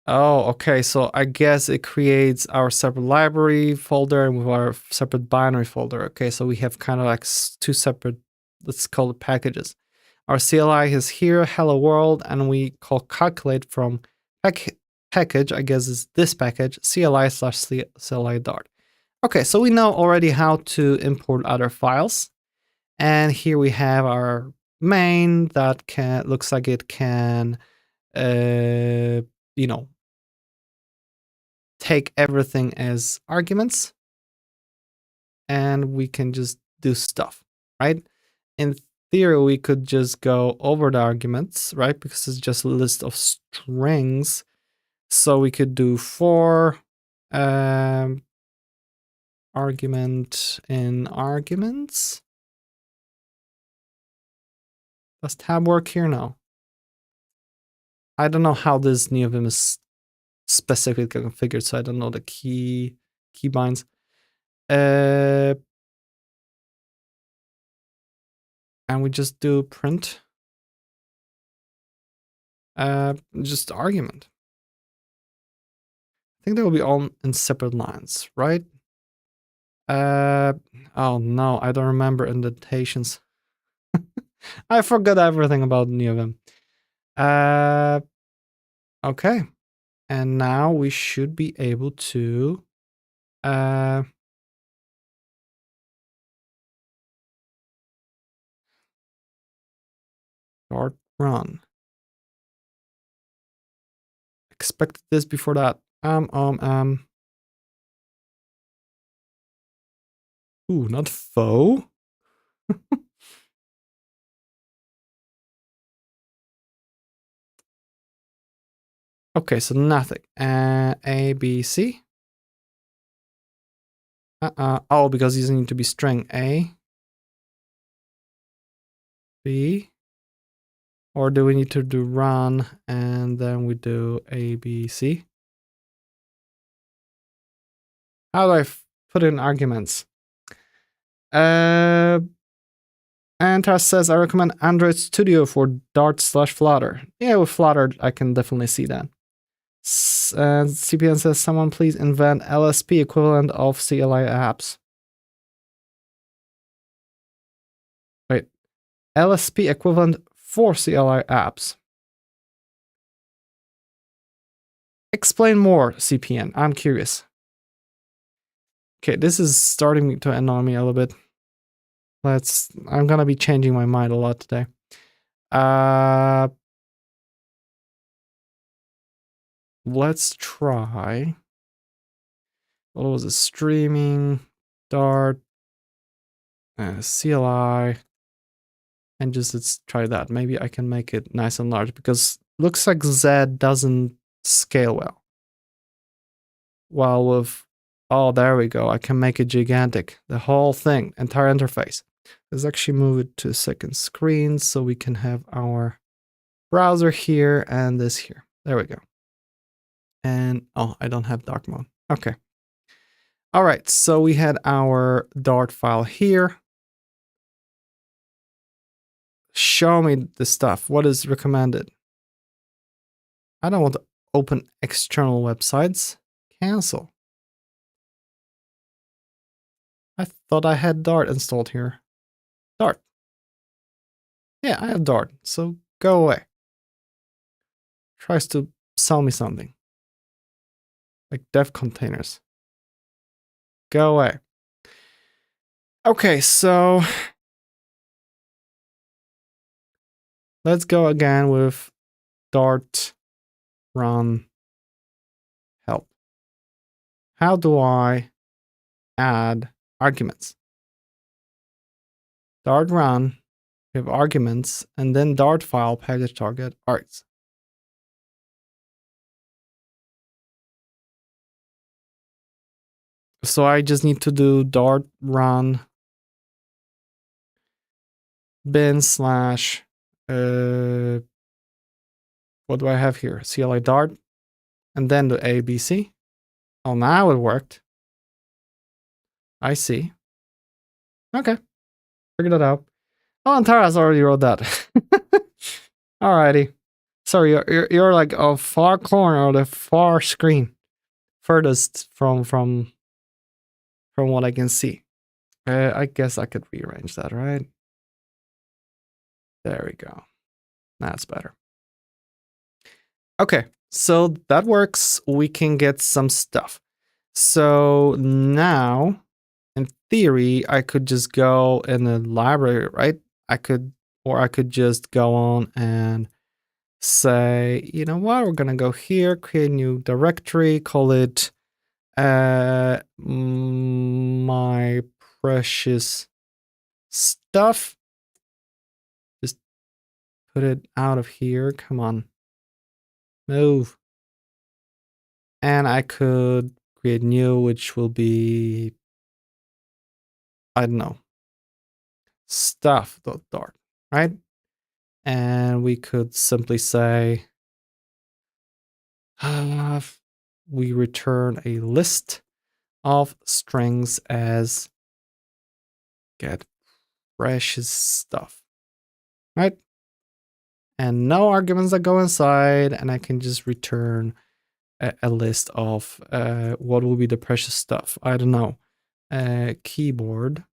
okay. So I guess it creates our separate library folder and with our separate binary folder. Okay, so we have kind of like two separate, let's call it packages. Our CLI is here, hello world, and we call calculate from package, I guess is this package, CLI/CLI Dart. Okay, so we know already how to import other files. And here we have our main that looks like it can, take everything as arguments, and we can just do stuff, right? In theory, we could just go over the arguments, right? Because it's just a list of strings. So we could do for argument in arguments. Does tab work here? No. I don't know how this NeoVim is specifically configured, so I don't know the keybinds. And we just do print. Just argument. I think they will be all in separate lines, right? Oh no, I don't remember indentations. I forgot everything about NeoVim. Okay. And now we should be able to Dart run. Expected this before that. Ooh, not faux. Okay, so nothing. A, B, C. Oh, because these need to be string A, B, or do we need to do run and then we do A, B, C? How do I put in arguments? Antar says, I recommend Android Studio for Dart/Flutter. Yeah, with Flutter, I can definitely see that. CPN says, someone please invent LSP equivalent of CLI apps. Wait, LSP equivalent for CLI apps. Explain more, CPN. I'm curious. Okay, this is starting to annoy me a little bit. I'm gonna be changing my mind a lot today. Let's try. What was it? Streaming, Dart, CLI, and just let's try that. Maybe I can make it nice and large because looks like Z doesn't scale well. While with, oh, there we go. I can make it gigantic. The whole thing, entire interface. Let's actually move it to a second screen so we can have our browser here and this here. There we go. And, oh, I don't have dark mode. Okay. All right, so we had our Dart file here. Show me the stuff. What is recommended? I don't want to open external websites. Cancel. I thought I had Dart installed here. Dart. Yeah, I have Dart, so go away. Tries to sell me something. Like dev containers. Go away. Okay, so let's go again with Dart run help. How do I add arguments? Dart run, we have arguments, and then Dart file package target args. So I just need to do Dart run bin slash what do I have here? CLI Dart, and then the ABC. Oh, now it worked. I see. Okay, figured it out. Oh, and Tara's already wrote that. Alrighty. Sorry, you're like a far corner of the far screen, furthest from what I can see. I guess I could rearrange that, right? There we go. That's better. Okay, so that works. We can get some stuff. So now, in theory, I could just go in the library, right? I could just go on and say, you know what, we're gonna go here, create a new directory, call it my precious stuff. Just put it out of here. Come on. Move. And I could create new, which will be, I don't know, stuff.dart, right? And we could simply say, we return a list of strings as get precious stuff, right? And no arguments that go inside, and I can just return a list of what will be the precious stuff. I don't know, a keyboard,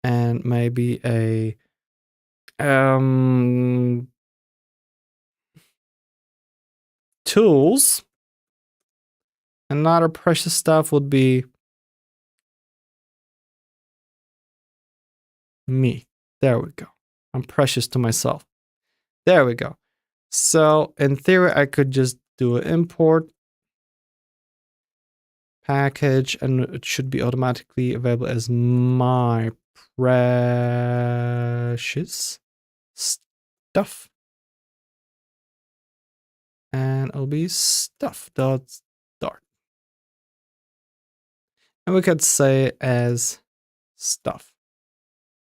and maybe a tools. Another precious stuff would be me. There we go. I'm precious to myself. There we go. So in theory, I could just do an import package, and it should be automatically available as my precious stuff. and it'll be stuff.start. And we could say as stuff,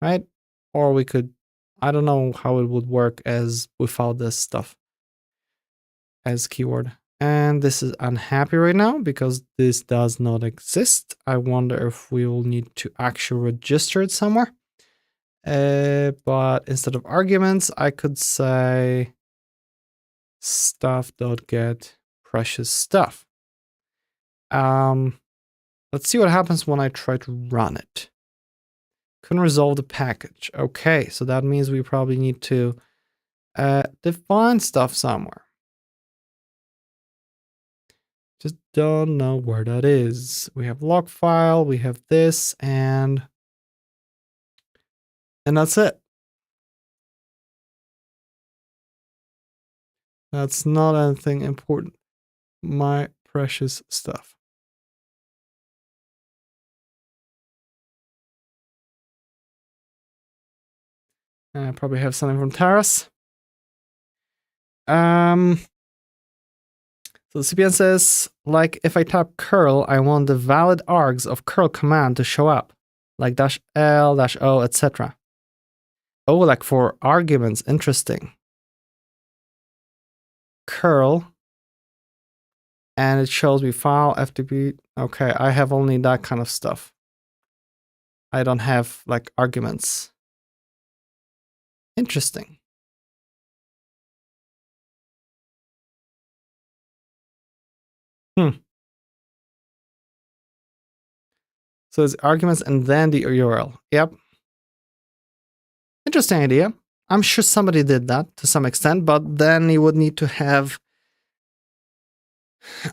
right? Or we could, I don't know how it would work as without this stuff as keyword. And this is unhappy right now because this does not exist. I wonder if we will need to actually register it somewhere. But instead of arguments, I could say stuff.get precious stuff. Let's see what happens when I try to run it. Couldn't resolve the package. Okay, so that means we probably need to define stuff somewhere. Just don't know where that is. We have log file, we have this, and that's it. That's not anything important. My precious stuff. I probably have something from Taras. So the CPN says, like, if I type curl, I want the valid args of curl command to show up, like -L, -O, etc. Oh, like for arguments, interesting. Curl, and it shows me file, FTP. Okay, I have only that kind of stuff. I don't have, like, arguments. Interesting. So it's arguments and then the URL. Yep. Interesting idea. I'm sure somebody did that to some extent, but then you would need to have,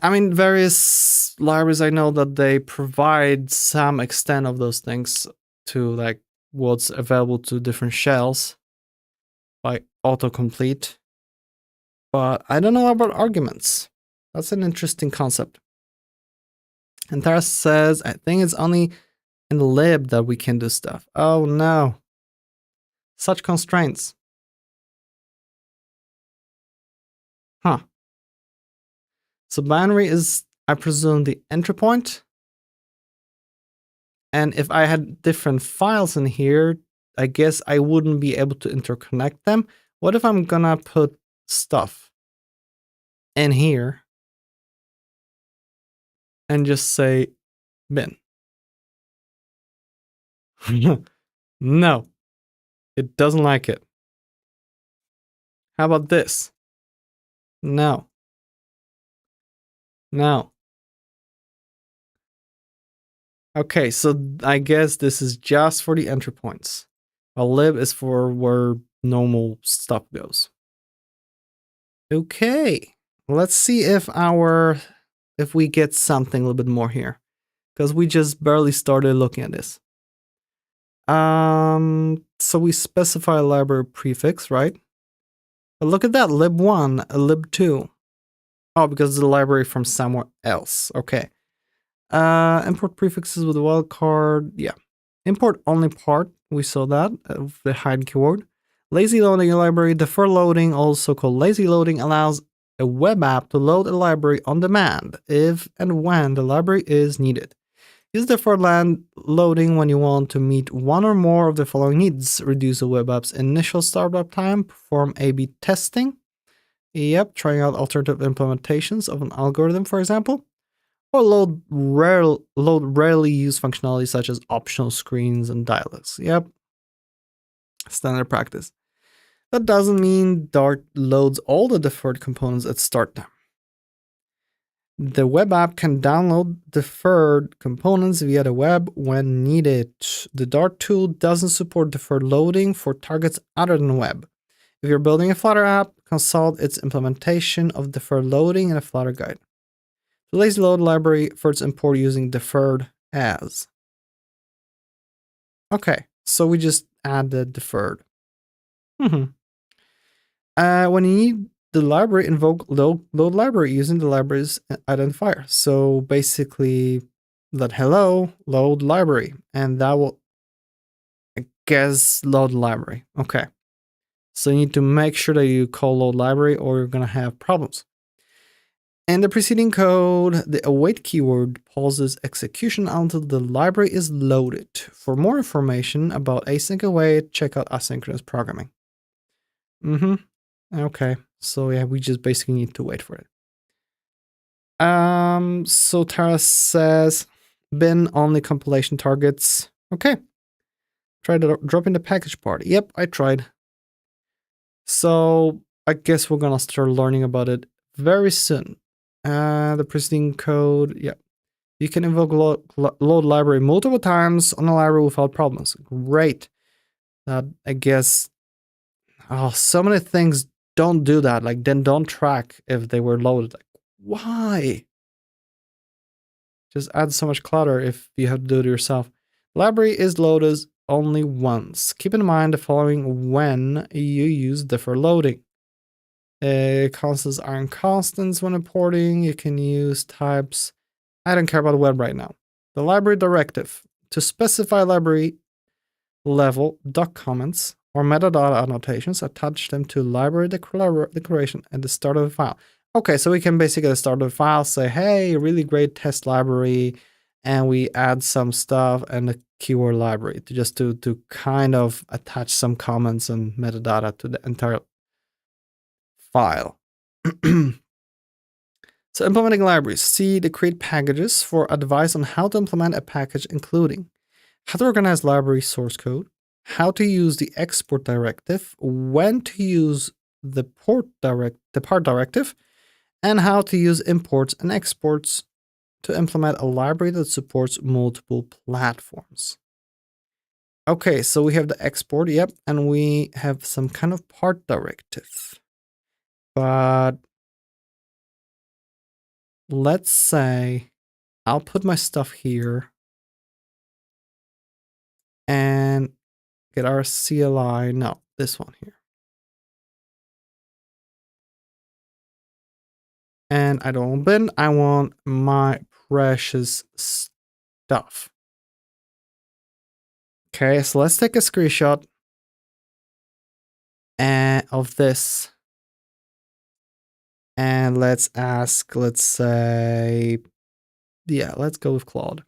I mean, various libraries I know that they provide some extent of those things to, like, what's available to different shells by autocomplete. But I don't know about arguments. That's an interesting concept. And Taras says, I think it's only in lib that we can do stuff. Oh no. Such constraints. Huh. So binary is, I presume, the entry point. And if I had different files in here, I guess I wouldn't be able to interconnect them. What if I'm gonna put stuff in here and just say bin? No, it doesn't like it. How about this? No. No. Okay, so I guess this is just for the entry points. While lib is for where normal stuff goes. Okay, let's see if we get something a little bit more here, because we just barely started looking at this. So we specify a library prefix, right? But look at that, lib1, lib2. Oh, because it's a library from somewhere else. Okay. Import prefixes with a wildcard. Yeah. Import only part. We saw that of the hide keyword. Lazy loading a library. Defer loading, also called lazy loading, allows a web app to load a library on demand if and when the library is needed. Use deferred loading when you want to meet one or more of the following needs: reduce a web app's initial startup time, perform A/B testing. Yep, trying out alternative implementations of an algorithm, for example. Or load rarely used functionality such as optional screens and dialogues. Yep. Standard practice. That doesn't mean Dart loads all the deferred components at start time. The web app can download deferred components via the web when needed. The Dart tool doesn't support deferred loading for targets other than web. If you're building a Flutter app, consult its implementation of deferred loading in a Flutter guide. The lazy load library for its import using deferred as. Okay, so we just add the deferred. When you need the library, invoke load library using the library's identifier. So basically, let hello load library, and that will, I guess, load library. Okay, so you need to make sure that you call load library, or you're gonna have problems. In the preceding code, the await keyword pauses execution until the library is loaded. For more information about async await, check out asynchronous programming. Okay. So yeah, we just basically need to wait for it. So Tara says bin only compilation targets. Okay. Try dropping the package part. Yep, I tried. So I guess we're gonna start learning about it very soon. The preceding code, yeah. You can invoke load library multiple times on a library without problems. Great. That, I guess, so many things don't do that. Like, then don't track if they were loaded. Like, why? Just adds so much clutter if you have to do it yourself. Library is loaded only once. Keep in mind the following when you use differ loading. Constants aren't constants when importing. You can use types. I don't care about web right now. The library directive. To specify library level doc comments or metadata annotations, attach them to library declaration at the start of the file. Okay, so we can basically at the start of the file say, hey, really great test library, and we add some stuff and the keyword library to kind of attach some comments and metadata to the entire file. So implementing libraries. See the create packages for advice on how to implement a package, including how to organize library source code, how to use the export directive, when to use the part directive, and how to use imports and exports to implement a library that supports multiple platforms. Okay, so we have the export, yep, and we have some kind of part directive. But let's say I'll put my stuff here and get our CLI. No, this one here. And I don't want bin, I want my precious stuff. Okay, so let's take a screenshot of this. And let's ask, let's say, yeah, let's go with Claude.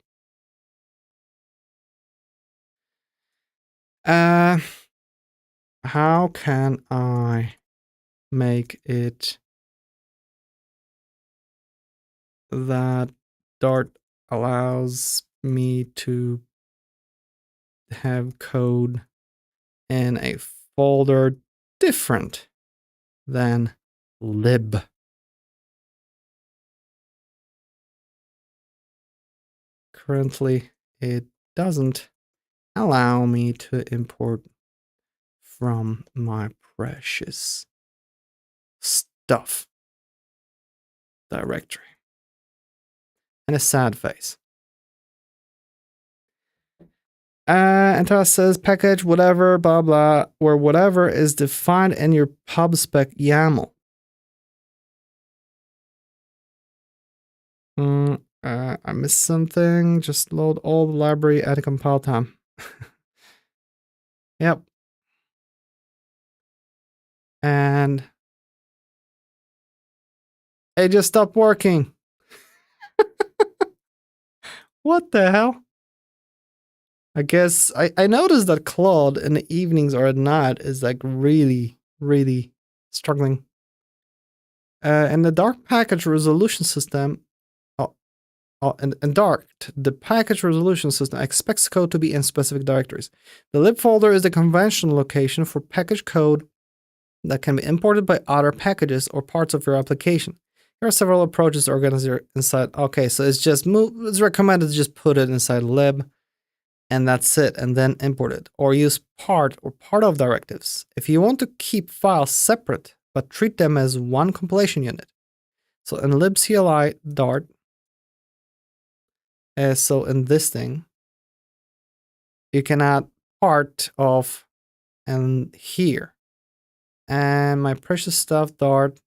How can I make it that Dart allows me to have code in a folder different than lib? Currently, it doesn't allow me to import from my precious stuff directory. And a sad face. And Tara says package whatever, blah, blah, where whatever is defined in your pub spec YAML. I missed something. Just load all the library at a compile time. Yep. And it just stopped working. What the hell? I guess I noticed that Claude in the evenings or at night is like really, really struggling. And the Dart package resolution system, and Dart, the package resolution system expects code to be in specific directories. The lib folder is the conventional location for package code that can be imported by other packages or parts of your application. There are several approaches to organize your inside. Okay, so it's recommended to just put it inside lib, and that's it, and then import it, or use part of directives. If you want to keep files separate, but treat them as one compilation unit. So in libcli Dart, so in this thing, you can add part of and here. And my precious stuff Dart,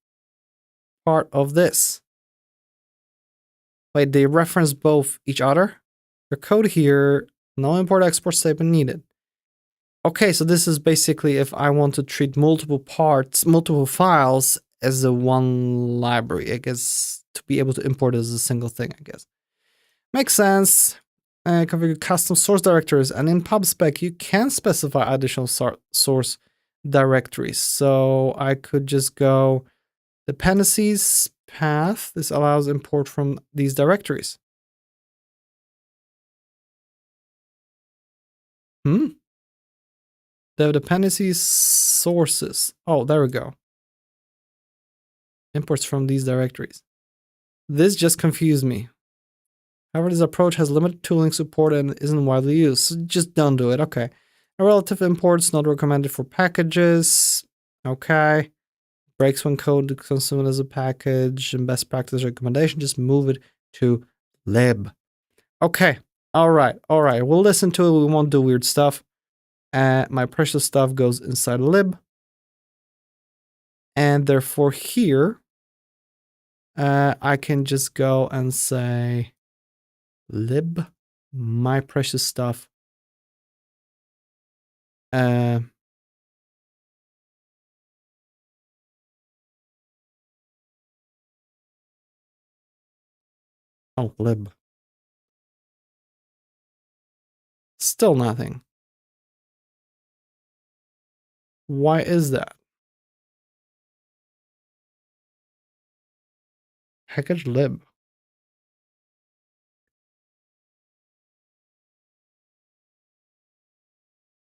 part of this. Wait, they reference both each other? Your code here, no import export statement needed. Okay, so this is basically if I want to treat multiple parts, multiple files as a one library. I guess to be able to import it as a single thing, I guess. Makes sense. Configure custom source directories, and in pubspec you can specify additional source directories. So I could just go dependencies path. This allows import from these directories. The dependencies sources. Oh, there we go. Imports from these directories. This just confused me. However, this approach has limited tooling support and isn't widely used, so just don't do it. Okay. A relative imports not recommended for packages. Okay. Breaks when code consumed as a package, and best practice recommendation, just move it to lib. Okay. All right. We'll listen to it. We won't do weird stuff. My precious stuff goes inside lib. And therefore here, I can just go and say lib my precious stuff. Oh, lib. Still nothing. Why is that? Package lib.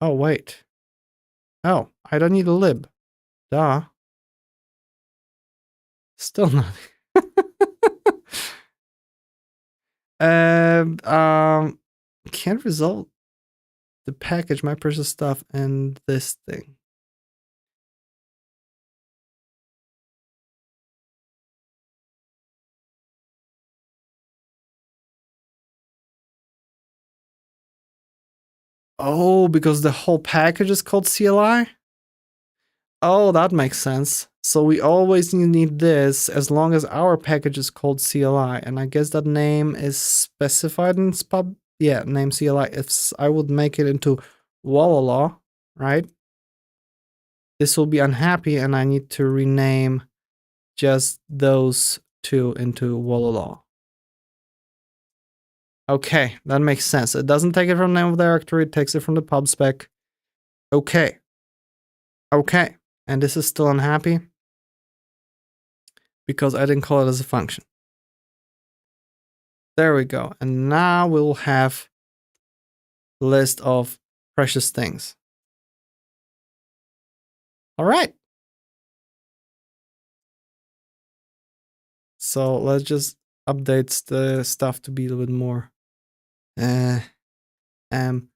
Oh, wait. Oh, I don't need a lib. Duh. Still nothing. Can't result the package, my precious stuff, and this thing. Oh, because the whole package is called CLI? Oh, that makes sense. So we always need this as long as our package is called CLI. And I guess that name is specified in pub. Yeah, name CLI. If I would make it into Wallala, right? This will be unhappy and I need to rename just those two into Wallala. Okay, that makes sense. It doesn't take it from name of directory, it takes it from the pub spec. Okay. Okay. And this is still unhappy because I didn't call it as a function. There we go. And now we'll have a list of precious things. All right. So let's just update the stuff to be a little bit more M12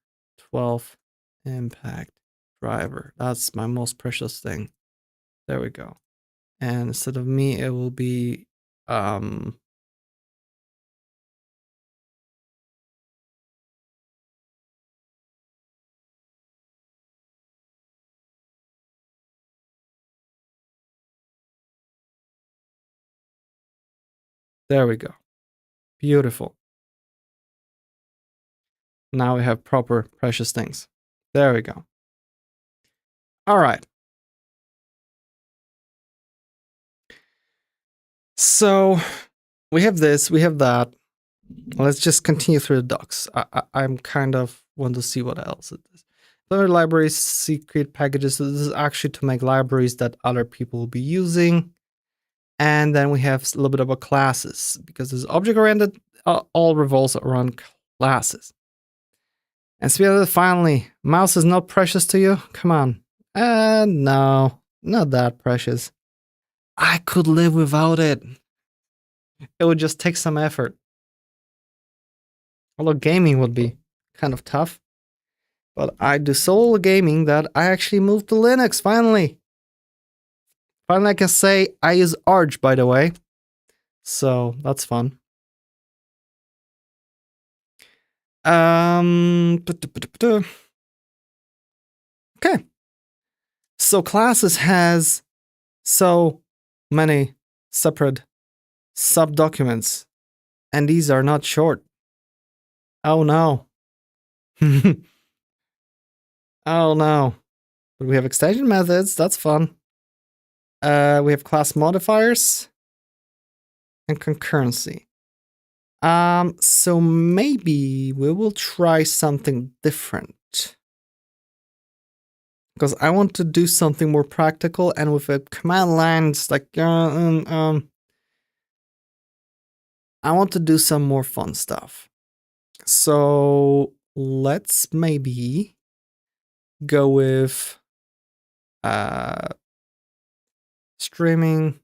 impact driver. That's my most precious thing. There we go. And instead of me, it will be there we go. Beautiful. Now we have proper precious things. There we go. All right. So we have this, we have that. Let's just continue through the docs. I'm kind of want to see what else it is. Other libraries, secret packages. So this is actually to make libraries that other people will be using. And then we have a little bit about classes because this object-oriented all revolves around classes. And finally, mouse is not precious to you? Come on. No, not that precious. I could live without it. It would just take some effort. Although gaming would be kind of tough. But I do solo gaming that I actually moved to Linux, finally. Finally, I can say I use Arch, by the way. So that's fun. Okay. So classes has so many separate sub-documents, and these are not short. Oh no. Oh no. But we have extension methods, that's fun. We have class modifiers. and concurrency. So maybe we will try something different. Because I want to do something more practical, and with a command line, it's like, I want to do some more fun stuff. So let's maybe go with streaming.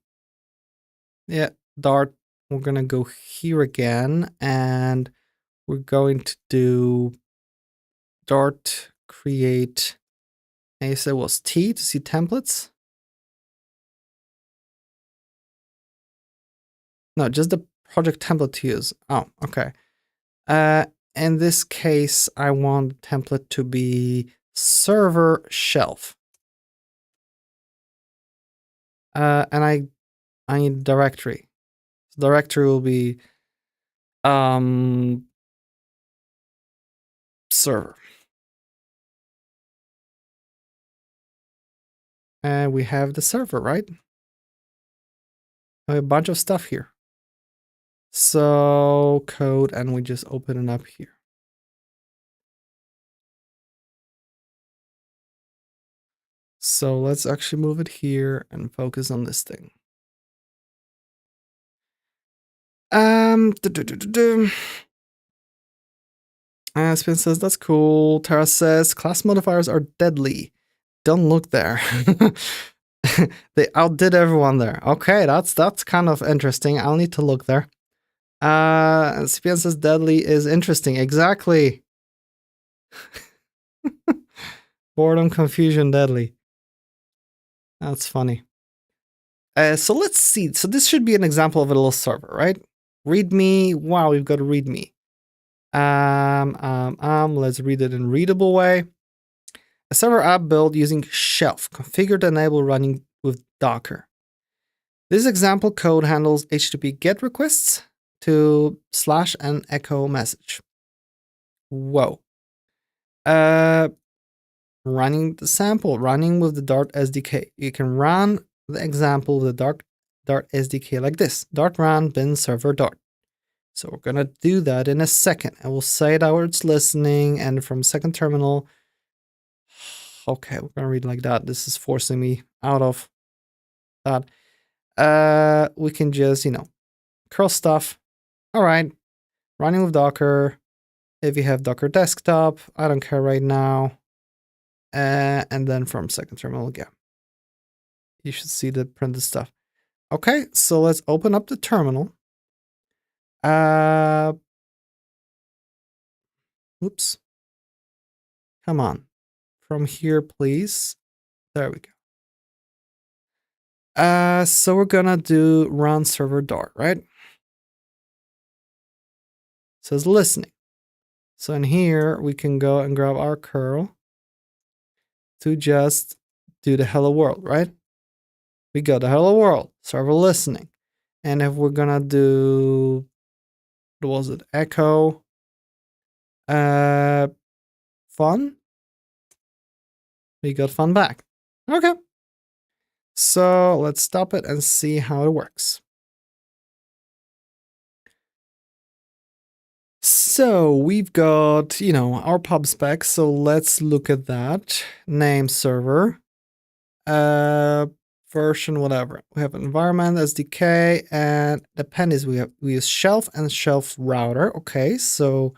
Yeah, Dart. We're gonna go here again, and we're going to do Dart create. And you said it was T to see templates. No, just the project template to use. Oh, okay. In this case, I want the template to be server shelf. And I need directory. The directory will be server. And we have the server, right? A bunch of stuff here. So code, and we just open it up here. So let's actually move it here and focus on this thing. Spin says, that's cool. Tara says, class modifiers are deadly. Don't look there. They outdid everyone there. Okay, that's kind of interesting. I'll need to look there. Spin says, deadly is interesting. Exactly. Boredom, confusion, deadly. That's funny. So let's see. So this should be an example of a little server, right? README. Wow, we've got a README. Let's read it in readable way. A server app built using Shelf, configured to enable running with Docker. This example code handles HTTP GET requests to / and echo message. Whoa. Running the sample, running with the Dart SDK. You can run the example of the Dart SDK like this. Dart run bin server Dart. So we're gonna do that in a second. I will say it out, it's listening, and from second terminal. Okay, we're gonna read like that. This is forcing me out of that. We can just, curl stuff. All right, running with Docker. If you have Docker desktop, I don't care right now. And then from second terminal again. You should see the printed stuff. Okay, so let's open up the terminal. Oops. Come on. From here, please. There we go. So we're gonna do run server Dart, right? It says listening. So in here, we can go and grab our curl to just do the hello world, right? We got the hello world, server listening. And if we're gonna do, what was it, echo, fun, we got fun back. Okay. So let's stop it and see how it works. So we've got, our pub spec. So let's look at that. Name server, version, whatever. We have environment, SDK, and dependencies. We use shelf and shelf router. Okay, so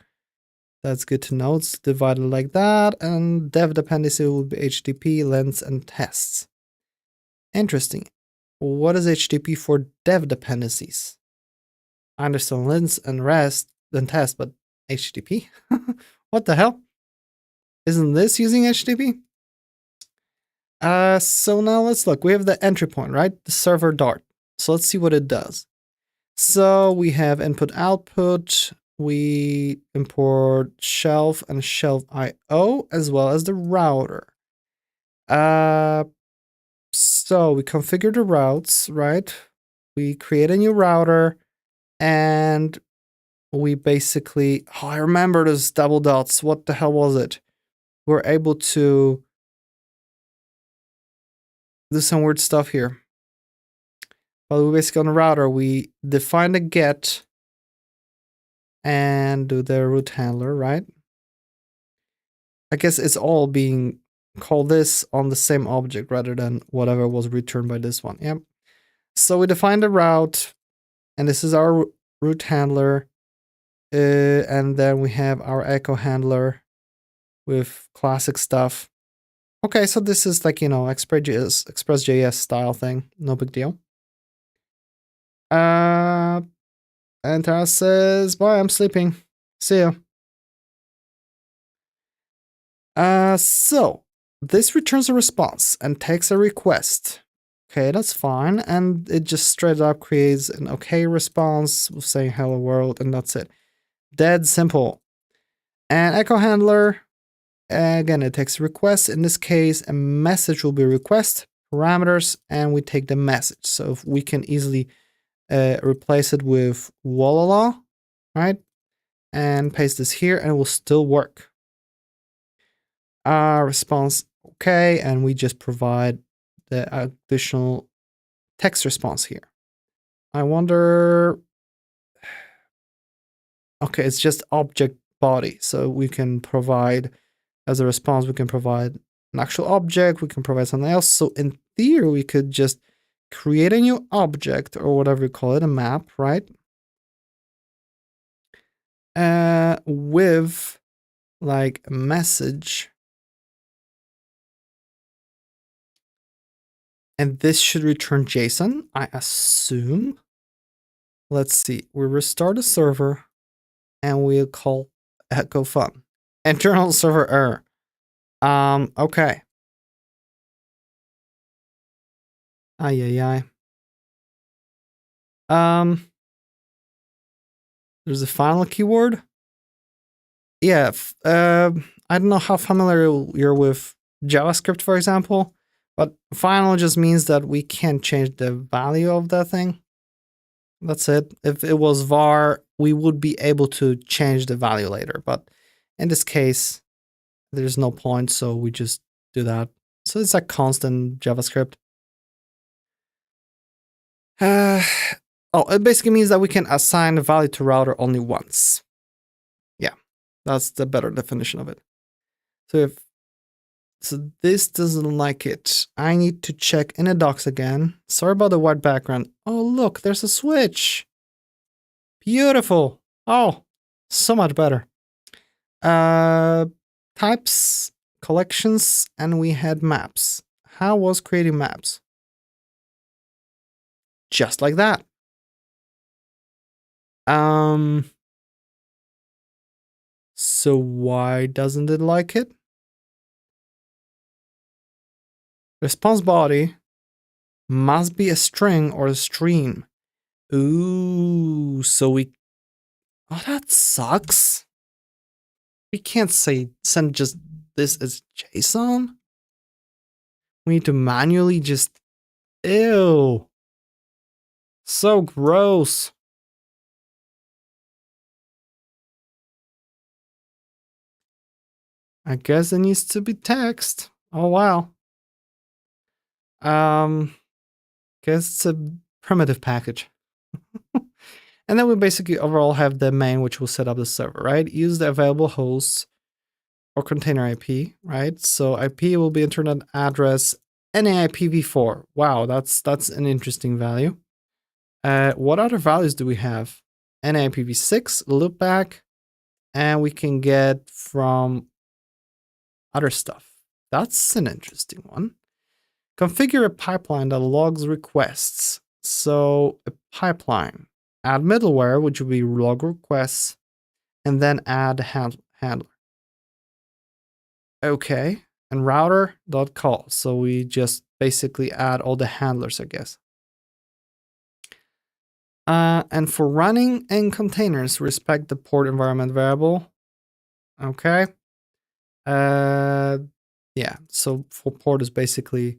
that's good to know. It's divided like that. And dev dependency will be HTTP, lens, and tests. Interesting. What is HTTP for dev dependencies? I understand lens and rest and test, but HTTP? What the hell? Isn't this using HTTP? So now let's look. We have the entry point, right? The server Dart. So let's see what it does. So we have input output. We import shelf and shelf IO as well as the router. So we configure the routes, right? We create a new router and we basically, I remember those double dots. What the hell was it? We're able to do some weird stuff here. But we basically on the router, we define the get and do the root handler, right? I guess it's all being called this on the same object rather than whatever was returned by this one. Yep. So we define the route, and this is our root handler. And then we have our echo handler with classic stuff. Okay, so this is like, Express.js style thing. No big deal. And Tara says, bye, I'm sleeping. See ya. So this returns a response and takes a request. Okay, that's fine. And it just straight up creates an okay response saying hello world, and that's it. Dead simple. And echo handler, again, it takes a request. In this case, a message will be request parameters, and we take the message. So if we can easily replace it with Wallala, right? And paste this here, and it will still work. Response okay, and we just provide the additional text response here. I wonder. Okay, it's just object body, so we can provide as a response. We can provide an actual object. We can provide something else. So in theory, we could just create a new object or whatever you call it, a map, right? With like a message. And this should return JSON, I assume. Let's see. We restart the server and we'll call echo fun. Internal server error. Okay. Ay. There's a final keyword. Yeah. I don't know how familiar you're with JavaScript, for example, but final just means that we can't change the value of that thing. That's it. If it was var, we would be able to change the value later. But in this case, there's no point, so we just do that. So it's a constant JavaScript. It basically means that we can assign the value to router only once. Yeah, that's the better definition of it. So this doesn't like it. I need to check in the docs again. Sorry about the white background. Oh, look, there's a switch. Beautiful. Oh, so much better. Types, collections, and we had maps. How was creating maps? Just like that. So why doesn't it like it? Response body must be a string or a stream. Ooh, so oh, that sucks. We can't send just this as JSON. We need to manually just, ew. So gross. I guess it needs to be text. Oh, wow. Guess it's a primitive package. And then we basically overall have the main, which will set up the server, right? Use the available hosts or container IP, right? So IP will be internet address NAIPv4. Wow, that's an interesting value. What other values do we have? NAIPv6, loopback, and we can get from other stuff. That's an interesting one. Configure a pipeline that logs requests. So a pipeline. Add middleware, which would be log requests, and then add handler. Okay, and router.call. So we just basically add all the handlers, I guess. And for running in containers, respect the port environment variable. Okay. Yeah, so for port is basically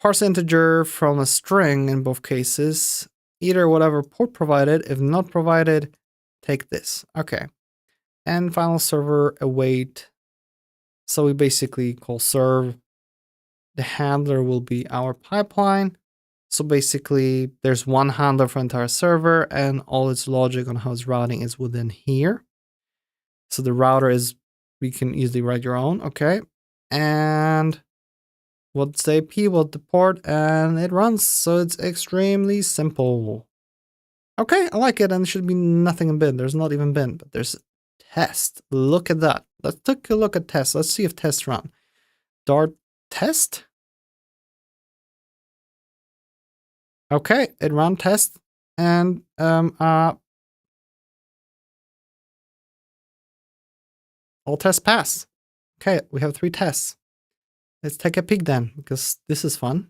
parse integer from a string in both cases, either whatever port provided. If not provided, take this. Okay. And final server await. So we basically call serve. The handler will be our pipeline. So basically, there's one handler for entire server, and all its logic on how it's routing is within here. So the router is, we can easily write your own, okay? And what's the IP, what the port, and it runs. So it's extremely simple. Okay, I like it, and there should be nothing in bin. There's not even bin, but there's test. Look at that. Let's take a look at test. Let's see if tests run. Dart test. Okay, it ran test, and all tests pass. Okay, we have 3 tests. Let's take a peek then, because this is fun.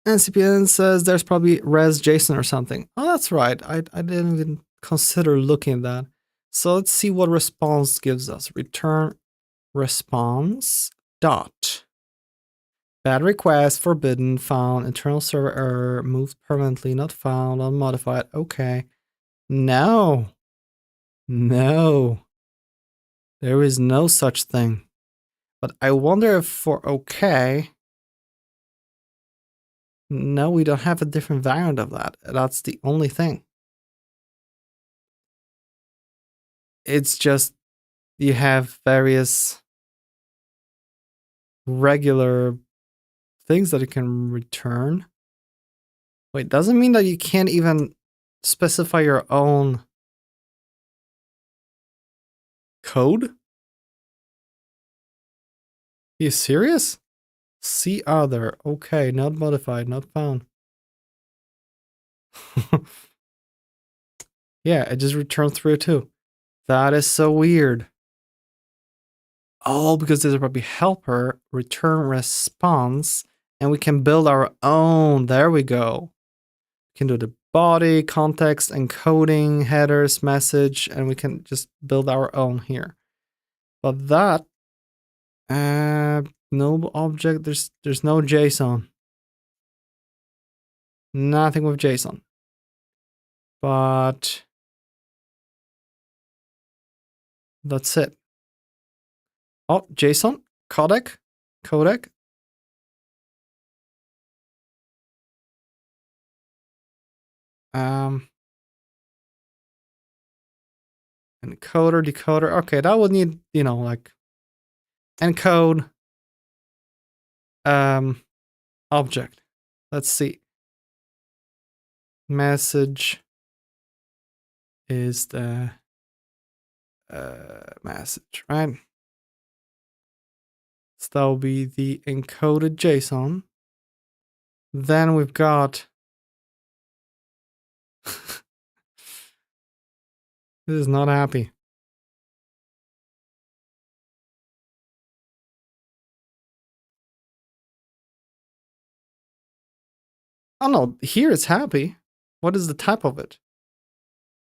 NCPN says there's probably res JSON or something. Oh, that's right. I didn't even consider looking at that. So let's see what response gives us. Return response dot. Bad request, forbidden, found, internal server error, moved permanently, not found, unmodified. Okay. No. No. There is no such thing. But I wonder if for okay, no, we don't have a different variant of that. That's the only thing. It's just you have various regular things that it can return. Wait, doesn't mean that you can't even specify your own code? Are you serious? See other. Okay, not modified, not found. Yeah, it just returned 302. That is so weird. Oh, because there's probably helper, return response, and we can build our own. There we go. We can do the body, context, encoding, headers, message, and we can just build our own here. But that, no object, there's no JSON. Nothing with JSON. But that's it. Oh, JSON, codec. Encoder, decoder. Okay, that would need, like encode object. Let's see. Message is the message, right? So that will be the encoded JSON. Then we've got this is not happy. Oh no, here it's happy. What is the type of it?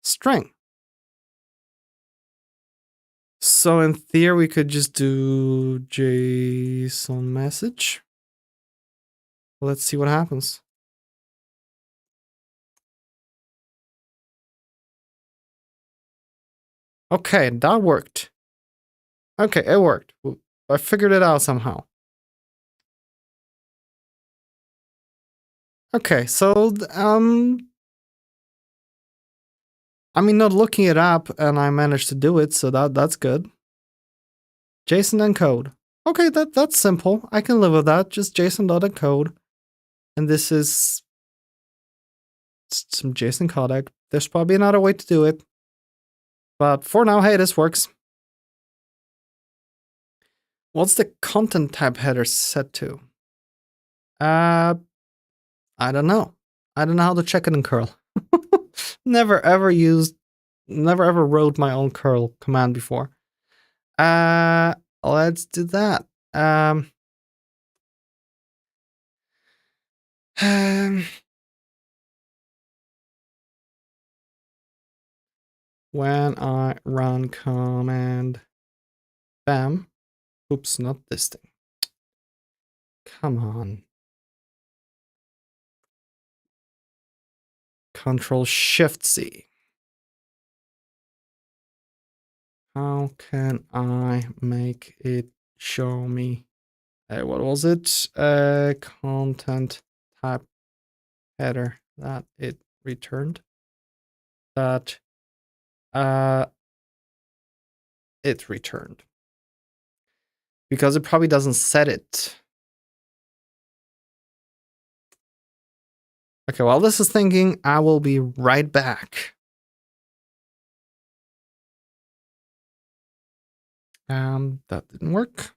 String. So in theory, we could just do JSON message. Let's see what happens. Okay, that worked. Okay, it worked. I figured it out somehow. Okay, so I mean, not looking it up, and I managed to do it, so that's good. JSON encode. Okay, that's simple. I can live with that. Just JSON.encode, and this is some JSON codec. There's probably another way to do it, but for now, hey, this works. What's the content type header set to? I don't know. I don't know how to check it in curl. Never ever wrote my own curl command before. Let's do that. When I run command bam. Oops, not this thing. Come on. Control Shift C. How can I make it show me? What was it? Content type header that it returned. That it returned. Because it probably doesn't set it. Okay, while this is thinking, I will be right back. That didn't work.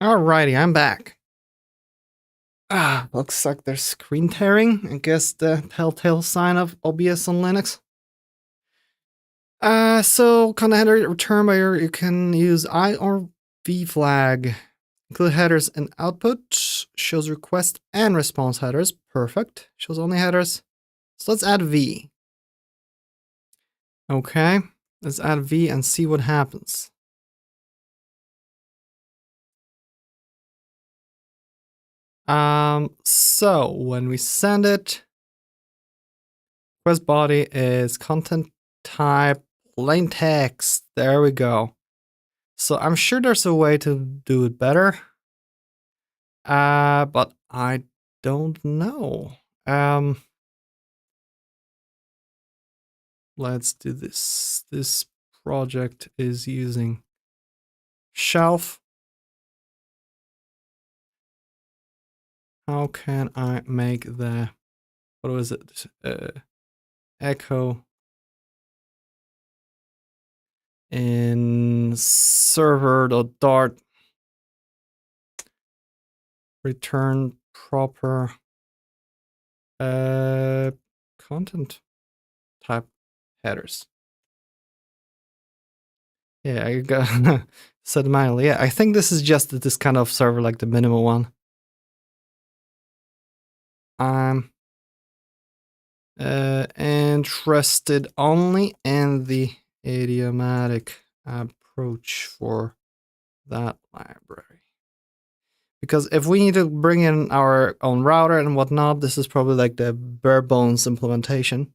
Alrighty, I'm back. Looks like there's screen tearing. I guess the telltale sign of OBS on Linux. So content header return by you can use I or V flag. Include headers and output. Shows request and response headers. Perfect. Shows only headers. So let's add V. Okay. Let's add V and see what happens. So when we send it, request body is content type plain text. There we go. So I'm sure there's a way to do it better. But I don't know. Let's do this. This project is using shelf. How can I make the, what was it? Echo in server.dart return proper content type headers. Yeah, I got said manually. Yeah, I think this is just this kind of server, like the minimal one. I'm interested only in the idiomatic approach for that library. Because if we need to bring in our own router and whatnot, this is probably like the bare bones implementation.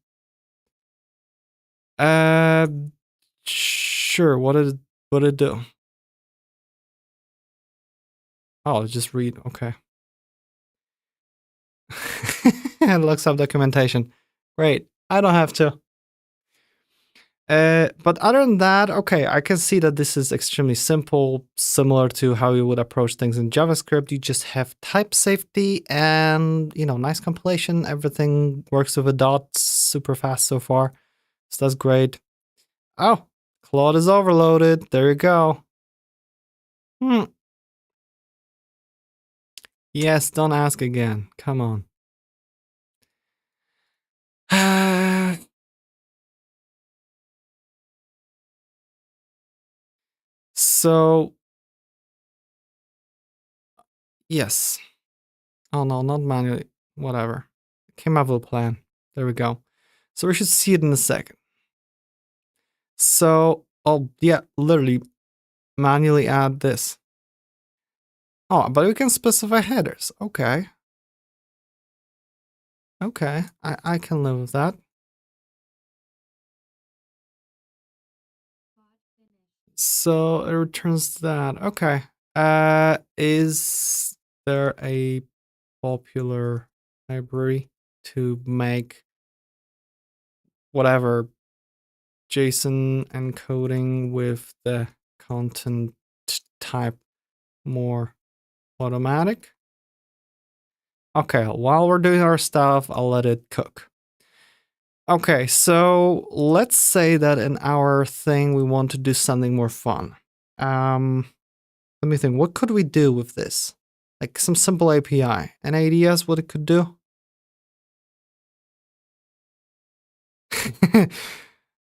Sure. What did it do? Oh, just read. Okay. It looks up documentation. Great. I don't have to. But other than that, okay, I can see that this is extremely simple, similar to how you would approach things in JavaScript. You just have type safety and, nice compilation. Everything works with a dot super fast so far. So that's great. Oh, Claude is overloaded. There you go. Yes, don't ask again. Come on. So, yes. Oh no, not manually. Whatever. Came up with a plan. There we go. So we should see it in a second. So, oh yeah, literally manually add this. Oh, but we can specify headers. Okay. Okay, I can live with that. So it returns that. Okay. Is there a popular library to make whatever JSON encoding with the content type more automatic? Okay, while we're doing our stuff, I'll let it cook. Okay, so let's say that in our thing we want to do something more fun. Let me think, what could we do with this? Like some simple API. Any ideas what it could do?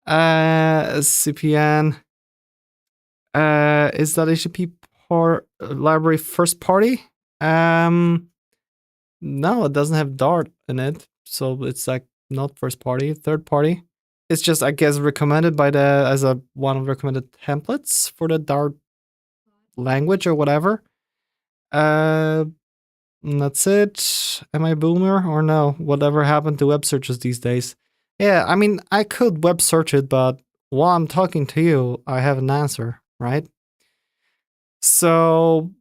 CPN. Is that HTTP library first party? No, it doesn't have Dart in it, so it's like not first party, third party. It's just, I guess, recommended by as a one of recommended templates for the Dart language or whatever. That's it. Am I boomer or no? Whatever happened to web searches these days? Yeah, I mean, I could web search it, but while I'm talking to you, I have an answer, right? So,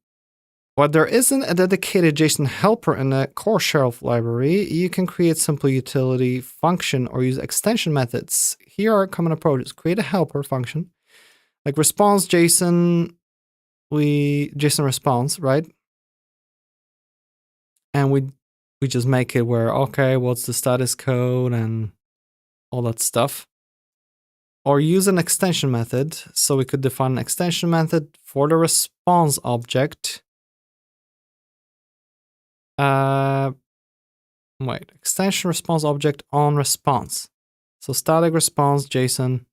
while there isn't a dedicated JSON helper in the core shelf library, you can create simple utility function or use extension methods. Here are common approaches. Create a helper function, like response JSON, JSON response, right? And we just make it where, okay, what's the status code and all that stuff. Or use an extension method. So we could define an extension method for the response object. Extension response object on response. So static response JSON.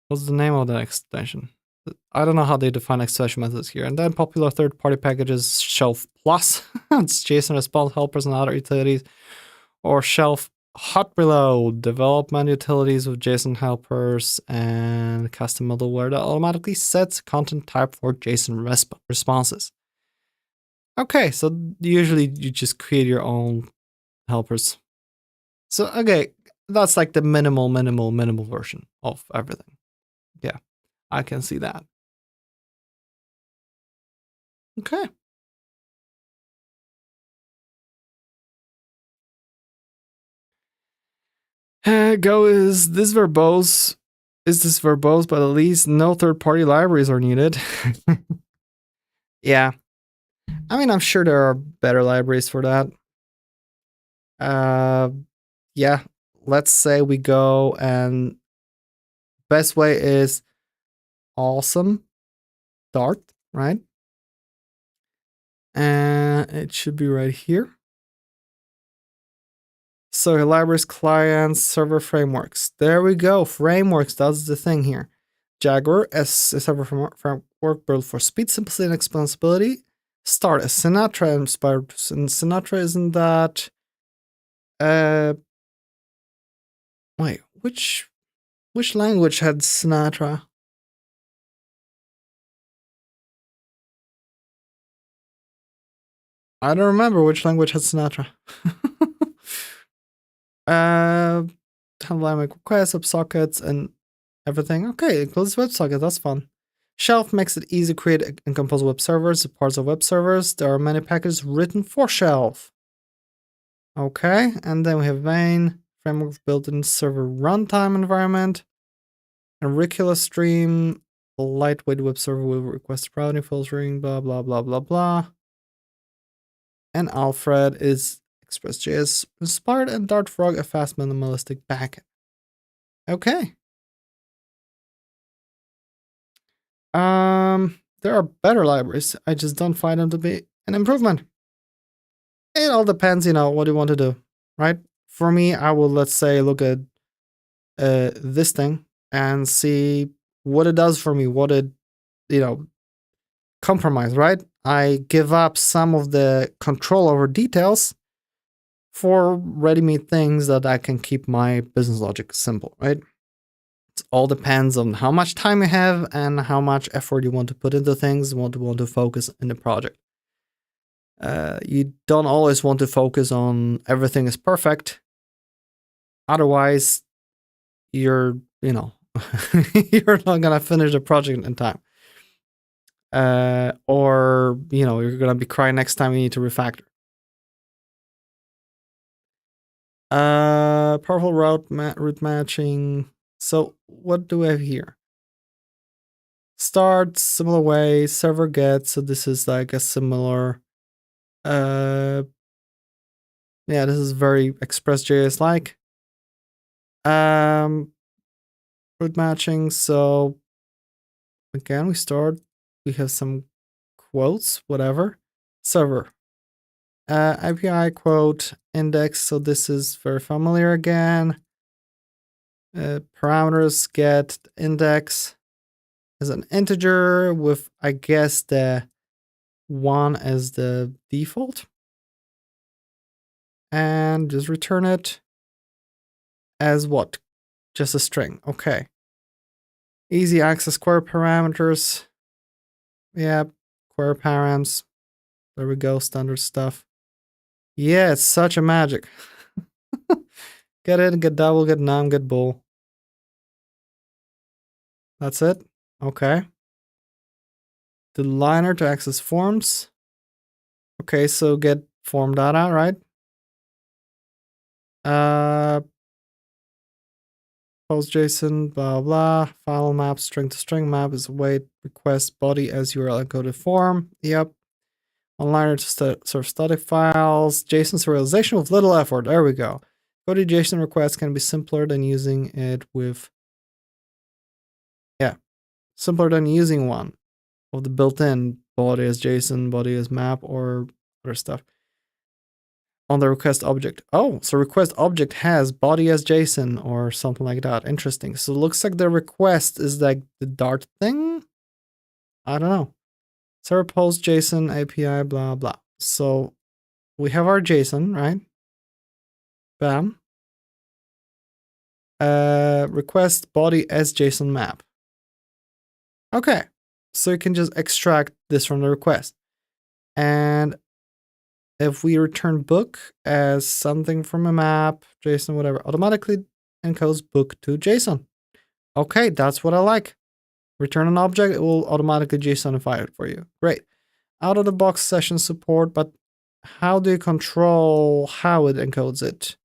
What's the name of that extension? I don't know how they define extension methods here. And then popular third-party packages, shelf plus. It's JSON response helpers and other utilities. Or shelf hot reload, development utilities with JSON helpers and custom middleware that automatically sets content type for JSON responses. Okay, so usually you just create your own helpers. So, okay, that's like the minimal version of everything. Yeah, I can see that. Okay. Go is this verbose? Is this verbose? But at least no third-party libraries are needed. Yeah. I mean, I'm sure there are better libraries for that. Yeah. Let's say we go and best way is awesome Dart, right? And it should be right here. So your libraries, clients, server frameworks. There we go. Frameworks, that's the thing here. Jaguar as a server framework built for speed, simplicity, and extensibility. Start as Sinatra inspired. And Sinatra isn't that wait, which language had Sinatra? I don't remember which language had Sinatra. Dynamic requests, WebSockets, and everything. Okay, includes WebSocket. That's fun. Shelf makes it easy to create and compose web servers, parts of web servers. There are many packages written for Shelf. Okay, and then we have Vein framework built in server runtime environment. Auricula stream, lightweight web server will request routing filtering, blah, blah, blah, blah, blah. And Alfred is Express.js inspired, and Dart Frog a fast minimalistic backend. Okay. There are better libraries. I just don't find them to be an improvement. It all depends, what you want to do, right? For me, I will, let's say, look at this thing and see what it does for me, what it, compromise, right? I give up some of the control over details for ready-made things that I can keep my business logic simple, right? It all depends on how much time you have and how much effort you want to put into things, want to focus in the project. You don't always want to focus on everything is perfect. Otherwise, you're you're not gonna finish the project in time. Or you're gonna be crying next time you need to refactor. Powerful route matching. So what do we have here? Start similar way, server get. So this is like a similar. Yeah, this is very Express.js like. Route matching. So again, we start. We have some quotes, whatever. Server. API quote index. So this is very familiar again. Parameters get index as an integer with, I guess, the 1 as the default. And just return it as what? Just a string. Okay. Easy access query parameters. Yeah, query params. There we go, standard stuff. Yeah, it's such a magic. Get in, get double, get num, get bool. That's it? Okay. The liner to access forms. Okay, so get form data, right? Post JSON, blah, blah. File map, string to string map is await request body as URL encoded form. Yep. On liner to serve static files. JSON serialization with little effort. There we go. Body JSON request can be simpler than using it with, simpler than using one of the built-in body as JSON, body as map, or other stuff on the request object. Oh, so request object has body as JSON or something like that. Interesting. So it looks like the request is like the Dart thing. I don't know. Server post JSON API, blah, blah. So we have our JSON, right? Bam. Request body as JSON map. Okay. So you can just extract this from the request. And if we return book as something from a map, JSON, whatever, automatically encodes book to JSON. Okay, that's what I like. Return an object, it will automatically JSONify it for you. Great. Out of the box session support, but how do you control how it encodes it?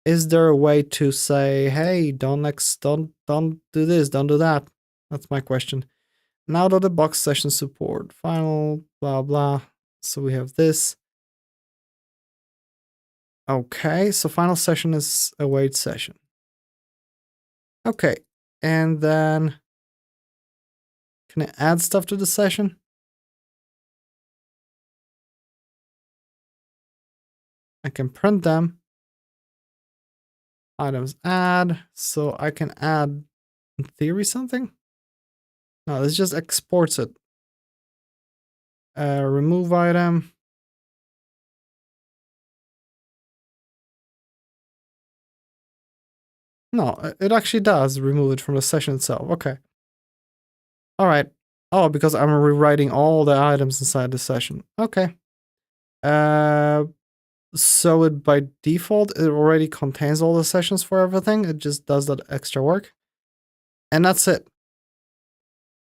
Is there a way to say, hey, don't do this, don't do that? That's my question. And out of the box session support, final, blah, blah. So we have this. Okay, so final session is await session. Okay, and then can I add stuff to the session? I can print them. Items add, so I can add, in theory, something? No, this just exports it. Remove item. No, it actually does remove it from the session itself. Okay. All right. Oh, because I'm rewriting all the items inside the session. Okay. So it by default, it already contains all the sessions for everything. It just does that extra work. And that's it.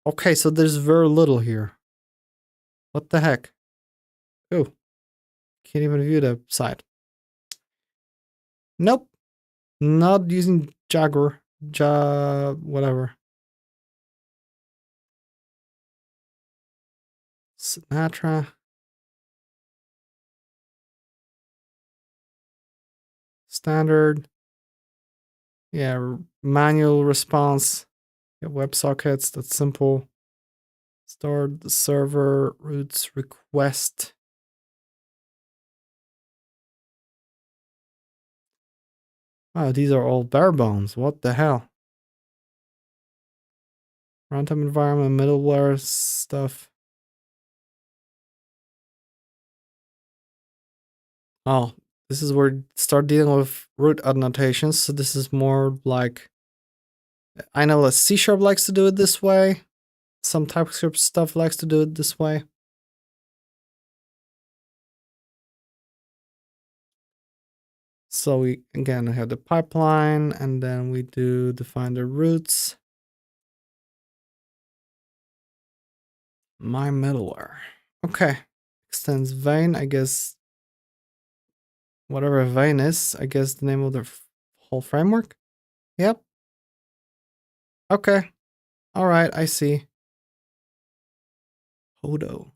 Okay, so there's very little here. What the heck? Oh, can't even view the site. Nope. Not using Jaguar. Whatever. Sinatra. Standard. Yeah, manual response. Yeah, WebSockets, that's simple. Start the server, routes, request. Oh, these are all bare bones. What the hell? Runtime environment, middleware stuff. Oh, this is where you start dealing with root annotations. So this is more like, I know that C# likes to do it this way. Some TypeScript stuff likes to do it this way. So we, again, have the pipeline, and then we do define the routes. My middleware. Okay. Extends vein, I guess. Whatever vein is, I guess the name of the whole framework. Yep. Okay. All right, I see. Hodo.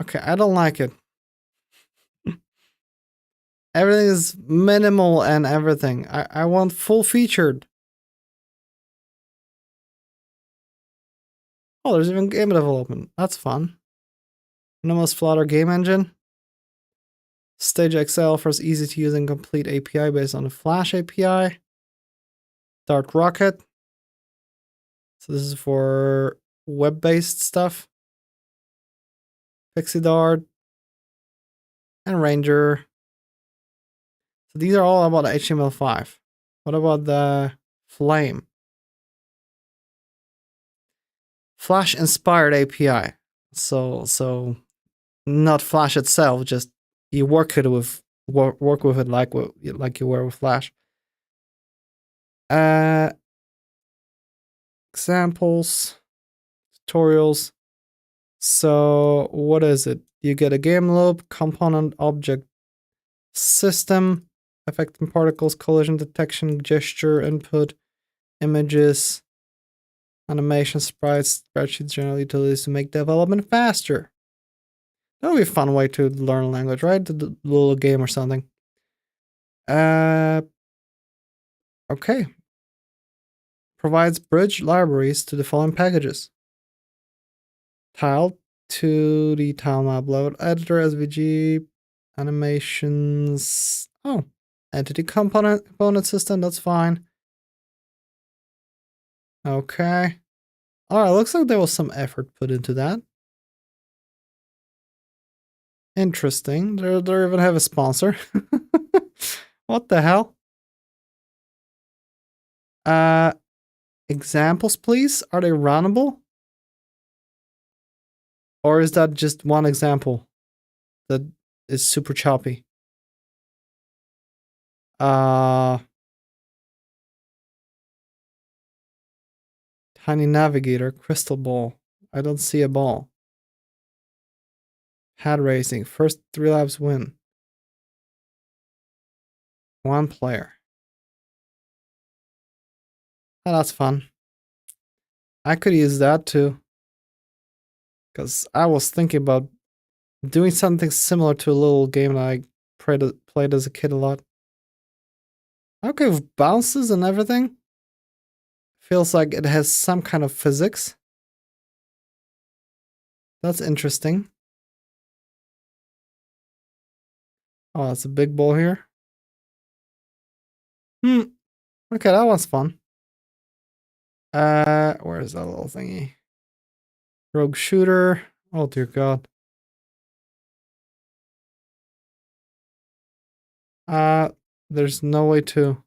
Okay, I don't like it. Everything is minimal and everything. I want full featured. Oh, there's even game development. That's fun. Anonymous Flutter game engine. Stage XL offers easy to use and complete API based on the Flash API. Dart Rocket. So this is for web-based stuff. Pixie Dart. And Ranger. So these are all about HTML5. What about the Flame? Flash inspired API. So not Flash itself, just you work with it like you were with Flash. Examples, tutorials. So what is it? You get a game loop, component, object, system, affecting particles, collision detection, gesture, input, images, animation, sprites, spreadsheets, general utilities to make development faster. That would be a fun way to learn a language, right? A little game or something. Okay. Provides bridge libraries to the following packages. Tile to the tile map load editor, SVG, animations. Oh, entity component system, that's fine. Okay. Alright, looks like there was some effort put into that. Interesting. They even have a sponsor. What the hell? Examples, please. Are they runnable? Or is that just one example that is super choppy? Tiny navigator, crystal ball. I don't see a ball. Hat racing. First 3 laps win. 1 player. Oh, that's fun. I could use that too. Because I was thinking about doing something similar to a little game that I played as a kid a lot. Okay, with bounces and everything. Feels like it has some kind of physics. That's interesting. Oh, that's a big ball here. Okay, that was fun. Where is that little thingy? Rogue shooter. Oh dear God. There's no way to.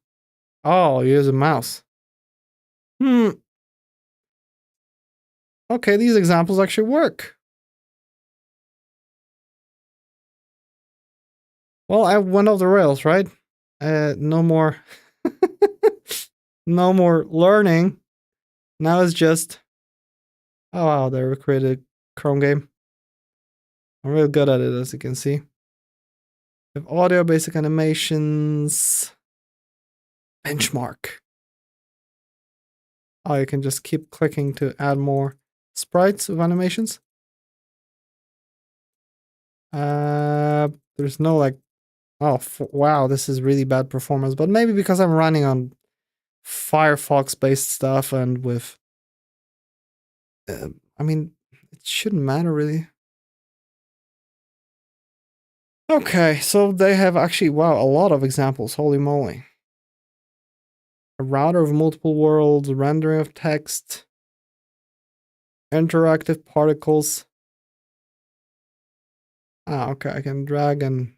Oh, use a mouse. Okay, these examples actually work. Well, I went off the rails, right? No more. No more learning. Now it's just Oh wow, they recreated a Chrome game. I'm really good at it, as you can see. We have audio, basic animations, benchmark. Oh, you can just keep clicking to add more sprites of animations. There's no like, oh wow, this is really bad performance, but maybe because I'm running on Firefox based stuff and with, I mean, it shouldn't matter really. Okay, so they have actually, wow, a lot of examples, holy moly. A router of multiple worlds, rendering of text, interactive particles. Ah, okay, I can drag and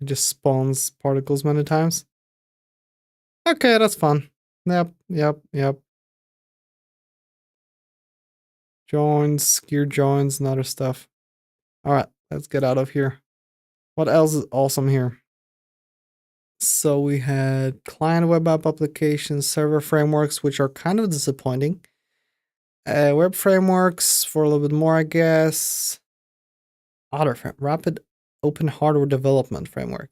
it just spawns particles many times. Okay, that's fun. Yep. Joins, gear joins, and other stuff. Alright, let's get out of here. What else is awesome here? So we had client web app applications, server frameworks, which are kind of disappointing. Web frameworks for a little bit more, I guess. Rapid open hardware development framework.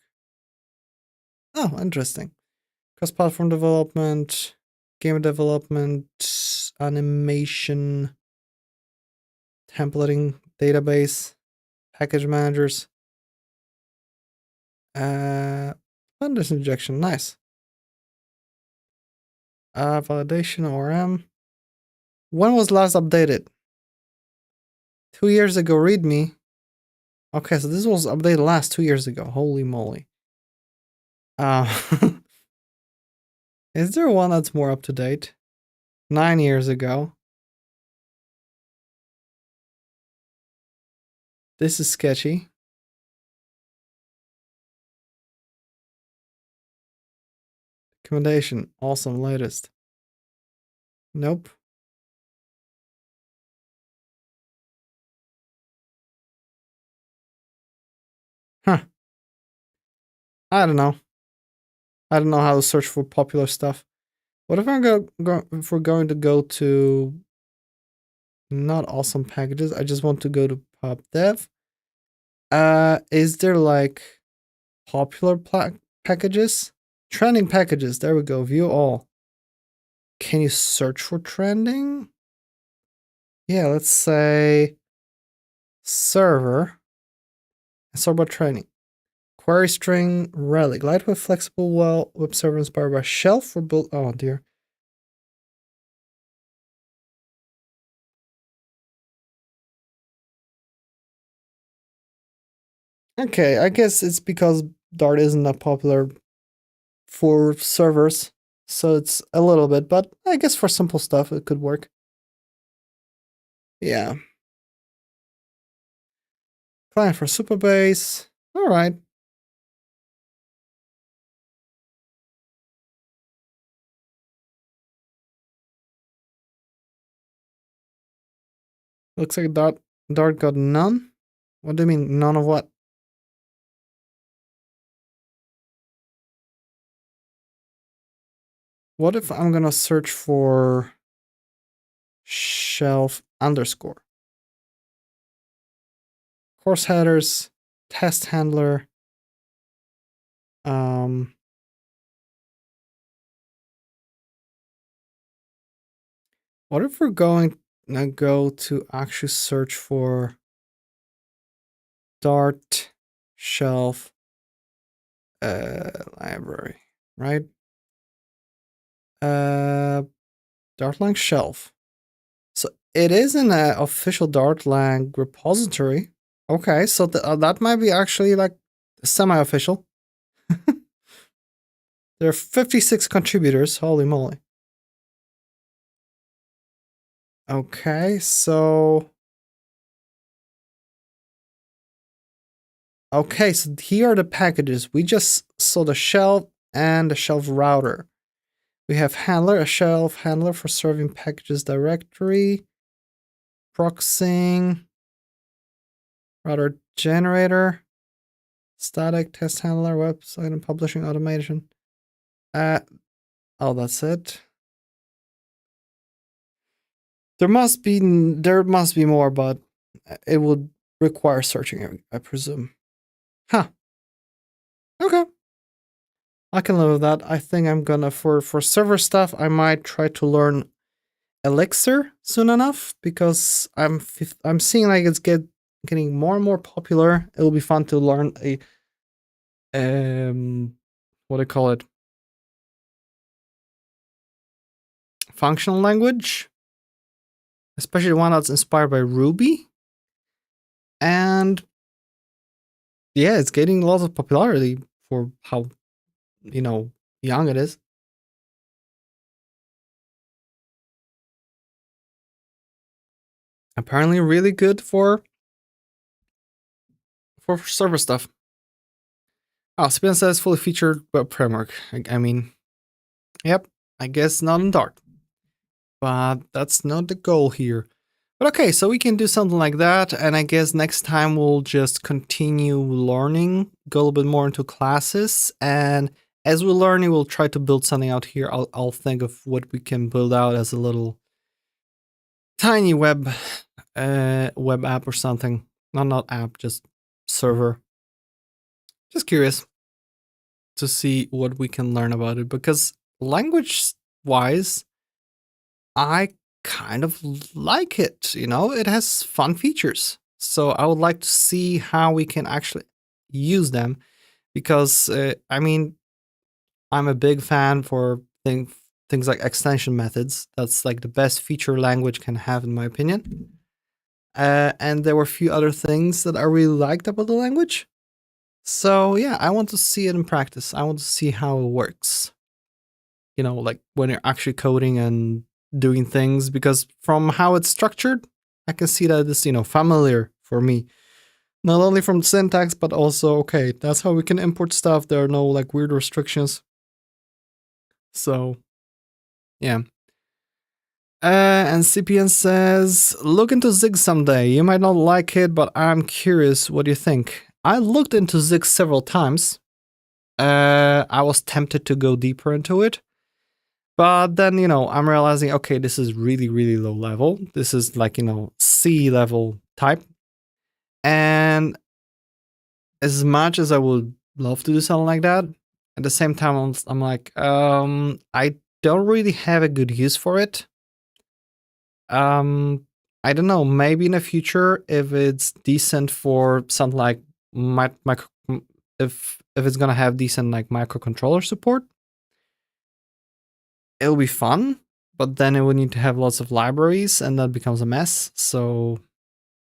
Oh, interesting. Cross-platform development, game development, animation, templating, database, package managers. Vendors injection, nice. Validation ORM. When was last updated? 2 years ago, readme. Okay, so this was updated last 2 years ago. Holy moly. Is there one that's more up to date? 9 years ago. This is sketchy. Recommendation, awesome, latest. Nope. Huh. I don't know. I don't know how to search for popular stuff. What if if we're going to go to not awesome packages? I just want to go to pub dev. Is there like popular packages? Trending packages. There we go. View all. Can you search for trending? Yeah, let's say server. Server training. Query string relic. Lightweight flexible well web server inspired by shelf for build. Oh dear. Okay, I guess it's because Dart isn't that popular for servers, so it's a little bit, but I guess for simple stuff it could work. Yeah. Client for Superbase. All right. Looks like Dart got none. What do you mean, none of what? What if I'm gonna search for shelf underscore? Course headers, test handler. What if we're going to go to actually search for Dart shelf library, right? Dartlang shelf. So it is in an official Dartlang repository. Okay, so that might be actually like semi-official. There are 56 contributors. Holy moly. Okay, so here are the packages. We just saw the shelf and the shelf router. We have handler, a shelf handler for serving packages directory, proxying, router generator, static test handler, website and publishing automation. Oh, that's it. There must be more, but it would require searching, I presume. Huh. Okay. I can live with that. I think I'm gonna for server stuff, I might try to learn Elixir soon enough because I'm seeing like it's getting more and more popular. It'll be fun to learn a what do you call it? Functional language, especially one that's inspired by Ruby. And yeah, it's getting lots of popularity for how, young it is. Apparently really good for server stuff. Oh, Spin says fully featured web framework. I mean, yep, I guess not in Dart. But that's not the goal here. But okay, so we can do something like that, and I guess next time we'll just continue learning, go a little bit more into classes, and as we learn, we'll try to build something out here. I'll think of what we can build out as a little tiny web app or something. Not app, just server. Just curious to see what we can learn about it, because language-wise, I kind of like it, it has fun features. So I would like to see how we can actually use them, because I'm a big fan for things like extension methods. That's like the best feature language can have, in my opinion. And there were a few other things that I really liked about the language. So yeah, I want to see it in practice. I want to see how it works. Like when you're actually coding and doing things, because from how it's structured, I can see that it's, familiar for me. Not only from syntax, but also, okay, that's how we can import stuff. There are no like weird restrictions. So, yeah. And CPN says, look into Zig someday. You might not like it, but I'm curious, what do you think? I looked into Zig several times. I was tempted to go deeper into it. But then, I'm realizing, okay, this is really, really low level. This is like, C level type. And as much as I would love to do something like that, at the same time, I'm like, I don't really have a good use for it. I don't know, maybe in the future, if it's decent for something like if it's gonna have decent like microcontroller support, it'll be fun, but then it would need to have lots of libraries and that becomes a mess. So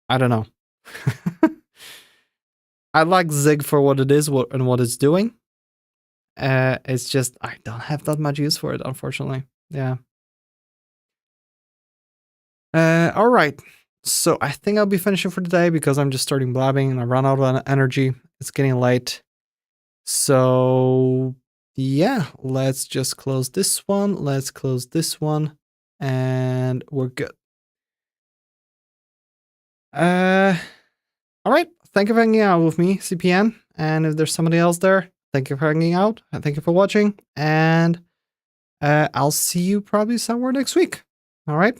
I don't know. I like Zig for what it is and what it's doing. It's just I don't have that much use for it, unfortunately. Yeah. All right. So I think I'll be finishing for today because I'm just starting blabbing and I run out of energy. It's getting late. So yeah, let's just close this one. Let's close this one and we're good. All right. Thank you for hanging out with me, CPN. And if there's somebody else there, thank you for hanging out. And thank you for watching. And I'll see you probably somewhere next week. All right.